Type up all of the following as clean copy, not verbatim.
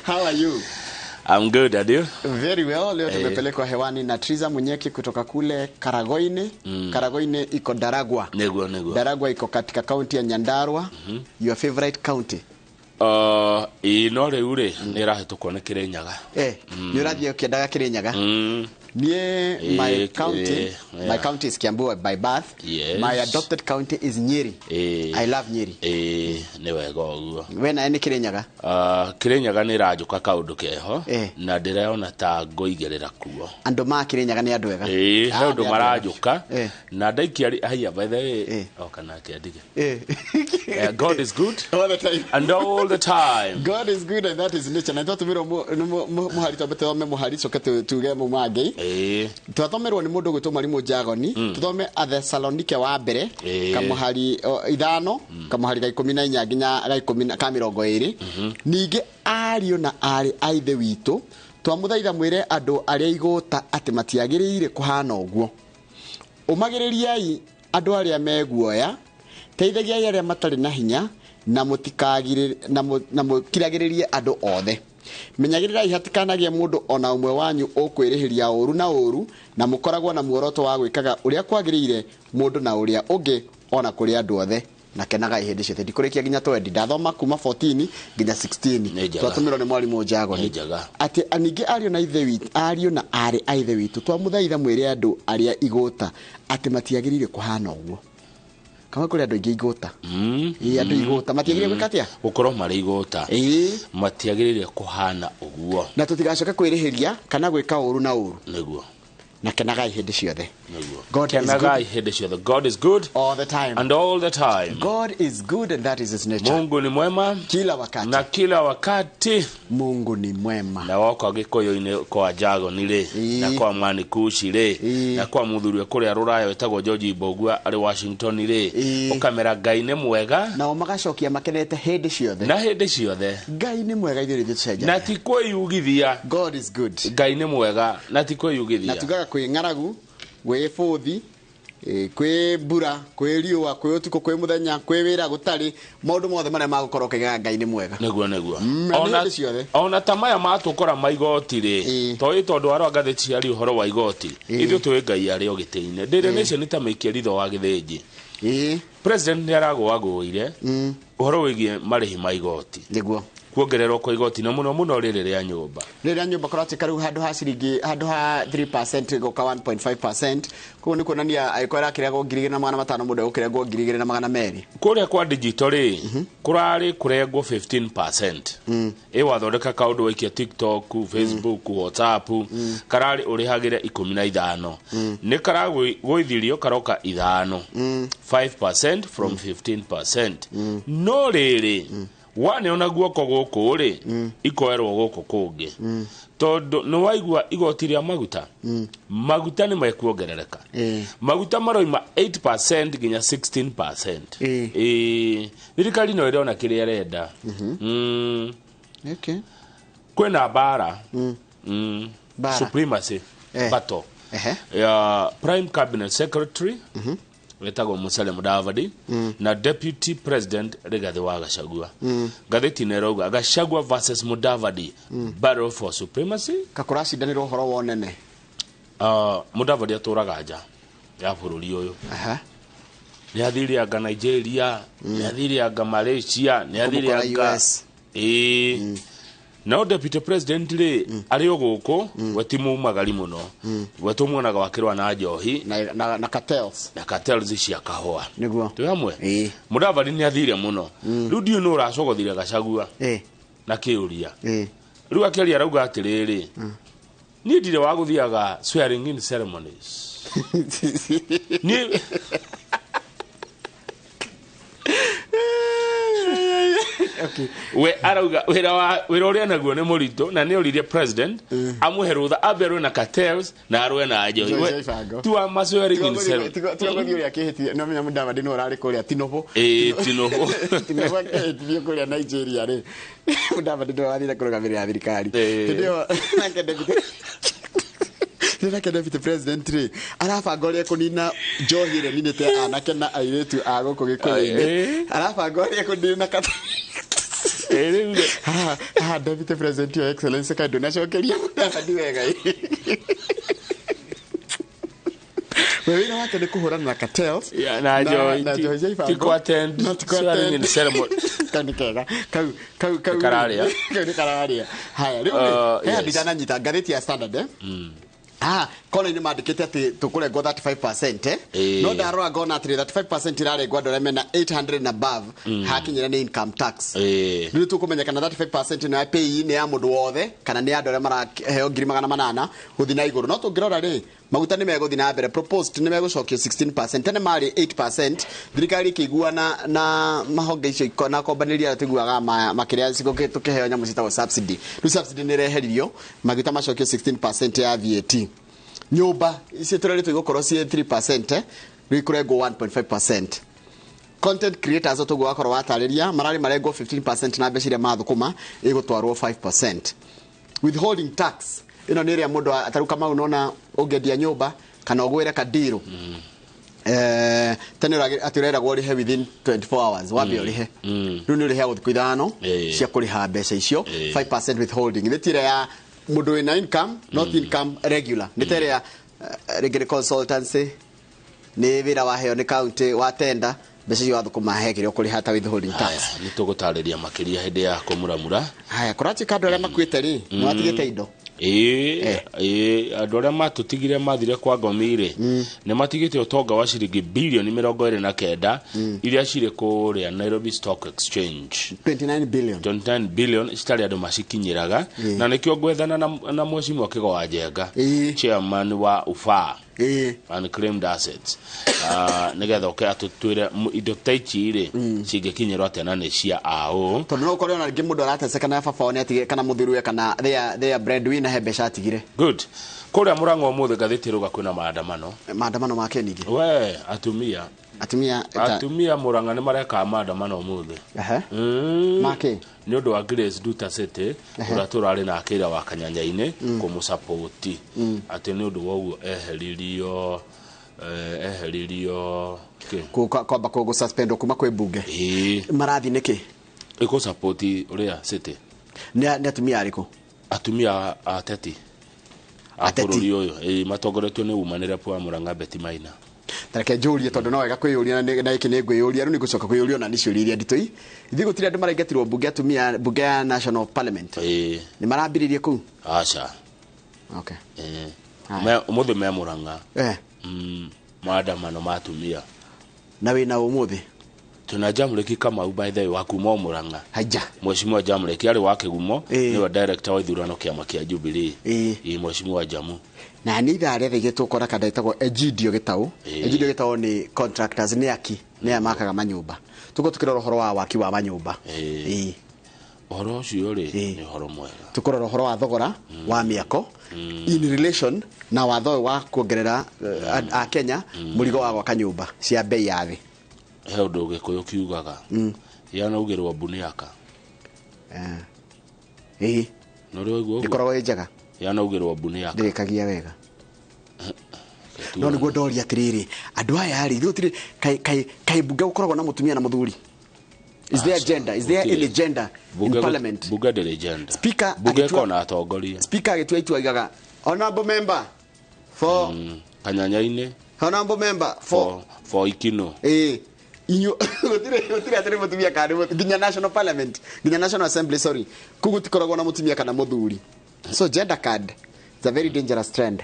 How are you? I'm good, are you? Very well. Leo tumepelekwa hewani na Triza Munyeki kutoka kule Karagoine. Karagoine iko Daragwa. Nego. Daragwa iko katika county ya Nyandarua. Your favorite county? Inooro ure nirahitũkwo nĩ Kirinyaga. Ni urathie ukiendaga Kirinyaga? My county is Kiambu by birth. Yes. My adopted county is Nyeri. I love Nyeri. Nĩ wega ũguo. We na ni Kirinyaga? Kirinyaga nĩ ranjũka kaũndũ keho na ndĩreona ta ngũigĩrĩra kuo. Andũ ma Kirinyaga nĩ andũ ega. He ũndũ maranjũka na ndaikia haya by the way kana kĩandige. God is good all the time. And all the time. God is good and that is nature. Na twatumĩrwo mũhari twambete mũhari coke tuge mũmangi. Twathomerwo nĩ mũndũ gwĩtwo Mwalimu Jagoni tuthome Athesalonike wa mbere kamuhari 5 kamuhari ga 14 nginya ga 10 ningĩ ariũ na arĩ a ithe witũ twamũthaitha mwĩre andũ arĩa igũta atĩ matiagĩrĩire kũhana ũguo ũmagĩrĩriai andũ arĩa meguoya teithagiai arĩa matarĩ na hinya na mũtikagire na mũkiragĩrĩrie andũ othe menyagĩrĩrai hatikanagie mũndũ ona ũmwe wanyu ũkwĩrĩhĩria ũru na ũru na mũkoragwo na muoroto wa gwĩkaga ũrĩa kwagĩrĩire mũndũ na ũrĩa ũngĩ ona kũrĩ andũ othe na kenaga ihĩndĩ ciothe ndikũrĩkia nginya 20 ndathoma kuma 14 nginya 16 twatũmĩrwo nĩ Mwalimu Jagoni atĩ aningĩ ariũ na ithe witũ ariũ na arĩ a ithe witũ twamũthaitha mwĩre andũ arĩa igũta atĩ matiagĩrĩire kũhana ũguo kama kũrĩ andũ ingĩ igũta andũ igũta matiagĩrĩire gwĩka atĩa gũkorwo marĩ igũta matiagĩrĩire kũhana ũguo na tũtigacoke kwĩrĩhĩria kana gwĩka ũru na ũru nĩguo na kenaga ihĩndĩ ciothe God is good all the time and all the time. God is good and that is his nature. Mungu ni mwema kila wakati na kila wakati. Mungu ni mwema na wako Gĩkũyũ-inĩ kwa Jagoni rĩ na kwa Mwani Kushi rĩ na kwa mũthuri kũrĩa Rũraya wetagwo George Mbogua arĩ Washington rĩ ukamera Ngai nĩ mwega na magacokia makenete hĩndĩ ciothe na hĩndĩ ciothe. Ngai nĩ mwega ithuĩ tũcenjia na ti kwĩyugithia. God is good. Ngai nĩ mwega na ti kwĩyugithia. na tugaga kwĩ ng'aragu gwĩ bũthi kwĩ mbura kwĩ riũa kwĩ ũtukũ kwĩ mũthenya kwĩ wĩra gũtarĩ maũndũ mothe marĩa magũkorwo kĩgaga Ngai nĩ mwega nĩguo ona ta maya matũkora maigoti rĩ tondũ arĩa ngathĩti cia ũhoro wa igoti ithuĩ tũĩ Ngai arĩ o gĩtĩ-inĩ ndĩrĩ nation ta mĩikia ritho wa gĩthĩnji president nĩ aragũagũire ũhoro wĩgiĩ marĩhi ma igoti nĩguo kuongererwo kwa igoti na mũno rĩrĩa nyũmba korwo tikaru handũ ha ciringi handũ ha 3% goka 1.5% koguo nĩ kuonania aikora kirego 2,500 mũndũ ũkirego 2,200 kũrĩa kwa digital rĩ kũrarĩ kũrengwo 15% wathondeka kaũndũ waikia TikTok, Facebook, WhatsApp kararĩ ũrĩhagĩre 15 nĩ karagũithirio karoka 5% from 15% no rĩrĩ wane ona guoko gũkũ rĩ ikoerwo gũkũ kũngĩ tondũ nĩ waigua igoti rĩa maguta nĩ mekuongerereka maguta maroima 8% nginya 16%. Thirikari no ĩrona kĩrĩa ĩrenda. Kwĩna bara supremacy battle ya Prime Cabinet Secretary wetagwo Musalia Mudavadi na Deputy President Rigathi wa Gachagua. Gatheti nerauga Gachagua versus Mudavadi battle for supremacy. Kakũracindanĩrwo ũhoro wonene. Mudavadi atũraga nja ya bũrũri ũyũ. Nĩ athirianga Nigeria, nĩ athirianga Malaysia, nĩ athirianga no Deputy President rĩ arĩ gũkũ wetimu magari mũno wetumwonaga wakĩrwa na njohi na cartels cia kahũa nĩguo tũ hamwe Mudavadi nĩ athire mũno rĩu ndiũ nũ ũracogothire Gachagua na kĩũria rĩu akĩaria arauga atĩrĩrĩ niĩ ndirĩ wa gũthiaga swearing in ceremonies niĩ we arauga wĩra ũrĩa naguo nĩ mũritũ na nĩ oririe president amũhe rũtha amberwe na cartels na arwe na njohi tu wa maswearing in ceremony tigothi ũrĩa kĩhĩtie no menya Mudavadi no ũrarĩ kũrĩa Tinobo Tinobo kĩhĩtie kũrĩa Nigeria rĩ Mudavadi no athire kũrũgamĩrĩra thirikari ndio nake Deputy President rĩ arabanga ũrĩa kũnina njohi ĩrĩa ninĩte anake na airĩtu a gũkũ Gĩkũyũ-inĩ arabanga ũrĩa kũnina Deputy President Your Excellency kaido na shokeria hadi wega wewe wake ni kuhurana na cartels na jo tiko attend swearing in ceremony kanikega kau kararia haya leo ndijana nyita ngatheti ya Standard kona ni mandikite ati tukurengwo 35% no ndarora ngona ati 35% irarengwo andũ arĩa mena 800 and above hakinyira ni income tax nĩ tukumenya kana 35% na pay ni ya mũndũ wothe kana ni andũ arĩa maraheo 800 guthi na igũrũ no tũngĩrora rĩ maguta nĩ megũthi na mbere proposed nĩ megũcokio 16% tene marĩ 8% thirikari kĩiguana na mahonge icio na kombanĩria tiguaga makĩrĩa cigũkĩ tukĩheo nyamũ citagwo subsidy rĩu subsidy nĩ reheririo maguta macokio 16% ya VAT nyumba ici tũrerĩtwo igũkorwo ci 3% rĩu kũrengwo 1.5%. Content creators otogo wakorwo watarĩria mararĩ marengwo 15% na mbeca iria mathũkũma igũtwarwo 5%. Withholding tax ino nĩ ĩrĩa mũndũ ataruka mau nona ũngĩendia nyũmba kana ũgwĩre kadiro tene atireragwo rihe within 24 hours wambe urihe rĩu nĩ ũrĩheagwo thikũ ithano cia kũrĩha mbeca icio 5% withholding thitire ya mũndũ wĩna income not income regular nĩ tere ya regular consultancy nĩ wĩra waheo nĩ county wa tender mbeca icio wathũkũma hekĩrwo kũrĩha ta withholding tax nĩ tũgũtarĩria makĩria hĩndĩ ya kũmuramura haya kũratika andũ arĩa makuĩte rĩ nĩ watigĩte indo andũ arĩa matutigire mathire kwa ngomire nĩ matigĩte ũtonga wa ciringi bilioni 29 iria cirĩ kũrĩa Nairobi Stock Exchange 29 billion citarĩ andũ macikinyĩraga na nĩkĩo ngwethana na Mheshimiwa Kĩgwa Njenga chairman wa UFA unclaimed assets nĩgetha ũke atũtwĩre indo ta ici rĩ cingĩkinyĩrwo atĩa na nĩ cia aũ tondũ no ũkorwo na rĩngĩ mũndũ arateceka na baba one atige kana mũthiruwe kana their breadwinner he mbeca atigire good kũrĩa Mũrang'o mũthĩ ngathĩti rũga kwĩna maandamano make ningĩ we atumia Mũrang'a nĩ mareka maandamano mũthĩ make nĩ ũndũ wa Grace Duta City ũrĩa tũrarĩ na akĩra wa Kanyanya-inĩ kũmũsapoti atĩ nĩ ũndũ wa ũguo eheririo kwamba kũgũ suspend kuma kwĩ mbunge marathi nĩkĩ ĩkũ support ũrĩa City nĩ atumia arĩkũ atumia ateti bũrũri ũyũ matongoretio nĩ umanĩre wa Mũrang'a Beti Maina tareke njũrie tondũ no wega kwĩyũria na iki nĩ ngwĩyũria rĩu nĩ ngũcoka kwĩyũria na nicio iria nditũi ithuĩ gũtirĩ andũ maraingatirwo mbunge ya National Parliament nĩ marambĩrĩirie kũu aca okay ũmũthĩ me Mũrang'a maandamano ma atumia na wĩna ũmũthĩ tuna Jamreki Kamau by the way wa kuma Mũrang'a haja Mheshimiwa Jamreki arĩ wa Kĩgumo nĩwe director wa ithurano kĩama kĩa Jubilee Mheshimiwa Jamu na nĩ itharĩ thĩgĩtwo kora kada itagwo Egidio Gĩtaũ nĩ contractors nĩ aki nĩ amakaga manyũmba tuko tukirora ũhoro wa waki wa manyũmba ũhoro ũcio rĩ nĩ ũhoro mwega tukorora ũhoro wa thogora wa mĩako in relation na watho wa kuongerera a Kenya mũrigo wa gwaka nyũmba cia bei ya thĩ he ũndũ Gĩkũyũ kiugaga yanaugĩrwo mbuniaka no rĩo ũguo ikoragwo njega yanaugĩrwo mbuniaka ndĩkagia wega no nĩguo ndoria atĩrĩrĩ andũ aya rĩ ithuĩ kai mbunge gũkoragwo na mũtumia na mũthuri is there gender any gender in parliament bunge ndĩrĩ gender speaker bunge kona atongoria speaker agĩtua itua igaga honorable member for Kanyanya-inĩ honorable member for Ikino inyo gũtirĩ atĩrĩ mũtumia kana nginya National Parliament nginya National Assembly sorry kũgũtikoragwo na mũtumia kana mũthuri so gender card it's a very dangerous trend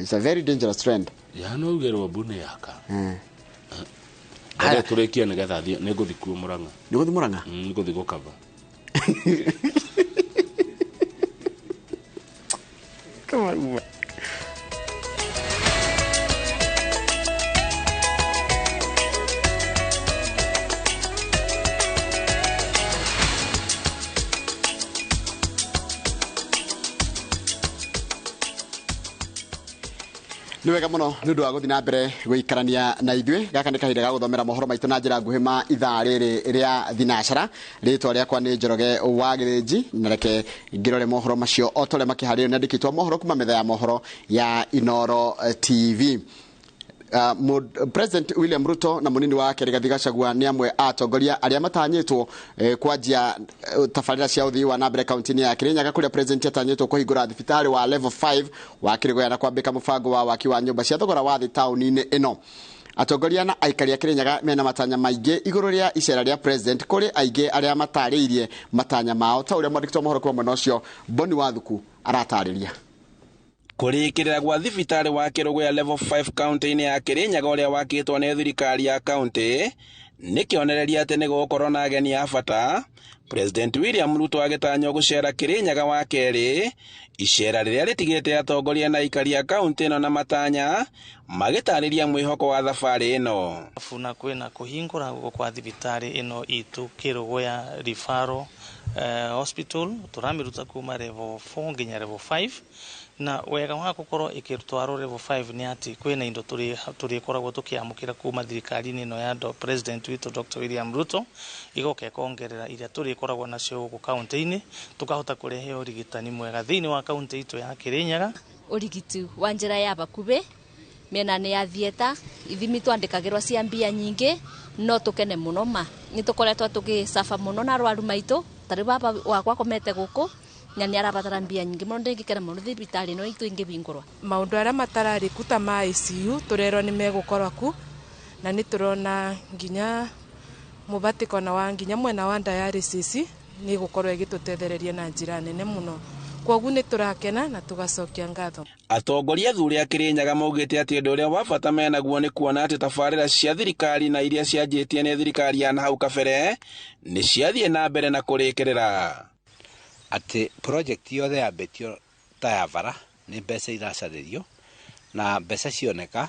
it's a very dangerous trend yanaugerwo mbuniaka tũrĩkia nĩgetha nĩ ngũthi kuo Mũrang'a nĩ gũthi Mũrang'a nĩ ngũthi gũkava come on nĩ wega mũno nĩ ũndũ wa gũthiĩ na mbere gũikarania na ithuĩ gaka nĩ kahinda ga gũthomera mohoro maitũ na njĩra nguhĩ ma ithaa rĩrĩ rĩa thinacara rĩtwa rĩakwa nĩ Njoroge wa Gĩthĩnji na reke ngĩrore mohoro macio o tũrĩa makĩharĩrĩrio nĩandĩkĩtwo mohoro kuma metha ya mohoro ya Inooro TV President William Ruto na munini wake Rigathi Gachagua ni amwe atongoria aria matanyitwo kwanjia tafarira cia uthii wa nambere kaunti ya Kirinyaga kuria president atanyitwo kuhingura thibitari wa level 5 wa Kirigoya na kwambika mubango wa waki wa nyumba cia thogora wa thi tauni-ini ino. Atongoria na aikari a Kirinyaga mena matanya maingi iguru ria icera ria president kuri aingi aria matariirie matanya mao ta uria mwandiki wa mohoro kwa mwena ucio Boni Wathuku aratariria. Kurikirira gwa thibitari wa Kirigoya level 5 county-ini ya Kirinyaga uria wakitwo ni thirikari ya county ni kionereria ati ni gukorwo na ageni a bata. President William Ruto agitanyo gucera Kirinyaga wa keri, icera riria ritigite atongoria na aikari a county ino na matanya magitariria mwihoko wa thabari ino. Funa kwina kuhingura kwa thibitari ino itu Kirigoya referral hospital turamiruta kuma level 4 nginya level 5 na wega wa gukorwo ikirutwaro level 5 ni ati kwina indo turi koragwo tukiamukira kuma thirikari-ini ino ya President witu Dr. William Ruto igoke kongerera iria turi koragwo nacio ku county-ini tukahota kurehe urigitani mwega thiini wa county itu ya Kirinyaga. Urigiti wa njira ya bakubi mena ni ya thieta ithimi twandikagirwa cia mbia nyingi no tukene muno ma ni tukoretwo tugisafa muno na arwaru maitu tari baba wakwa komete guku na ni arabatara mbia nyingi muno ndingikera muno thibitari no itu ingibingurwa maundu ara matarari kuta ma ICU turero ni megukorwa ku na ni turona nginya mubatiko na wa nginya mwena wa dialysis ni gukorwa igitutethereria na njira nene muno kwogu ni turakena na tugacokia ngatho. Atongoria thuri a Kirinyaga maugite ati undu uria wa bata mena guo ni kuona ati tafarira cia thirikari na iria cianjitie ni thirikari ya nahau kabere ni ciathie na mbere na kurikirira ati project yothe ya betio ta ya bara ni mbeca iracaririo na mbeca cioneka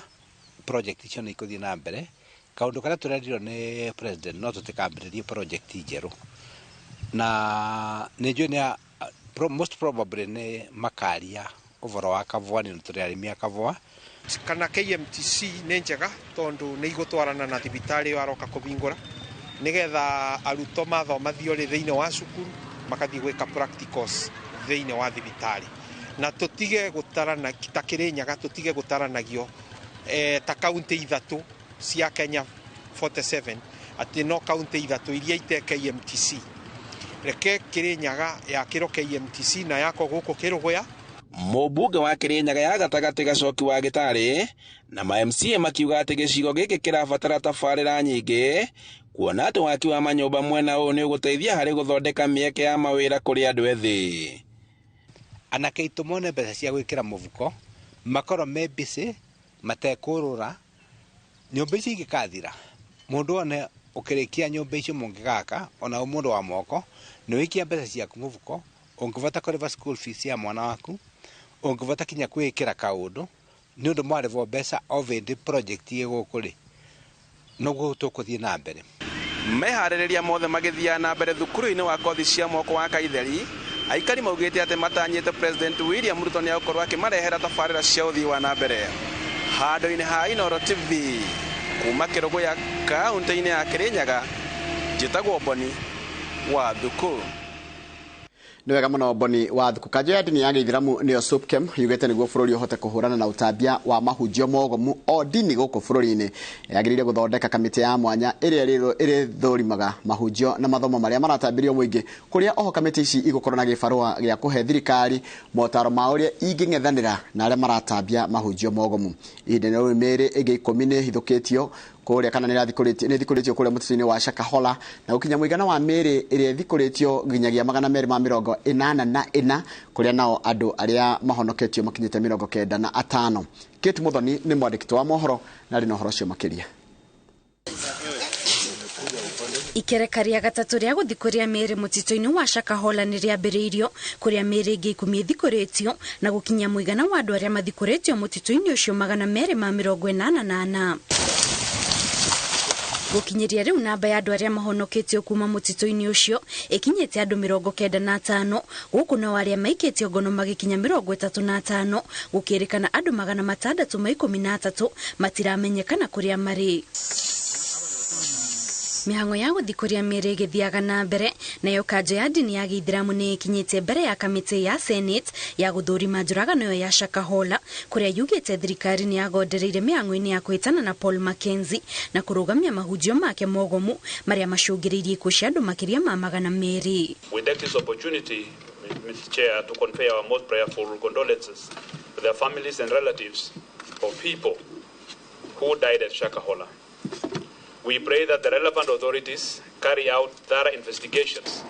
project icio ni ikuthie na mbere. Kaundu karia turerirwo ni president no tutikambiririe project njeru na ni njue most probably ni makaria uvoro wa kavua ni turiarimia kavua kana KMTC ni njega tondu ni igutwarana na thibitari waroka kubingura nigetha aruto mathoma thiori thiini wa cukuru makathi gwika practicals thiini wa thibitari na tutige gutarana ta Kirinyaga tutige gutaranagio ta county ithatu cia Kenya 47 ati no county ithatu iria ite KMTC reke Kirinyaga ya kiro KMTC na yako guku Kirigoya. Mubunge wa Kirinyaga ya gatagati Gacoki wa Gitari na ma-MCA makiuga ati gicigo giki kirabatara tafarira nyingi kuona ati waki wa manyumba mwena uyu ni uguteithia hari guthondeka mieke ya mawira kuri andu ethi. Anake itumone mbeca cia gwikira muvuko makoro me busy matekurura nyumba ici igikathira mundu one ukirikia nyumba icio mungigaka ona mundu wa moko ni wikia mbeca ciaku muvuko ungivota kuriva school fees ya mwana waku ungivota kinya kwikira kaundu ni undu mwarivo mbeca ovindi project igukuri noguo tukuthie na mbere. Mehaririria mothe magithia na mbere thukuru-ini wa kothi cia moko wa Kaitheri aikari maugite ati matanyite President William Ruto ni akorwo akimarehera tafarira cia uthii wa na mbere. Handu-ini ha Inooro TV kuma Kirigoya kaunti-ini ya Kirinyaga njitagwo Boni Wathuku. Ni wega muno Boni Wathuku. Kajiadi ni yage ithiramu niyo SUPKEM yugete niguo bururi uhote kuhurana na utambia wa mahunjio mogomu o dini guku bururi-ini yagirire guthondeka kamiti ya mwanya iri thurimaga mahunjio na mathomo maria maratambirio muingi kuria oho kamiti ici igukorwo na gibarua gia kuhe thirikari motaro ma uria inging'ethanira na aria maratambia mahunjio mogomu. Inde no mere ege 10 ni hithukitio kuria kana ni thikuritio kuria mutini wa Shakahola na ukinya muigana wa mere iri thikuritio ginyagia 284 kuria nao andu aria mahonoketio makinyite 95. Kate Muthoni ni mwandiki wa mohoro na rino horo cio makiria. Ikerekaria gatatu ria guthikuria mere mutito-ini wa Shakahola ni riambiriirio kuria mere ingi 10 thikuritio na gukinya muigana wa andu aria mathikuritio mutito-ini ucio 284. Gukinyiria riu namba ya andu aria mahonoketio kuma mutito-ini ucio ikinyite andu 95 guku na aria maiketio ngono magikinya 35 gukirikana andu 613 matiramenyekana kuria mari. Mihango ya guthikuria mieri igithiaga na mbere nayo kanjo ya dini ya Githiramu ni ikinyite mbere ya kamiti ya Senate ya guthurima njuragano ya Shakahola kuria yugite thirikari ni yagondereire mihango-ini ya kwitana na Paul Mackenzie na kurugamia mahujio make mogomu maria macungiririe cia andu makiria ma magana meri. We take this opportunity, Mr. Chair, to convey our most prayerful condolences to the families and relatives of people who died at Shakahola. We pray that the relevant authorities carry out thorough investigations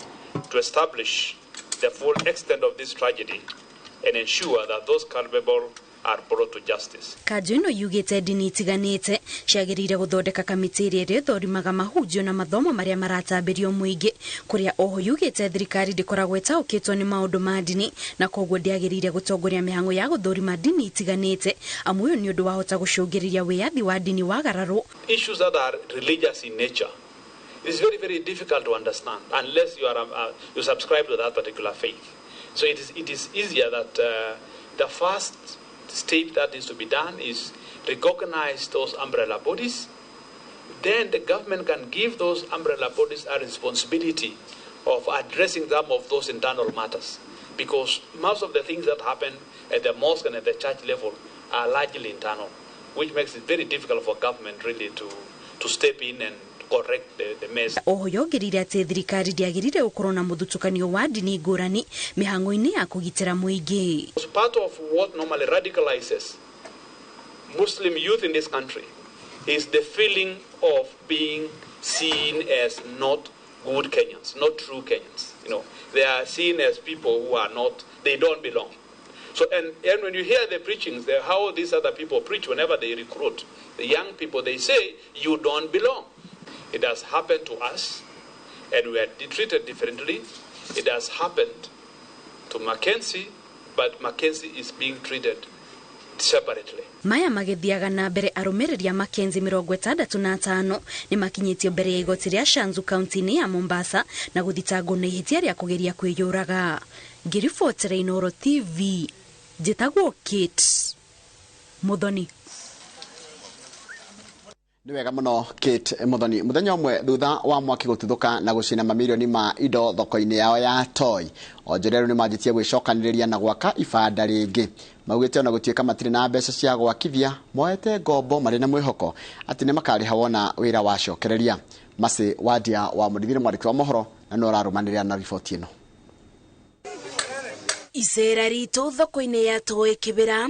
to establish the full extent of this tragedy and ensure that those culpable are brought to justice. Kajuno yugite dini itiganite ciagirire guthondeka kamiti iria ithorimaga mahujio na mathomo maria maratambirio muingi kuria oho yugite thirikari ndikoragwo itaukitwo ni maundu ma dini na koguo ndiagirire gutongoria mihango ya guthorima dini itiganite amuyo ni undu wahota gucungiriria wiyathi wa dini wagararo. Issues that are religious in nature is very difficult to understand unless you subscribe to that particular faith. So it is easier that the first step that is to be done is recognize those umbrella bodies. Then the government can give those umbrella bodies a responsibility of addressing some of those internal matters, because most of the things that happen at the mosque and at the church level are largely internal, which makes it very difficult for government really to step in and correct the mess. Oho yogirire ati thirikari ndiagirire gukorwo na muthutukanio wa dini ngurani mihango-ini ya kugitira muingi. Part of what normally radicalizes Muslim youth in this country is the feeling of being seen as not good Kenyans, not true Kenyans. You know, they are seen as people who are not, they don't belong. So, and when you hear the preachings, how these other people preach whenever they recruit the young people, they say, you don't belong. It has happened to us, and we are treated differently. It has happened to Mackenzie, but Mackenzie is being treated separately. Maya magithiaga na mbere arumiriria Mackenzie 65 ni makinyitio mbere ya igoti ria Shanzu kaunti-ini ya Mombasa na guthitangwo na ihitia ria kugeria kwiyuraga. Ngiribotera Inooro TV, njitagwo Kate Muthoni. Ni wega muno Kate Muthoni. Muthenya umwe thutha wa mwaki gututhuka na gucina mamilioni ma indo thoko-ini yao ya Toi, onjoreru ni manjitie gwicokaniriria na gwaka ibanda ringi. Maugite ona gutieka matire na mbeca cia gwakithia, moete ngombo mari na mwihoko ati ni makariha wona wira wacokereria. Masi Wadia wa murithire mwandiki wa mohoro na no rarumaniriria na riboti ino. Icera ritu thoko-ini ya Toi Kibira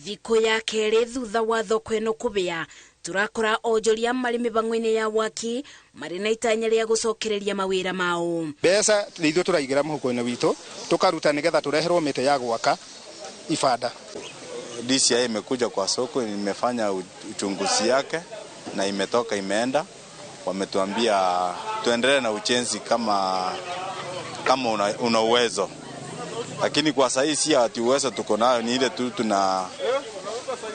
thiko ya kere thutha wa thoko ino kubia turakora onjoria mari mibango-ini ya waki mari na itanya ria gucokereria mawira mao. Mbeca rithu turaigira muhuko-ini witu tukaruta nigetha tureherwo mite ya gwaka ibanda. DCI imekuja kwa soko, imefanya uchunguzi yake na imetoka imeenda, wametuambia tuendelee na ujenzi kama una uwezo, lakini kwa sasa si ati uwezo tuko nayo, ni ile tu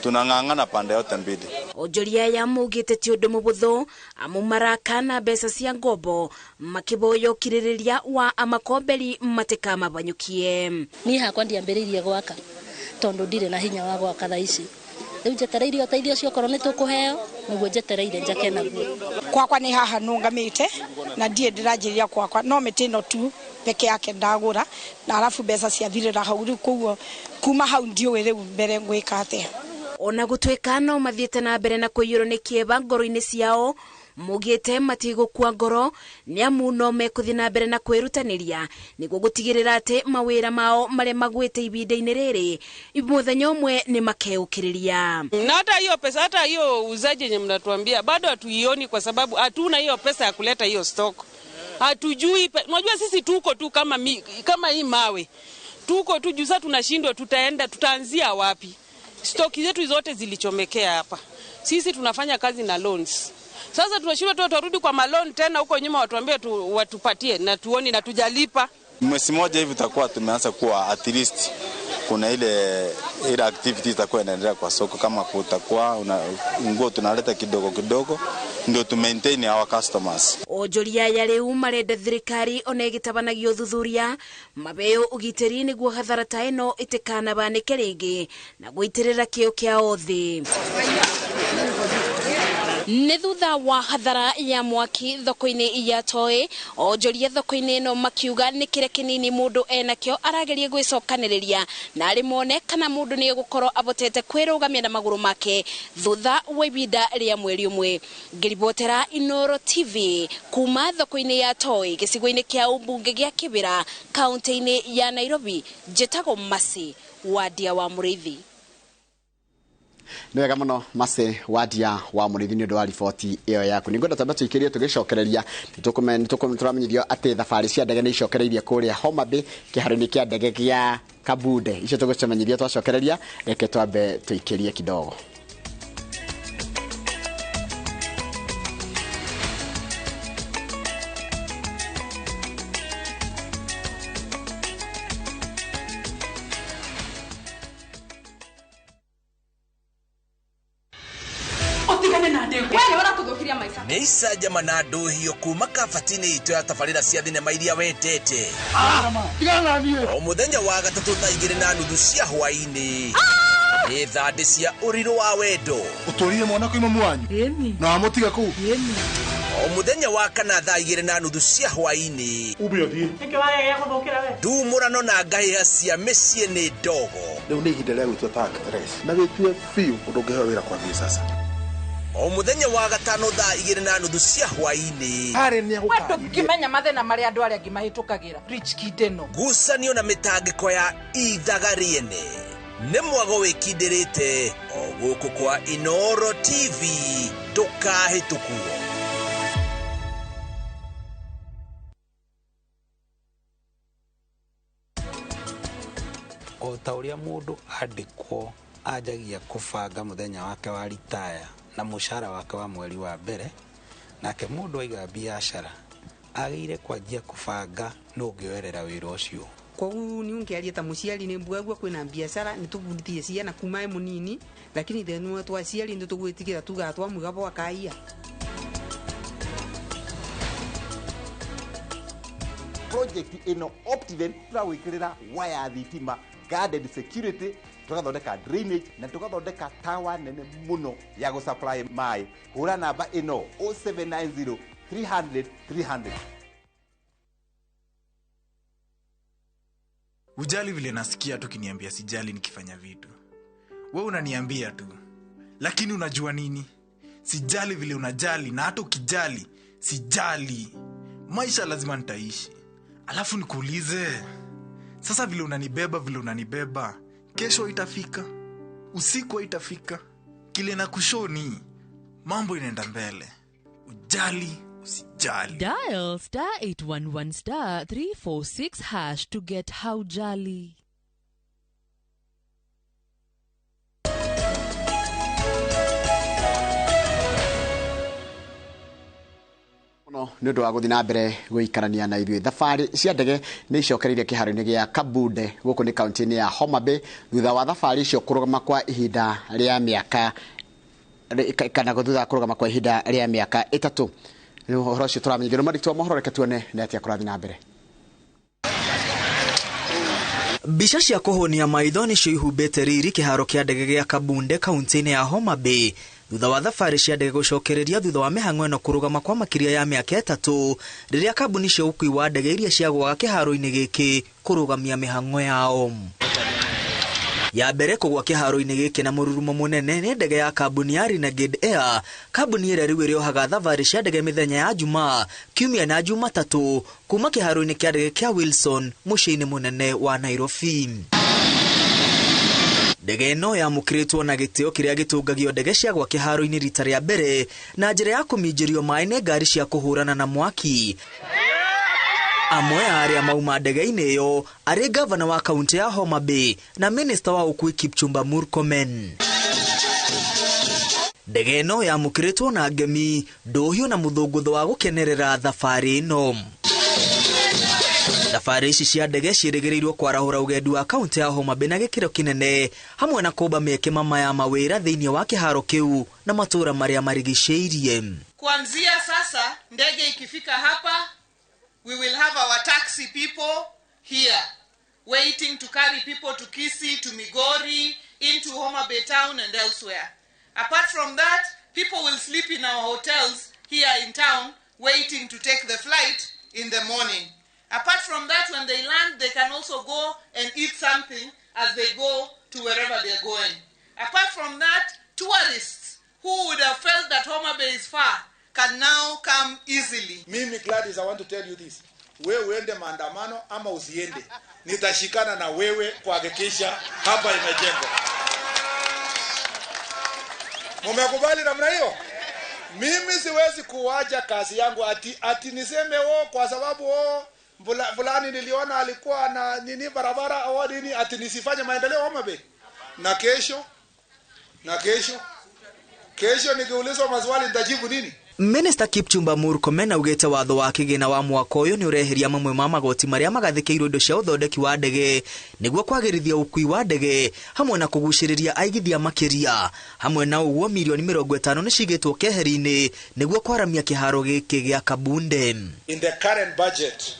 tunang'ang'ana pande yote mbili. Onjoria ya mugite ti undu mubuthu amu marakana mbeca cia ngombo makiboyo kiririria wa amakomberi matika mabanyukie. Ni hakwa ndiambiririe gwaka tondu ndire na hinya wa gwaka thaa ici. Riu njetereire uteithio cio korwo ni tukuheo niguo njetereire njake naguo. Kwakwa ni haha nungamite na ndie ndiranjiria kwakwa no mitino tu peke yake ndagura na alafu mbeca ciathirira hau riu kuguo kuma hau ndiuwi riu mbere ngwika atia. Ona gutwika no mathiete na mbere na kuyuro ni kieba ngoro-ini ciao mugite matigukua ngoro ni amu no mekuthi na mbere na kwirutaniria niguo gutigirira ati mawira mao maria magwite ibinda-ini riri muthenya umwe ni makeukiriria. Na hata hiyo pesa, hata hiyo uzaji yenye mnatuambia bado hatuioni kwa sababu hatuna hiyo pesa ya kuleta hiyo stock. Hatujui, unajua sisi tuko tu kama hii mawe. Tuko tu juu, sasa tunashindwa tutaanzia wapi? Stock zetu zote zilichomekea hapa. Sisi tunafanya kazi na loans. Sasa tunashindwa tutarudi kwa maloni tena huko nyuma watuambie watupatie na tuoni na tujalipa. Mwezi mmoja hivi tutakuwa tumeanza kuwa at least kuna ile activity itakuwa inaendelea kwa soko, kama kutakuwa nguo tunaleta kidogo ndio to maintain our customers. Onjoria ya riu marenda thirikari ona igitabanagio thuthuria mabeo ugitiri niguo hathara ta ino itikana banike ringi na guitirira kio kia othi. Nĩ thutha wa hathara ya mwaki thoko-inĩ ya Toi, onjoria thoko-inĩ no makiuga nĩ kĩrĩa kĩnini mũndũ enakĩo arageria gwĩcokanĩrĩria na arĩ mone kana mũndũ nĩ egũkorwo abotete kwĩrũgamia na magũrũ make thutha wa ihinda rĩa mweri ũmwe. Ngĩribotera Inooro TV kuma thoko-inĩ ya Toi gĩcigo-inĩ kĩa ũmbunge gĩa Kĩbĩra kaunti-inĩ ya Nairobi, njĩtagwo Masi Wadia wa Mũrĩithi. Nĩwega mũno Mase Wadia wa Mũrĩithi nĩ ũndũ wa riboti ĩyo yaku. Nĩngwenda twambe tũikĩrie tũgĩcokereria nĩtũramenyithio atĩ thabarĩ cia ndege nĩ icokereirie kũrĩa Homa Bay kĩharo-inĩ kĩa ndege gĩa Kabunde. Icio tũgũcamenyithia twacokereria, reke twambe tũikĩrie kidogo. Neisa jamana ndohio kuma kafatini ito ya tafarira cia thinema iria wetete. O muthenya wa gatatu thaa 2:30 cia hwaini. Nĩ thande cia ũrirũ wa wendo. Ũtũrire mwana kwa imamu wanyu na wamotiga kũu. O muthenya wa kana thaa 2:30 cia hwaini. Ubiothie ndumũrano na ngahĩha cia mĩciĩ nĩ ndogo. Rĩu nĩ ihinda rĩa gwĩtua tag race na wĩtue biũ ũndũ ũngĩheo wĩra kwa sasa. O muthenya wa gatano thaa 2:30 cia hwaini. Wendo ngimenya mathĩna marĩa andũ arĩa ngimahĩtũkagĩra Rich Kideno. Ngucanio na mĩtangĩko ya ithaga rĩene nĩ mwago wĩkindĩrĩte o gũkũ kwa Inooro TV ndũkahĩtũkuo. O ta ũrĩa mũndũ andĩkwo ajagia kũbanga mũthenya wake wa retire na mũcara wake wa mweri wa mbere, nake mũndũ aiga biashara agĩire kwanjia kũbanga no ngĩoerera wĩra ũcio. Koguo ni ungearia ta muciari ni mbwagwa kwina biashara ni tubundithie ciana kuma e munini, lakini thenu twa ciari ndio tugwitigira tugatwa mugabo wa kaia. Project ino Optiven turawikirira waya thitima, guarded security, tugathondeka drainage na tugathondeka tower nene muno ya go supply mai. Hura namba ino 0790 300 300. Ujali vile nasikia tu kiniambia sijali nikifanya vitu. Wewe unaniambia tu. Lakini unajua nini? Sijali vile unajali na hata ukijali sijali. Maisha lazima nitaishi. Alafu nikuulize. Sasa vile unanibeba, kesho itafika. Usiku itafika. Kile na kushoni mambo inaenda mbele. Ujali usijali. Dial *811*346# to get how jolly. No nĩũndũ wa gũthiĩ na mbere gũikarania na ithuĩ. Thabarĩ cia ndege nĩ icokereirie kĩharo-inĩ gĩa Kabunde gũkũ nĩ kaunti-inĩ ya Homa Bay thutha wa thabarĩ icio kũrũgama kwa ihinda rĩa mĩaka ĩtatũ. Ũhoro ũcio tũramenyithio nĩ marĩtwa mohoro, reke tuone nĩ atĩa kũrathiĩ na mbere. Mbica cia kũhũnia maitho nĩcio ihumbĩte riri kĩharo kĩa ndege gĩa Kabunde kaunti-inĩ ya Homa Bay thutha wa thabarĩ cia ndege gũcokereria thutha wa mĩhang'o ĩno kũrũgama kwa makĩria ya mĩaka ĩtatũ rĩrĩa kambuni cia ũkui wa ndege iria ciagũaga kĩharo-inĩ gĩkĩ kũrũgamia mĩhang'o yao. Ya mbere kũgwa kĩharo-inĩ gĩkĩ na mũrurumo mũnene nĩ ndege ya kambuni ya Renegade Air, kambuni ĩrĩa rĩu ĩrĩohaga thabarĩ cia ndege mĩthenya ya Jumaa, Kiumia na Jumatatũ kuma kĩharo-inĩ kĩa ndege kĩa Wilson mũciĩ-inĩ mũnene wa Nairobi. Ndege ĩno yamũkĩrĩtwo na gĩtĩo kĩrĩa gĩtũngagio ndege cia gwa kĩharo-inĩ rita rĩa mbere na njĩra ya kũminjĩrio maĩ nĩ ngari cia kũhũrana na mwaki. Amwe a arĩa mauma ndege-inĩ ĩyo arĩ gavana wa kaunti ya Homa Bay na minista wa ũkui Kipchumba Murkomen. Ndege ĩno yamũkĩrĩtwo na ngemi, ndũhiũ na mũthũngũtho wa gũkenerera thabarĩ ĩno. Thabarĩ ici cia ndege ciĩrĩgĩrĩirwo kwarahũra ũgendi wa kaunti ya Homa Bay na gĩkĩro kĩnene hamwe na kũmba mĩeke mama ya mawĩra thĩinĩ wa kĩharo kĩu na matũũra marĩa marigicĩirie. Kuanzia sasa ndege ikifika hapa, we will have our taxi people here waiting to carry people to Kisii, to Migori, into Homa Bay town and elsewhere. Apart from that, people will sleep in our hotels here in town, waiting to take the flight in the morning. Apart from that, when they land, they can also go and eat something as they go to wherever they're going. Apart from that, tourists who would have felt that Homa Bay is far can now come easily. Mimi Gladys, I want to tell you this. Wewe uende maandamano ama usiende, nitashikana na wewe kuhakikisha hapa imejengwa. Mumekubali namna hiyo? Mimi siwezi kuacha kazi yangu ati niseme kwa sababu fulani niliona alikuwa na nini barabara au nini ati nisifanye maendeleo Homa Bay. Na kesho nikiulizwa maswali nitajibu nini? Minister Kipchumba Murkomen augete watho wa kigina wa mwaka uyu ni ureheria mamwe ma magoti maria magathikirwo indo cia uthondeki wa ndege niguo kwagirithia ukui wa ndege hamwe na kuguciriria aigithia makiria hamwe na uguo milioni 50 ni cigitwo keheri-ini niguo kwaramia kiharo giki gia Kabunde. In the current budget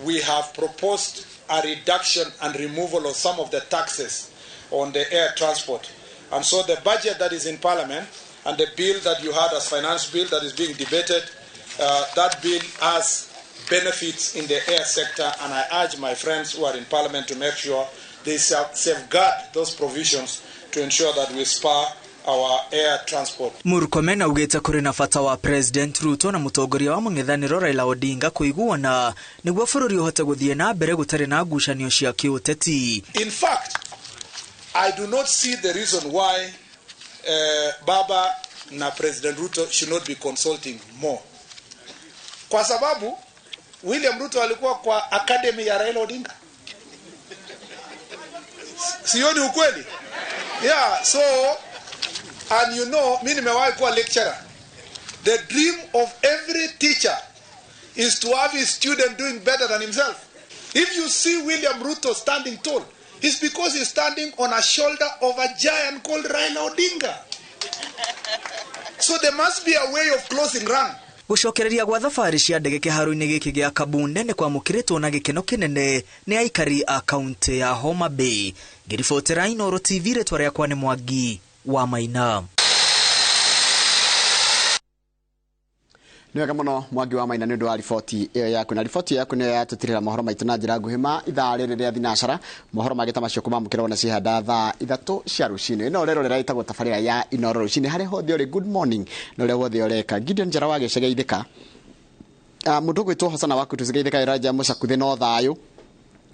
we have proposed a reduction and removal of some of the taxes on the air transport, and so the budget that is in parliament and the bill that you had as finance bill that is being debated, that bill has benefits in the air sector, and I urge my friends who are in parliament to make sure they safeguard those provisions to ensure that we spur our air transport. Murkomen augete kuri na bata wa President Ruto na mutongoria wa mung'ethaniro Raila Odinga kuiguana niguo bururi uhote guthie na mbere gutari na ngucanio cia kiuteti. In fact, I do not see the reason why Baba na President Ruto should not be consulting more. Kwa sababu William Ruto alikuwa kwa academy ya Raila Odinga. Sioni ukweli? Yeah, so and you know, mimi nimewahi kuwa lecturer. The dream of every teacher is to have his student doing better than himself. If you see William Ruto standing tall, it's because he's standing on a shoulder of a giant called Raila Odinga. So there must be a way of closing rank. Gucokereria gwa thabari cia ndege kiharo-ini giki gia Kabunde ni kwamukiritwo na gikeno kinene ni aikari a kaunti ya Homa Bay. Ngiribotera Inooro TV retwa riakwa ni Mwangi wa Maina. Niwega muno Mwangi wa Maina nundu wa riboti yaku na riboti yaku ni yatutirira mohoro maitu na njira nguhima ithaa riri ria thinacara mohoro magita macio kumamukira na cihanda thaa 3 cia rucini ino rero rira itagwo tabarira ya Inooro rucini hari hothe uri good morning no rero hothe ureka Gideon Njara wa Gecegeithika mundu gwitwo Hosana waku tuzigeithika iraja mucakuthe no thayo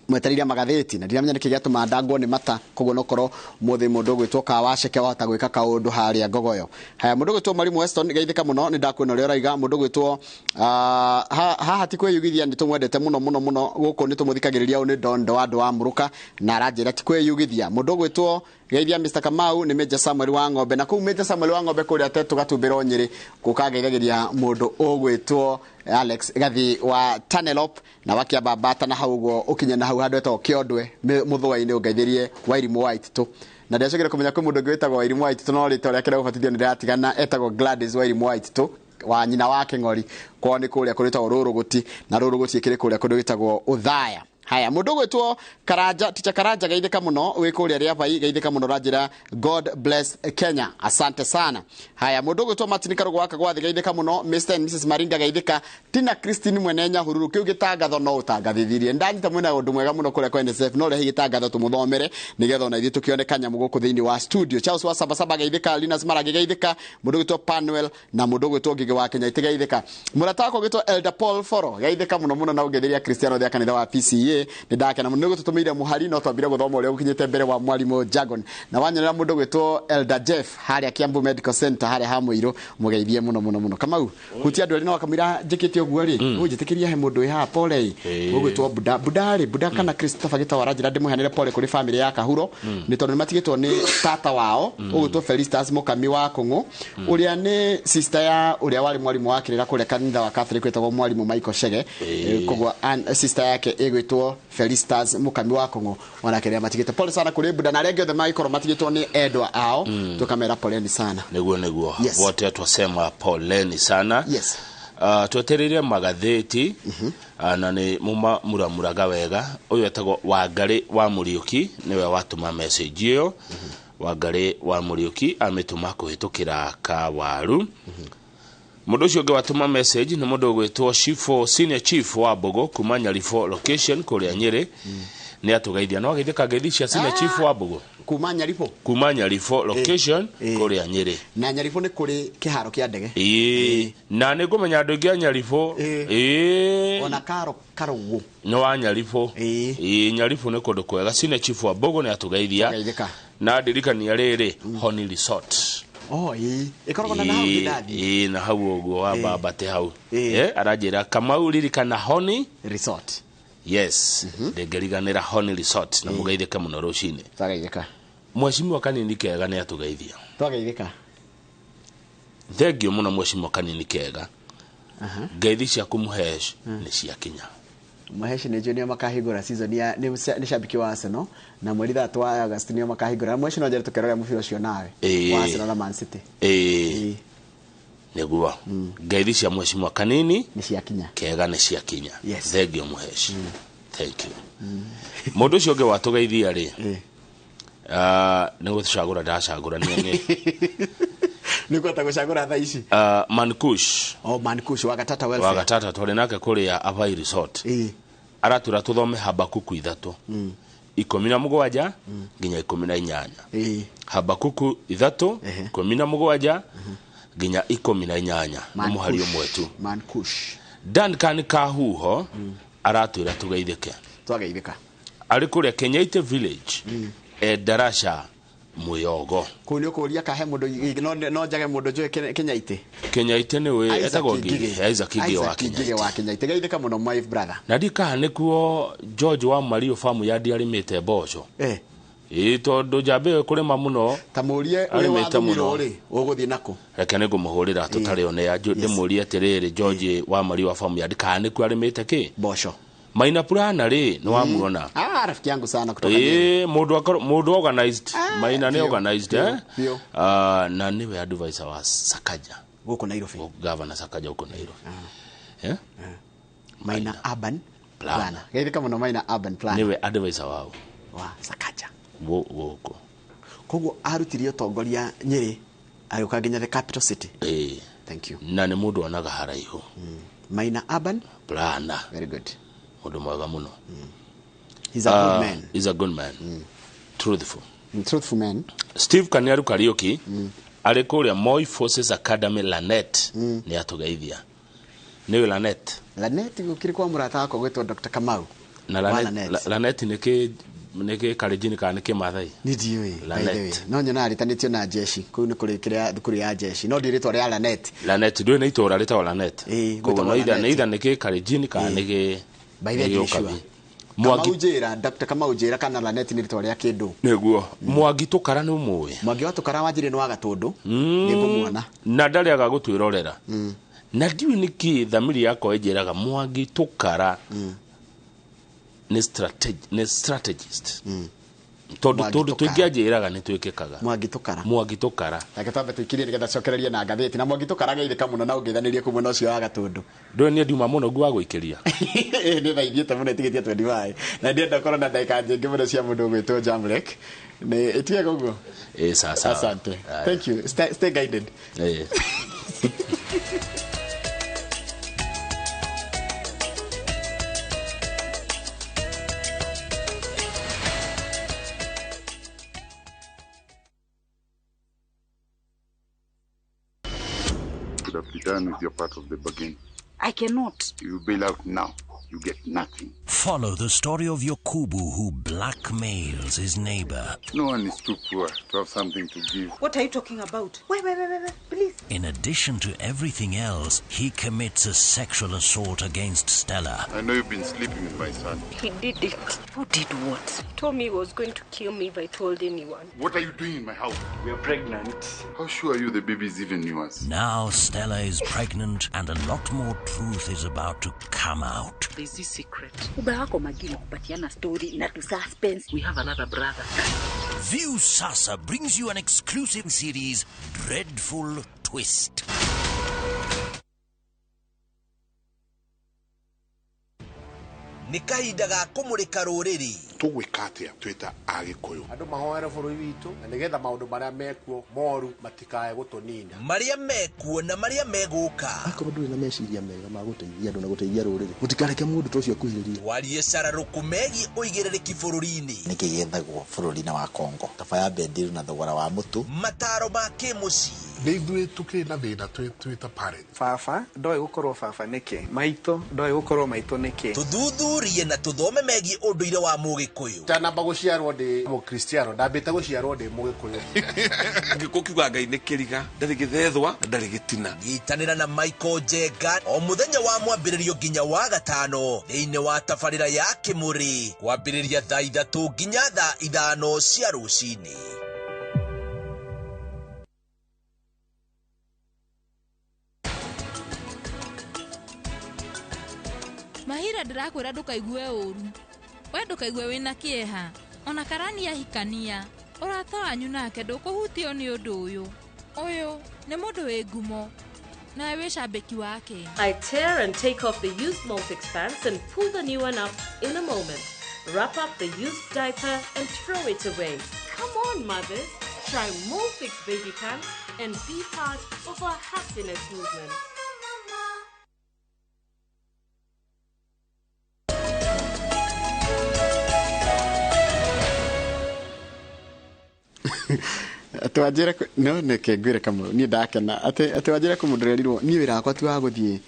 mwetariria magatheti na ndiramenya niki giatuma ndangwo ni mata koguo nokoro muthi mundu gwitwo Kawaceke wahota gwika kaundu haria Ngogoyo. Haya mundu gwitwo Mwalimu Weston geithika muno ni ndakwena rio raiga mundu gwitwo haha ti kwiyugithia ni tumwendete muno guku ni tumuthikagiriria ni Dondo wa andu wa Muruka na aranjira ti kwiyugithia mundu gwitwo geithia Mr. Kamau ni Major Samuel wa Ng'ombe na kuu Major Samuel wa Ng'ombe kuria tetu gatumbiro Nyeri gukageithagiria mundu ugwitwo Alex Gathi wa Tanelop na wakiamba bata na haugo ukinya na hau handu etwo Kiondwe muthwa-ini ungeithirie Wairimu White tu na ndacogera kumenya kwa mundu gwitagwo Wairimu White tu no rito riake gubatithio ni ndatigana etagwo Gladys Wairimu White tu wa nyina wa King'ori kwa ni kuria kuritagwo Ruruguti na Ruruguti ikiri kuria kundu gwitagwo Uthaya. Haya mundu gwitwo Karanja Ticha Karanja geithika muno wikuria ria bai geithika muno ranjira God bless Kenya asante sana. Haya mundu gwitwo Martin Karugo waka gwathi geithika muno Mr. and Mrs. Maringa geithika Tina Christine Mwenenya hururu kiu gitangatho no utangathithirie ndanyita mwena undu mwega muno kuria kwa NSF no rehi gitangatho tumuthomere nigetha na ithu tukione kanyamu guku thiini wa studio Charles wa Sabasaba geithika Linus Marage geithika mundu gwitwo Panuel na mundu gwitwo Ngige wa Kenya itigeithika muratako gwitwo Elder Paul Foro geithika muno na ugethiria Cristiano thia kanitha wa PCA ni ndake na mundu gututumire muhari no twambire guthoma uria ukinyite mbere wa Mwalimu Jagon na wanyonera mundu gwitwo Elder Jeff haria Kiambu Medical Center haria ha Muiro mugeithie muno Kamau huti andu no akamira njikite uguo ri unjitikiria he mundu ha pole gwitwo Buda kana Christopher Gita waranjira ndimuhanire pole kuri family ya Kahuro ni tondu matigitwo ni tata wao ugwitwo Felicitas Mukami wa Kung'u uria ni sister ya uria wali mwalimu wake rira kure kanitha wa Catholic wetagwo Mwalimu Michael Shege kogwa sister yake igwitwo Felicitas Mukami wa Kung'u wanakerea matigite pole sana kuri Buda na rege the micro matigitwo ni edwa ao tukamera poleni sana neguo wote twasema poleni sana yes twetereire magatheti na ni muramuraga wega uyu etagwo Wangari wa Muriuki niwe watuma message iyo Wangari wa Muriuki ametuma kuhitukira Kawaru. Mundu ucio watuma message ni mundu gwitwo Shifo Senior Chief wa Bogo kuma Nyarifo location kuria Nyeri. Ni atugeithia no geithika geithia Senior Chief wa Bogo kuma Nyarifo location kuria Nyeri. Na Nyarifo ni kuri kiharo kia ndege. Na ni ngumenya andu ngia Nyarifo ona karugu no wa Nyarifo Nyarifo ni kundu kwega. Senior Chief wa Bogo ni atugeithia na ndirikania riri Honey Resort. Ikoragwo na hau gidadi na hau ogo wa baba te hau arajira Kamau ririkana Honey Resort. Yes, ndengeriganira Honey Resort na mugeithike muno rucine. Twageithika. Mheshimiwa kanini kega ni atugeithia. Twageithika. Thengio muno mheshimiwa kanini kega. Ngeithi cia kumuhesh ni cia kinya. Muhesh ni junior makahigura season ya ni shabiki wa Arsenal na mweri 3 wa August ni makahigura. Muhesh no jere tukerora mufiro cio nawe wa Arsenal na Man City. Neguo. Ngeithi cia mheshimiwa kanini ni cia kinya. Kega ni cia kinya. Thengio muhesh. Thank you. Mundu cio nge watugeithia ri. Nego tushagura ndashagura ni niko tagushagura tha ici Mankush Mankush wagatata welfare wagatata tole nake kuri ya Avai Resort aratura tuthome Habakuku 3 17 nginya 18 Habakuku 3 17 nginya 18 muhari umwetu Mankush Duncan Kahuho aratura tugeithike twageithika ari kuri Kenyaite village Darasha Muyogo kunyo kuria kahe mundu no njage mundu jwe Kenyaite ni we etagwo Isaac Gigi wa Kenyaite geithika muno my brother na dika nikuo George wa Mario farm ya diarimete boco tondu jambe kurima muno tamurie uri wa thumiro ri uguthie nako reke ni ngumuhurira tutari one ya ndimurie atiriri George wa Mario farm ya dika niku arimete ki boco Maina Purana ri no wamuona rafiki yangu sana kutoka mudu organized Maina ni organized na niwe advisor wa Sakaja huko Nairobi governor Sakaja huko Nairobi Maina urban plan geithika muno Maina urban plan niwe advisor wao wa Sakaja huko koguo arutirio tongoria Nyeri ayuka nginya the capital city thank you na ni mudu onaga haraihu Maina urban plan very good mudu mwega muno he's a good man he's a good man truthful man Steve Kaniaru Kariuki ari kuria Moi Forces Academy Lanet ni atugeithia niwe Lanet gukiri kwa murata wako gwetwo Dr. Kamau na Lanet niki karijini kana niki mathai ndiwe no nyona aritanitio na jeshi kuu ni kurikiria thukuru ya jeshi no ndiritwa ria Lanet ndwe ni itora rita Lanet koguo no itha niki karijini kana niki Mwaujira Dr. Kamaujira kana Lanet ni ritwa ria kindu neguo Mwangi tukara ni umwe Mwangi wa tukara wanjire ni wa Gatundu ningumuona na ndari aga gutwirorera na ndiwe niki thamiri yako ejeraga Mwangi tukara ni strategist tondu twingiajiraga ni twikikaga Mwangi tukara reke twambe twikirie nigetha cokererie na ngatheti na Mwangi tukara geithika muno na ungithanirie kumwe no cio wa Gatundu ndo ni ndiuma muno gwa gwikiria ni thaithiete muno itigitie 25 na ndienda korwo na ndaika nyingi muno cia mundu gwitwo Jamrek ni itie guguo sasa asante thank you stay guided Done with your part of the bargain. I cannot. You bail out now. You get nothing. Follow the story of Yokubu who blackmails his neighbor. No one is too poor to have something to give. What are you talking about? Wait, please. In addition to everything else, he commits a sexual assault against Stella. I know you've been sleeping with my son. He did it. Who did what? He told me he was going to kill me if I told anyone. What are you doing in my house? We are pregnant. How sure are you the baby is even yours? Now Stella is pregnant and a lot more truth is about to come out. There's this secret. Story in a suspense. We have another brother. View Sasa brings you an exclusive series, Dreadful Twist. nĩ kahinda ga kũmũrĩka rũrĩrĩ. Tũgwĩka atĩa twĩta Agĩkũyũ? Andũ mahoere bũrũri witũ na nĩgetha maũndũ marĩa mekuo moru matikae gũtũnina. Marĩa mekuo na marĩa megũka. Akorwo ndũrĩ na meciria mega ma gũteithia andũ na gũteithia rũrĩrĩ, gũtikareke mũndũ ta ũcio akuhĩrĩrie. Twarie cararũku megiĩ ũigĩrĩrĩki bũrũri-inĩ. Nĩkĩ gĩethagwo bũrũri-inĩ wa Kongo, kaba ya bendiru na thogora wa mũtu. Mataro ma kĩmũciĩ. Nĩ ithuĩ tũkĩrĩ na thĩna twĩta parents. Baba ndoĩ gũkorwo baba nĩkĩ, maitũ ndoĩ gũkorwo maitũ nĩkĩ. Tũthuthurie na tũthome megiĩ ũndũire wa Mũgĩkũyũ. Ndanamba gũciarwo ndĩ Mũkristiano, ndambĩte gũciarwo ndĩ Mũgĩkũyũ. Ngĩkũ kiuga Ngai nĩ kĩriga, ndarĩ gĩthethwa, ndarĩ gĩtina. Nyitanĩra na Michael Njenga o mũthenya wa mwambĩrĩrio nginya wa gatano thĩinĩ wa tabarĩra ya Kĩmũrĩ kwambĩrĩria thaa 3 nginya thaa 5 cia rũcinĩ. Mahira ndĩrakwĩra ndũkaigue ũru. We ndũkaigue wĩna kĩeha. Ona Karani ahikania. Ũrata wanyu nake ndũkũhutio nĩ ũndũ ũyũ. Ũyũ nĩ mũndũ wĩ ngumo. Nawe wĩ cambĩki wake. I tear and take off the used Molfix pants and pull the new one up in a moment. Wrap up the used diaper and throw it away. Come on, mothers. Try Molfix baby pants and be part of our happiness movement. Atwajira no neke ngwire kamwe ni ndakena atwajira kumudirerirwo ni wira akwa tu aguthie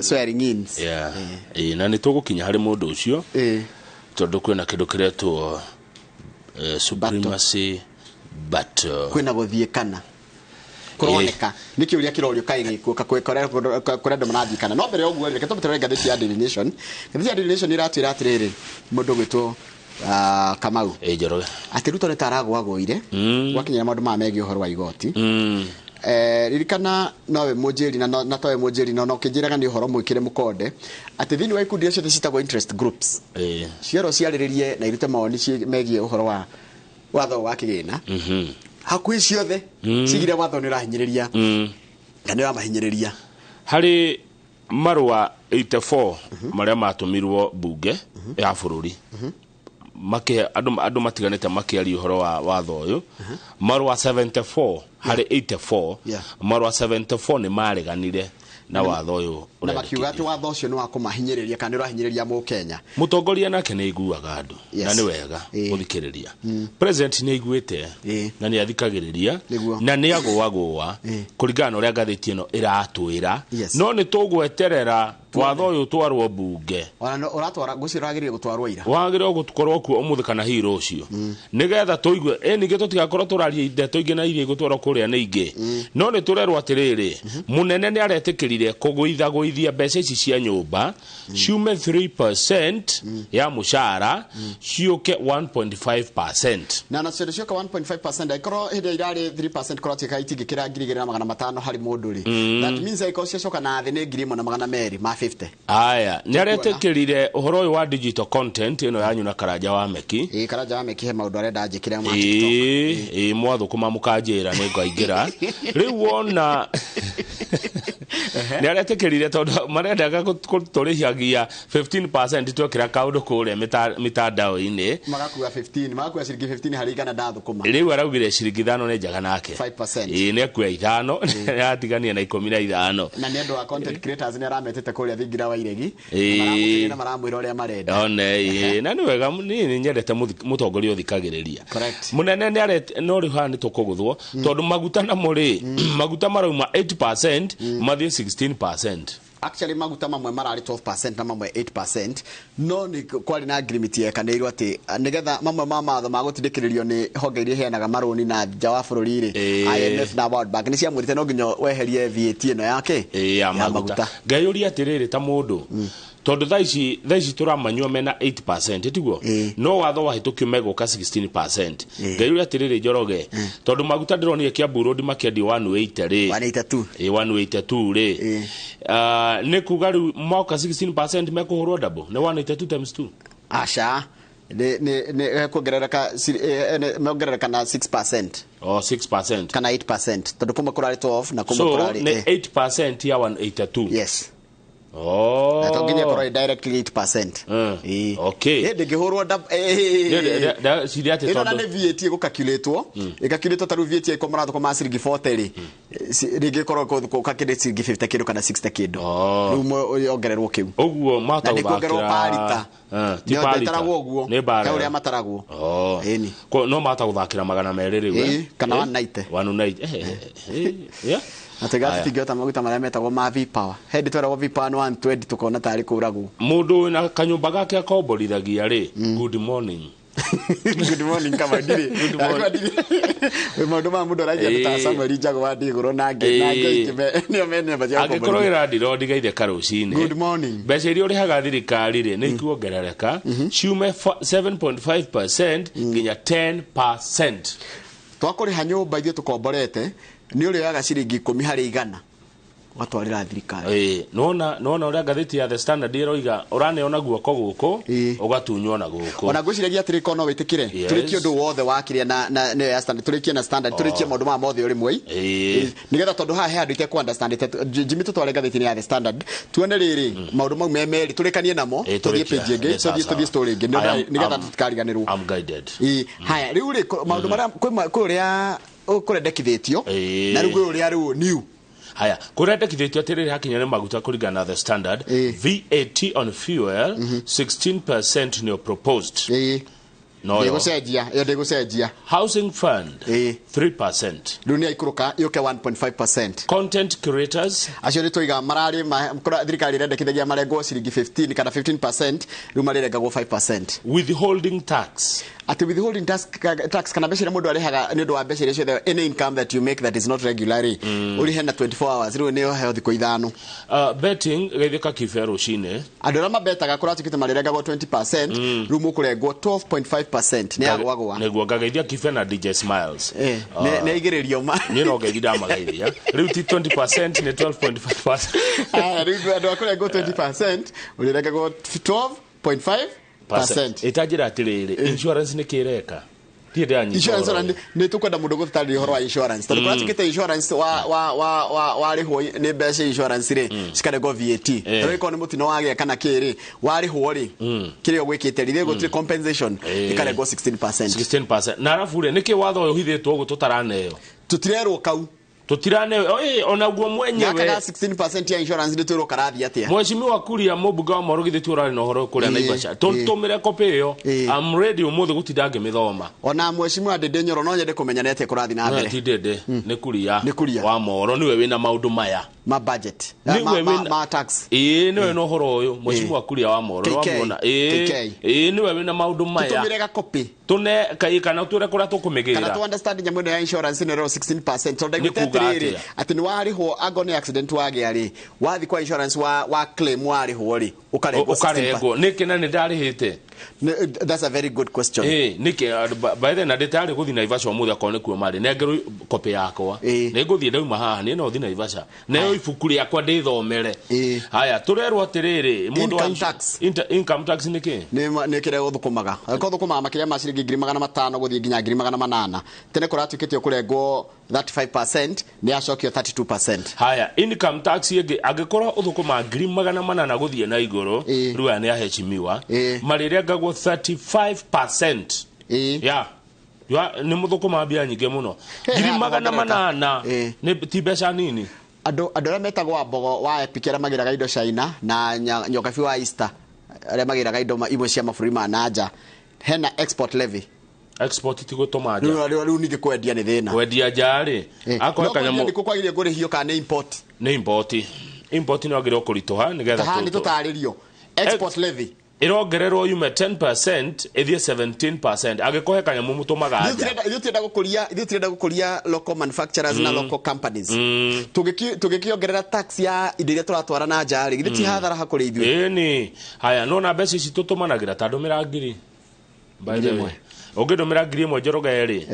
swearing in na ni tugukinya hari mundu ucio tondu kwina kindu kiretwo supremacy but kwina guthie kana kuroneka niki uria kirorio kaigi kuka kwekora ndo manathi kana no mbere oguo reke tumutere ngatheti ya Daily Nation iratwira atiriri mundu gwitwo Kamau njoroge ati Ruto nĩtaragwo agũire gwakinyira maũndũ ma megiĩ ũhoro wa igoti ririkana nowe mũnjĩri na towe mũnjĩri no kĩnjĩraga nĩ ũhoro mwĩkĩre mũkonde ati thĩinĩ wa ikundi icio citagwo interest groups ciaro ciarĩrĩrie na irute mawoni megiĩ ũhoro wa watho wa kĩgĩna hakuhĩ ciothe cigire watho nĩ ũrahinyĩrĩria kana ũramahinyĩrĩria harĩ marũa 84 marĩa matũmirwo bunge ya bũrũri make andu matiganite makiari uhoro wa watho uyu marwa 74 hari 84 marwa 74 ni mareganire na watho uyu na makiuga ati watho ucio ni wa kumahinyiriria kana urahinyiriria mu Kenya mutongoria nake ni iguaga andu na ni wega guthikiriria president ni iguite na ni athikagiriria na ni agwa kuringana uria ngathiti ino iratwira no ni tugweterera watho uyu twarwo bunge ona uratwara guciragirire gutwarwo ira wagire gukorwo ku umuthi kana hiro ucio nigetha tuigue ninge tutigakorwo turaria ndeto ingi na iria gutwarwo kuria ni ingi no ni turerwo atiriri munene ni aretikirire kuguithia mbeca ici cia nyumba ciume 3% ya mushara ciuke 1.5% na ciuke 1.5% ikoro hinde irari 3% korwo tika itingikira 500 hari mundu ri that means ikoro ciacoka na thĩ nĩ 1,250 aya ni aretikirire uhoro uyu wa digital content ino yanyu na Karanja wa Meki Karanja wa Meki he maundu arenda njikire mu TikTok mwathu kuma mukanjira ni ngaingira riu wona ni aretikirire tondu marendaga guturihagia 15% twekira kaundu kuria mitandao-ini magakuwa 15 magakuwa ciringi 15 hari igana ndathukuma riu araugire ciringi 5 ne njaga nake 5% ni akuwa 5 yatigania na 15 na ni andu wa content creators ni arametete kuria thingira wa iregi na maramwira uria marenda one na ni wega ni nyendete mutongoria uthikagiriria munene ni arete no riha ni tukuguthwo tondu maguta na muri maguta marauma 8% mathie 16%. Actually maguta mamwe marari 12% na mamwe 8% no ni kwari na agreement yekanirwo ati nigetha mamwe matho magutindikiririo ni honge iria heanaga maroni na nja wa bururi ri IMF na World Bank ni ciamwirite no nginya weherie VAT ino yake ya maguta ngayuri atiriri ta mundu tondu thaici turamanywa mena 8% tiguo no watho wahitukio megoka 16% ngayuri atiriri Njoroge tondu maguta ndironire Kiambu Road makiendio 180 ri 182 ri ne kugaru moka 16% mekuhurwo double ne 182 times 2 asha ne kugerereka meongerereka na 6% 6% kana 8% tondu kuma kurari 12 na kuma kurari so ne 8% ya 182 yes na to nginya korwo directly 8%. Okay. Ndingihurwo siria te tondu ni VAT gukakulatwo ikakulatwo taru VAT iko mara ko masiri 40 ri ringikorwo ko kakire 50 kindu kana 60 kindu riu ongererwo kiu oguo mata uthakira tiparita ne bara uria mataragwo eni ko no mata uthakira magana merĩ riu kana 190 yeah atega tigota maguta maria metagwo ma V-power hendi tweragwo V-power 120 tukona tari kuragwo mundu na kanyumba gake akomborithagia ri good morning good morning kama ndire good morning we mundu ma mundu raija tuta Samuel Jago wa ndiguru na nge nio mene baje agikorwo irandiro ndigeithe karucine good morning mbeca iria urihaga thirikari ri ni kuongerereka ciume 7.5% nginya 10%. Twakuriha nyumba ithu tukomborete ni uri yaga ciringi 10 harĩ 100 watwarira thirikari nona uria gatheti ya The Standard iroiga uraneona guoko guko ugatunywo na guko ona gwiciragia atiri kono witikire turikie undu wothe wakiria na ne ya Standard turikie na Standard turikie maundu ma mothe uri mwei nigetha tondu ha he andu ite ku understand Jimmy tutware gatheti ya The Standard tuone riri maundu mau memeri turikanie namo tuthie page ingi tuthie story ingi nigetha tutikariganirwo I'm guided haya riu ri maundu maria kuria kurendekithitio na riu uria riu new haya kurendekithitio atiriri hakinya ne maguta kuringana The Standard VAT on fuel 16% ni proposed no ndegusejia housing fund 3% dunia ikuruka yoke 1.5%. content creators acio ni toiga marari thirikari rendekithagia marengo ciringi 15 kana 15% riu marerengagwo 5%. withholding tax at withholding tax kana mbeca mundu arehaga ni ndu wa mbeca icio any income that you make that is not regularly urihe na 24 hours riu ni he thiko ithano. Betting geithika kifero cine andu ra mabetaga kuratikite marerengagwo 20% riu mukurengwo 12.5% ni agwagwa neguo gageithia kife na DJ Smiles ne igiririo ma ni no geithia magaithia riu ti 20% ni 12.5%. Riu andu akurengwo 20% urerengagwo 12.5%. itajira atiriri insurance ni kireka insurance ni tukwenda mundu gutari horo wa insurance tondu kuratikite insurance wa riho ni mbeca insurance ri cikarego VAT tori ko ni mutino wage kana kiri wa riho ri kiri ogwikite ri gutire compensation ikarego 16% na arafu ri niki watho uhithitwo ugu tutaraneo tutirerwo kau tutirane ona guo mwenyewe yakaga 16% ya insurance ndituro karathi atia Mheshimiwa Kuria Mobuga wa Morogithi turari no horo kuria Naivasha tontomire kopi iyo I'm ready umuthe gutidange mithoma ona Mheshimiwa Dede Nyoro no nyende kumenya nete kurathi na mbere ti Dede ni Kuria wa Moro niwe wina maundu maya ma budget ma tax niwe no horo uyu Mheshimiwa Kuria wa Moro wamona niwe wina maundu maya tutumire ga copy tune kai kana ture kura tukumigira kana tu understand nyamuno ya insurance ni 16% tondu gutete ati ni wariho agony accident wage ari wathi kwa insurance wa claim wariho ri ukarego niki na ni ndarihite that's a very good question niki by the na detari guthi Naivasha muthe akone kuo mari nengeru copy yakwa ne guthi ndauma haha ni no thi Naivasha ne ibuku riakwa ndithomere haya turerwo atiriri mundu wa income tax niki ni kire guthukumaga ko thukuma makiria maciringi 500 guthi nginya 800 tene kuratukitio kurengwo 35% ni acokio 32%. haya income tax yege agikorwo uthukuma 800 guthi na iguru riu ni aheshimiwa mariria ngagwo 35%. Ni muthukuma mbia nyingi muno 800 ni tibesha nini ando ara metagwo mbogo wa epikera magiraga indo China na nyokabi wa Easter ara magiraga indo imwe cia maburi ma nanja hena export levy export tigutoma nja riu ningi kwendia ni thina kwendia njari akoe kanyamo ndiko kwagire kurihio kana import no agire kuritoha nigetha tutaririo export levy irongererwo yume 10% ithie 17% agikohe kanyamu mutumaga nja ithu tirenda gukuria local manufacturers na local companies tugikiongerera tax ya indo iria turatwara na nja ri ti hathara hakuri ithu ni haya no na mbeca ici tutumanagira tandu mirangiri by the way ogedumira ngiri imwe njoroga eri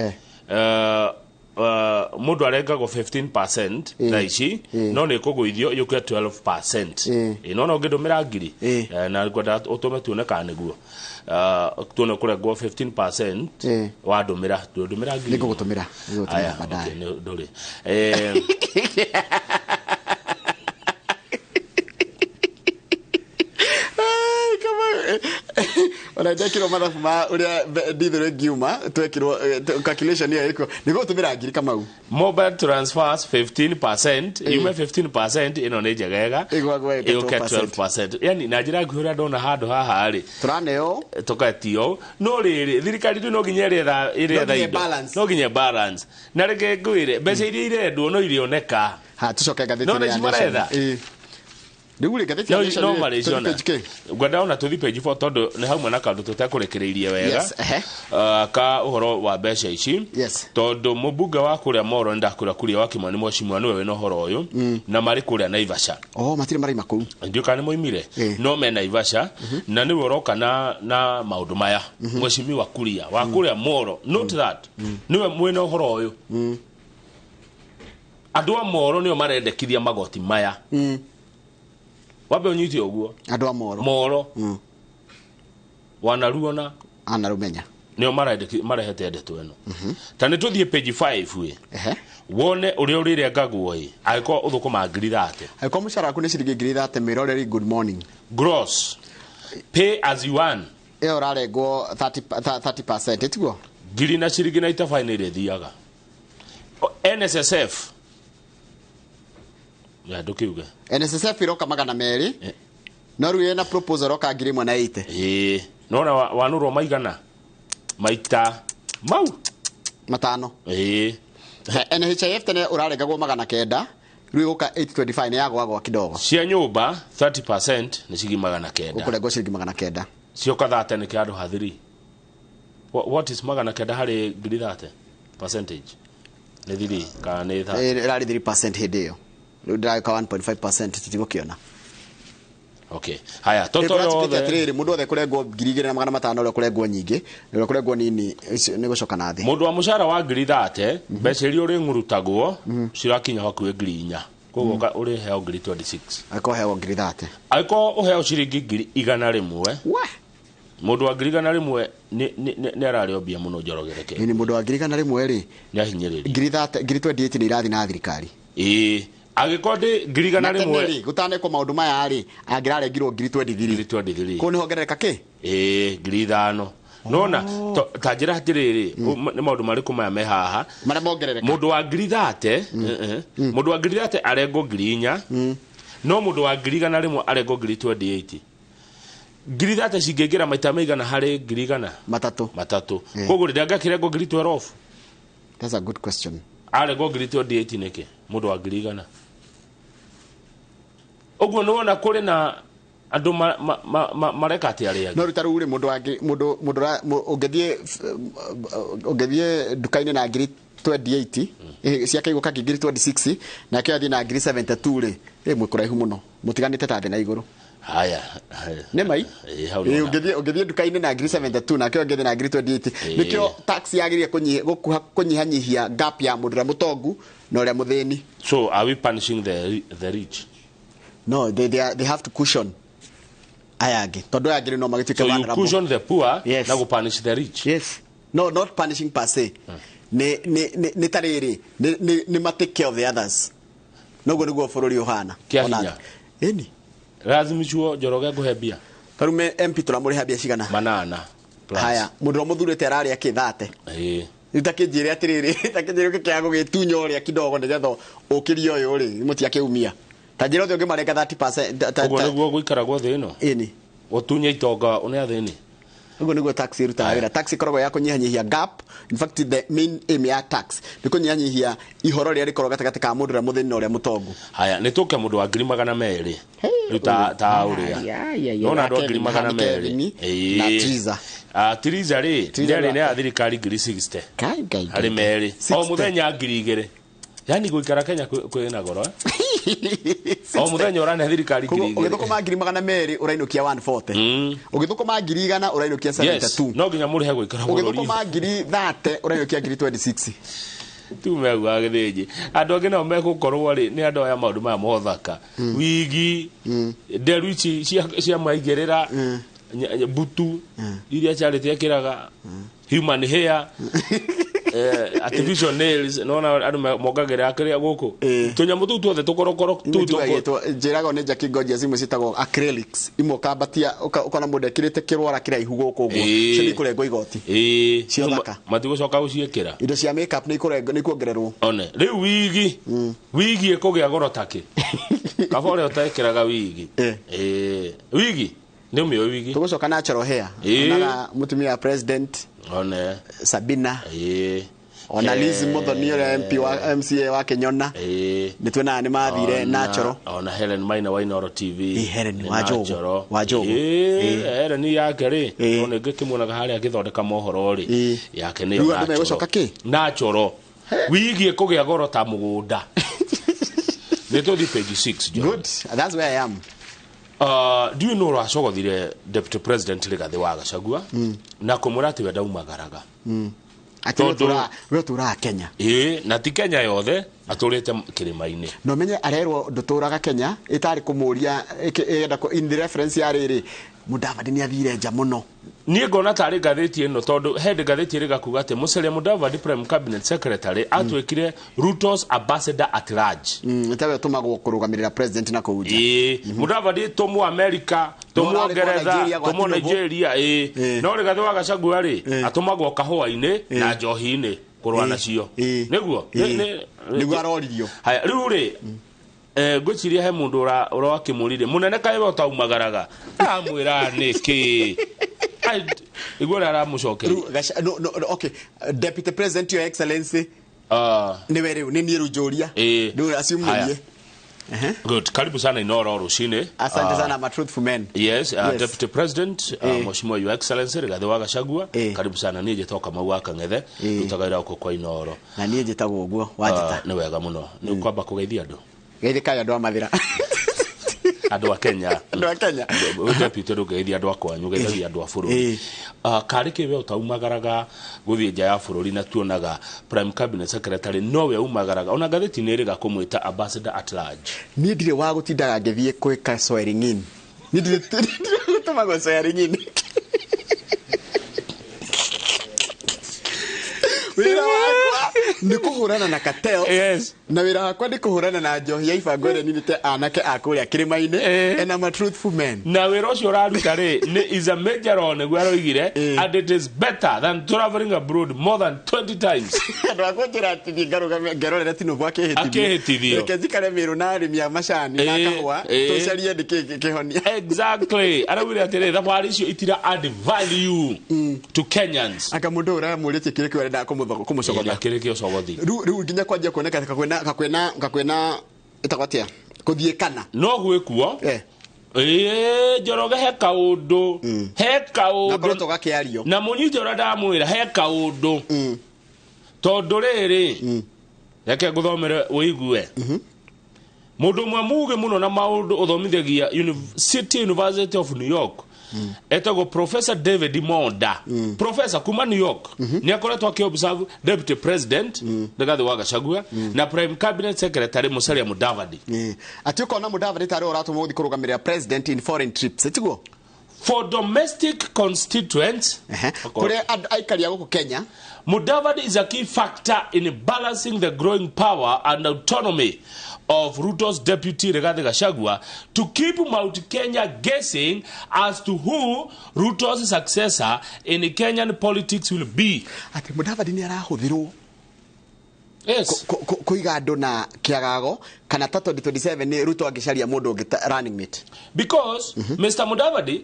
mundu arengagwo 15% na ici no ni kuguithio yuke 12% no no ngedumira ngiri na ngwenda utume tuone kana niguo tuone kurengwo 15% wa ndumira ngiri niko gutumira baadaye nduri twekirwo mathabu ma uria ndithiro ngiuma twekirwo calculation ya iko nigo tumira ngiri kama u mobile transfers 15% yume 15% ino ni njegega igwagwe 12%. Yani na njira nguhura ndona handu haha ari turaneo tukatio no riri thirikari tu no nginya no nginya balance na reke ngwire mbeca iria irendwo no irioneka ha tucoke gatheti ya nation Ndiguri gatheti ya nation no mareciona gwenda ona tuthi page 4 tondu ni hamwe na kandu tutakurekereirie wega ka uhoro wa mbeca ici tondu mubunge wa kuria moro ndakura kuria wa Kimani Mwashimwa niwe wena uhoro uyu na mari kuria Naivasha matire mari makuru ndio kana moimire no me Naivasha na niwe uroka na maundu maya Mwashimiwa kuria wa kuria moro note that niwe mwena uhoro uyu andu a moro niyo marendekithia magoti maya wabe onyiti oguo andu a moro wanaruona anarumenya niyo marehete ndeto eno tani tuthie page 5 we wone uri urire ngagwo yi aiko uthukuma ngiri 30 aiko mushara ku ni ciringi ngiri 30 miroreri good morning gross pay as you earn urarengwo 30% etiguo ngiri na ciringi na itafaini ire thiaga NSSF ya dokiuga NSSF iroka magana meri no ruye na proposal roka ngiri 180 nona wanurwo maigana maita mau matano NHIF tene urarengagwo magana 9 ruye uka 825 ni yagwa kidogo cia nyumba 30% ni cigi magana 9 ukurengwo ciringi magana 9 cio kathate ni kiandu hathiri what is magana 9 hari ngiri 30 percentage ni thiri ka ni tha rari 3% hidio ndio ka 1.5% tutigokiona okay haya toto yo mundu othe kurengwo ngiri 2,500 ule kurengwo nyingi ule kurengwo nini ni gucoka nathi mundu wa mushara wa ngiri 30 mbeca iria uri ngurutagwo cirakinya hakuhe ngiri 4 koguo uri heo ngiri 26 aiko heo ngiri 30 aiko uheo ciringi ngiri 100 mundu wa ngiri 100 ni ararĩ obia muno njorogereke ni mundu wa ngiri 100 ri ni ahinyĩrĩria ngiri 30 ngiri 28 ni irathi na thirikari agikonde ngiri 100 gutane ko maundu maya ri angirarengirwo ngiri 23 ko ni hongereka ki ngiri 5 nona tajira hatiriri ni maundu mariku maya me haha mara mongerereka mundu wa ngiri 30 mundu wa ngiri 30 arengo ngiri 4 no mundu wa ngiri 100 arengo ngiri 28 ngiri 30 cingĩngĩra maita maigana harĩ ngiri 100 matatu koguo rĩrĩa ngakĩrengwo ngiri 12 that's a good question arengo ngiri 28 nĩkĩ mũndũ wa ngiri 100 ũguo nĩ wona kũrĩ na andũ mareka atĩ arĩa no rutaru uri mundu ungethie dukaini na ngiri 28 ciake iguka ngiri 26 na kio athi na ngiri 72 ri mwikuraihu muno mutiganite ta na iguru haya ne mai ungethie dukaini na ngiri 72 na kio ngethi na ngiri 28 nikio tax yagirie kunyihanyihia gap ya mundu ra mutongu na uria muthini so are we punishing the rich no they have to cushion ayage todo yagire no magitike bana so you cushion the poor na go punish the rich yes no not punishing per se ni tariri ni take care of the others no go niguo bururi uhana ona eni lazima chuo joroge guhebia tarume MP turamuri habia cigana manana plus haya mundu muthurite arari akithate nitakijire atiriri takijire kiago gitunyo uri kidogo nigetho ukirio uyu uri muti akiumia tajira othe ungi mareka 30% ugo niguo guikara gwa thino eni otunya itonga une thini ugo niguo tax iruta wira tax korogo ya kunyihanyihia gap in fact the main aim ya tax ni kunyihanyihia ihoro ria rikoro gatagati ka mundu ra muthini na uria mutongu haya nituke mundu wa ngiri 200 ruta ta uria nona ndo ngiri 200 na triza triza ri ndere ne athirikari ngiri 60 kai hari meri o muthenya ngiri 2 yani guikara Kenya kwina goro o muthenya urane thirikari ngiri 2 ugithukuma ngiri 200 urainukia 140 ugithukuma ngiri 100 urainukia 72 no nginya muri he guikara goro ugithukuma ngiri 30 urainukia ngiri 26 tumegwa githiji andu angi no megukorwo ri ni andu aya maundu maya mothaka wigi nderu ici cia maigirira butu iria charity ekiraga human hair artificial nails nona andu mogagera akiria guku tunyamu tu tuothe tukorokoro tu njirago ne Jackie Gorgeous imwe citagwo acrylics imwe kambatia ukona mundu ekirite kirwara kiraihu guku guo cini kurengo igoti ciathaka matigucoka guciekira indo cia makeup ni kuongererwo one riu wigi ikugia goro take kabore utekiraga wigi wigi ndio mio wigi tugucoka natural hair ona mutumia president one Sabina ona Liz Muthoni ore MP wa MCA wa Kenyona ni twena ni mathire natural ona Helen Maina wa Inooro TV Helen wajogo Helen ni yake ri ona ngikimwonaga haria agithondeka mohoro ri yake ni yo natural natural wigi ikugia goro ta mugunda ni to di page 6 good that's where I am. Do you know Rashogothire Deputy President Rigathi wa Gachagua na kumurati we daumagaraga we tura Kenya na ti Kenya yothe aturite kirima-ini no menye arerwo nduturaga Kenya itari kumuria enda ko in the reference ya riri Mudavadi ni athire nja muno nie ngona tari gatheti eno tondu head gatheti riga kuga ate Musalia Mudavadi Prime Cabinet Secretary atwekire Ruto's ambassador at large tawe tumagwo kurugamirira president na kuuja Mudavadi tomu America tomu Ngeretha tomu Nigeria no rigathi wa Gachagua ri atumagwo kahua-ini na njohi-ini kurwa nacio niguo niguo aroririo haya riu ri ngwiciria he mundu urakimurire munene kae utaumagaraga amwira niki igora aramucokeri no okay Deputy President Your Excellency ni wewe ni niru joria ndio asimulie good karibu sana Inooro rucine asante sana ma truthful men yes Deputy President Mheshimiwa Your Excellency Rigathi wa Gachagua karibu sana nie jetoka mauaka ngethe tutagaira uko kwa Inooro na nie jetagwo uguo wajita ni wega muno ni kwamba kugeithia andu geithika andu amathira andu a Kenya deputy rugeithia andu akwanyu geithia andu a bururi karike we utaumagaraga guthie nja ya bururi na tuonaga Prime Cabinet Secretary no we umagaraga ona gatheti ni riga kumwita ambassador at large ni ndire wa gutindaga ngithie kwika swearing in ni ndire tumagwo swearing in wira wakwa ni kuhurana na cartel na wira wakwa ni kuhurana na njohi ya ibango ire ni te anake akuria kirima-ini and I'm a truthful man na wira ucio raruta ri is a major on gwaroigire and it is better than traveling abroad more than 20 times ndo akwetira tigi ngaro rete no bwake hitithio kezikare miru na arimi ya macani na kahwa tucarie ndikihoni exactly arawire atire thabari icio itira add value to Kenyans akamundu uramurite kire kwenda kumucogothia kire kio cogothi riu nginya kwajia kuoneka kakwena itagwatia kuthie kana no gwikuo Njoroge he kaundu na koto gakiario na munyite ura ndamwira he kaundu tondu riri reke nguthomere uigue mundu mwe muge muno na maundu uthomithagia University of New York etago Professor David Monda Professor kuma New York ni akoretwo akiobserve Deputy President Rigathi wa Gachagua na Prime Cabinet Secretary Musalia Mudavadi ati ukona Mudavadi tare uratuma uthi kurugamirira president in foreign trips etiguo for domestic constituents kure aikaria guku Kenya Mudavadi is a key factor in balancing the growing power and autonomy of Ruto's deputy Rigathi Gachagua to keep Mount Kenya guessing as to who Ruto's successor in Kenyan politics will be. Ati Mudavadi ni arahuthirwo yes kuiga andu na kiagago kana 2027 ni Ruto agicaria mundu running mate because Mr. Mudavadi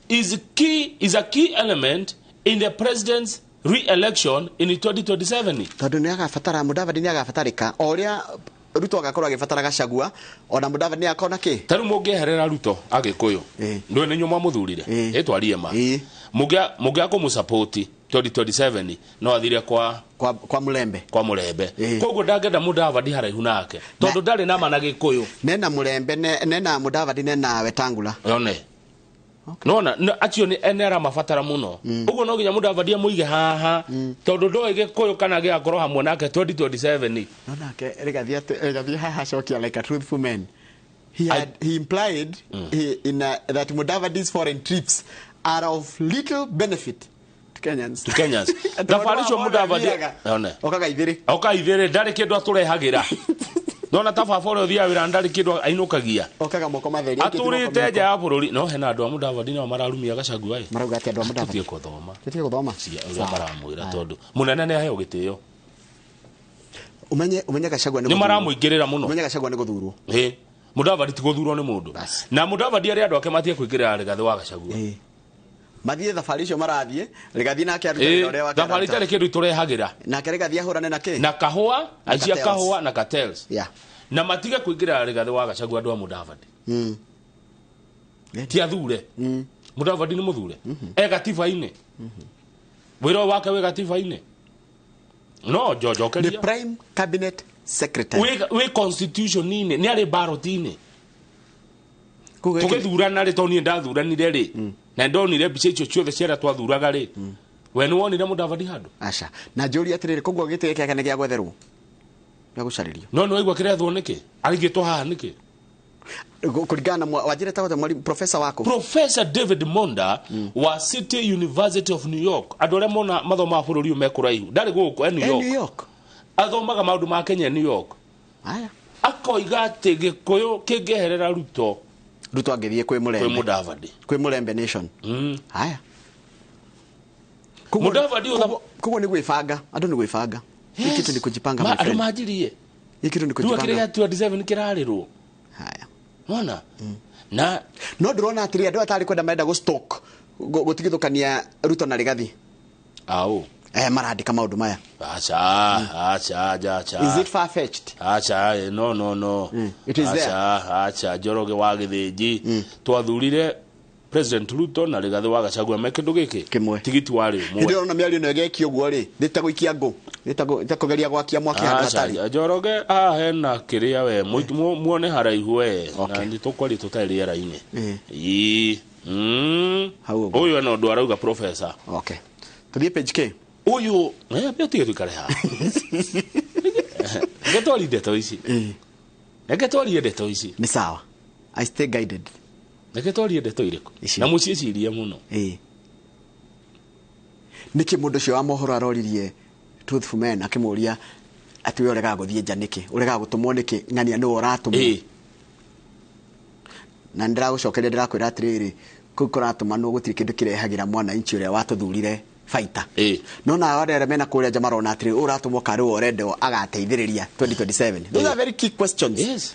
is a key element in the president's re-election in 2027. Tondu ni agabatara Mudavadi ni agabatarika oria Ruto agakorwo agibatara Gachagua ona Mudavadi akona ki taru mungeherera Ruto agikuyu ndo ni nyuma muthurire etwarie ma mugia kumusupport 2027 no athire kwa Mulembe koguo ndangenda Mudavadi haraihu nake tondu ndari na mana gikuyu nena Mulembe nena Mudavadi nena Wetangula one nona acio ni enera mafatara muno uguo no ginya Mudavadi muige haha tondu ndoe gikuyu kana gia ngoro hamwe nake 2027 nona ke Rigathi haha shokia like a truthful man he implied that Mudavadi's foreign trips are of little benefit Kenyans. To Kenyans. Thabari cio Mudavadi one okaithire ndari kindu aturehagira ndona tababa uri uthia wira ndari kindu ainukagia okaga moko matheri aturite nja ya bururi no hena andu a Mudavadi no mararumia Gachagua ai marauga ati andu a Mudavadi tutie kuthoma cia maramwira tondu munene ne aheo gitio umenye Gachagua ni maramuingirira muno umenye Gachagua ni guthurwo Mudavadi ti guthurwo ni mundu na Mudavadi ari andu ake matie kuingirira Rigathi wa Gachagua mathie thabari cio marathie Rigathi nake aruta wira uria wake thabari tare kindu iturehagira nake Rigathi ahurane nake na kahua acia kahua na cartels na matige kuingirira Rigathi wa Gachagua andu a Mudavadi ti athure Mudavadi ni muthure gatiba-ini wira wake we gatiba-ini no Jojo the prime cabinet secretary we constitution ine ni ari ballot-ini tugithurana ri toni ndathuranire ri na ndonire mbica icio ciothe ciara twathuraga ri we ni wonire Mudavadi handu aca na njuri atiriri koguo gitire kiake ni gia gwetherwo ya gucaririo no igwa kirethwo niki arigitwo haha niki kuringana wajire tawo mwalimu professor wako Professor David Monda wa City University of New York adore mona mathoma bururi umekuraihu ndari guku New York athomaga maundu ma Kenya New York aya akoiga ati gikuyu kingeherera Ruto angithie kwi Mudavadi kwi Mulembe nation aya Mudavadi kugo ni gwibanga andu ni gwibanga ikitu ni kujipanga my friend andu majirie ikitu ni kujipanga ndio kile 27 kirarirwo haya mona na no ndrona atiri andu atari kwenda maenda go stock gutigithukania Ruto na Rigathi au marandika maundu maya acha is it far fetched acha no it is there acha Njoroge wa Githiji twathurire President Ruto na Rigathi wa Gachagua mekindu giki tigiti wari mwe ndio na miario no gegeki uguo ri nitaguikia ngo nitakugeria gwakia mwaki handu atari Njoroge hena kiria we muone haraihu we na nditukwari tutari era-ini uyu no ndu arauga professor okay tuthie page K uyu pia tige tukare ha ngetwari ndeto ici ngetwari ndeto ici ni sawa I stay guided ngetwari ndeto iriku na muciicirie muno niki mundu cio wa mohoro aroririe Truthful Men akimuria ati we urega guthie nja niki urega gutumwo niki ng'ania no uratumwo na ndira gucokeria ndirakwira atiriri kukuratuma no gutiri kindu kirehagira mwana inchi uria watuthurire fighter no na wale mena kuria jama rona atiri uratumwo kari orendo agateithiriria 2027 those are very key questions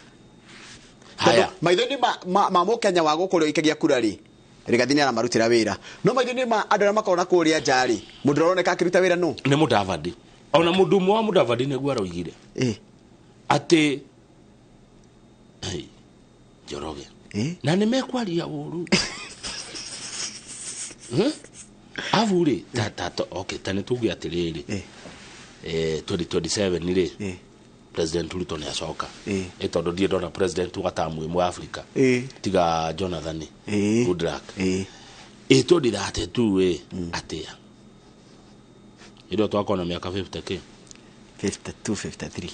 haya maithoni ma Mukenya wa gukurio ikagia kurari Rigathi ni aramarutira wira no maithoni ma andu makona kuria njari mundu aroneka akiruta wira no ni Mudavadi ona mundu mwa Mudavadi ne gwaraugire ati Njoroge na ni mekwaria uru avuri tata okay tani tugi atiriri 2027 nire President Ruto ni acoka etondo die dona president watamu mu Africa tiga Jonathan good luck eto dirate tu atia ido to akona miaka 50k 52-53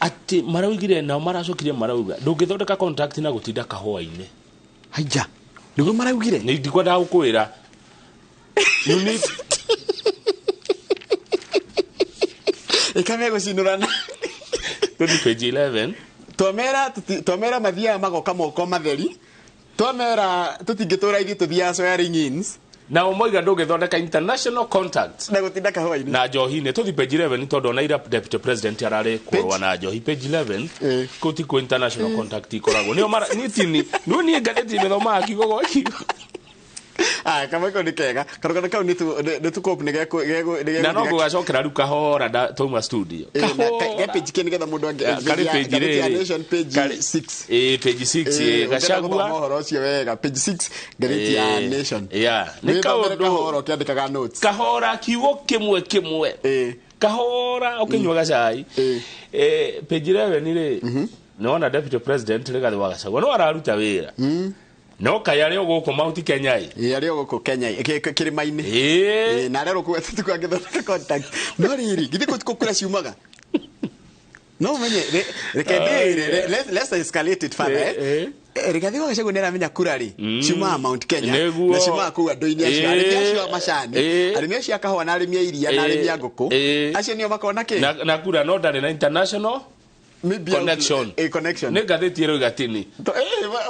ati maraugire na maracokire marauga ndungithondeka contract na gutinda kahua-ini haija niguo maraugire ni ndikwenda gukwira you need ikame gucinurana tuthi page 11 twamera mathia magoka moko matheri twamera tutingitura ithi tuthia swearing ins na umoiga ndungithondeka international contacts na gutinda kahua-ini na njohi-ini tuthi page 11 tondu na ira deputy president arari kurwa na njohi page 11 kuti ku international contact ikoragwo ni mara ni tini no ni ngatheti methoma akigogo kama ko ni kega karogana kau ni tu cope ni geko na no gugacokera riu kahora toma studio kahora page kene getha mundu kari page page 6 page 6 Gachagua mohoro cio wega page 6 gareti ya nation ni kahora kiandikaga notes kahora kiugo kimwe kahora ukinywaga cai page 11 ni ri nona deputy president Rigathi wa Gachagua no araruta wira no kayari oguko Mount Kenya yari oguko Kenya kirima-ini na rero ku tuko agithondeka contact no riri githi kukura ciumaga no menye let's escalate it further Rigathi wa Gachagua nera kura ri cuma Mount Kenya na cuma ku andu-ini acio acio macani arimi acio akahwa na arimi iria na arimi nguku acio nio makona ki na kura no ndari na international connection ne gatheti ero igatini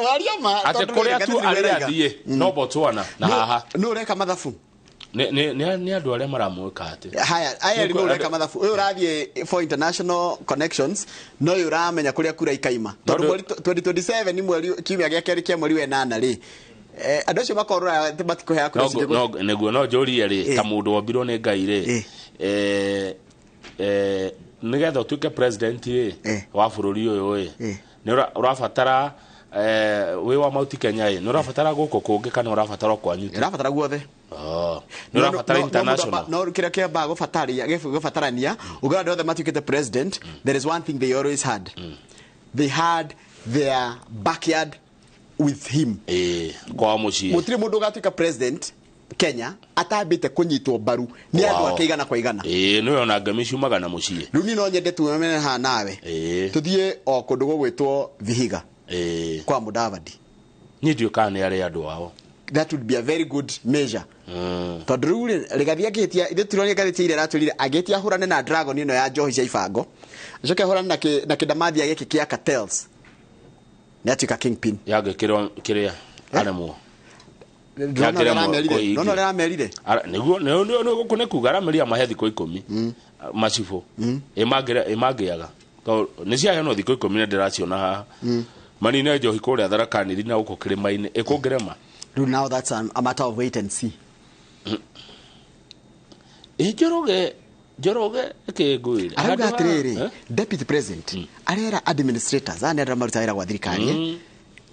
waria ma ate kuria tu aria athie no Botswana na haha no reka mathafu ni andu aria maramwika ate haya no reka mathafu uyu rathie for international connections no uramenya kuria kura ikaima tondu 2027 ni mweri kiumia gia keri kia mweri wa 8 ri andu acio makorora matikuhe akura no neguo no njori ri ta mundu wambirwo ni ngai ri nigetha utuike president wa bururi uyu ni urabatara we wa Mount Kenya ni urabatara guko kungi kana urabatara kwanyu urabatara guothe ni urabatara international no kira kia ba gubatarania uganda othe matukite president. There is one thing they always had. They had their backyard with him kwa muci mutire mundu gatuika president Kenya atabite kunyitwo baru ni andu akeigana kwa igana no yona ngamishu magana mucie riu ni no nyende tuwemene ha nawe tuthie o kundu gwitwo Vihiga kwa Mudavadi ni ndio kana yale andu wao. That would be a very good measure. Tondu riu Rigathi agitia ithe turonia gatheti ire ratulire agitia hurane na dragon ino ya njohi cia ibango acoke hurane na kidamathi agiki kia cartels ni atika kingpin yage kiria aremwo no ramerire niguo no gukune kugara meria mahethi ko 10 macibo imagiaga to ni cia no thiko 10 ndiraciona haha mani na njohi kuria tharakani thina uko kirimaini ikungerema. Now that's a matter of wait and see. Joroge ke guire araga atiriri deputy president arera administrators anera marutaira gwa thirikari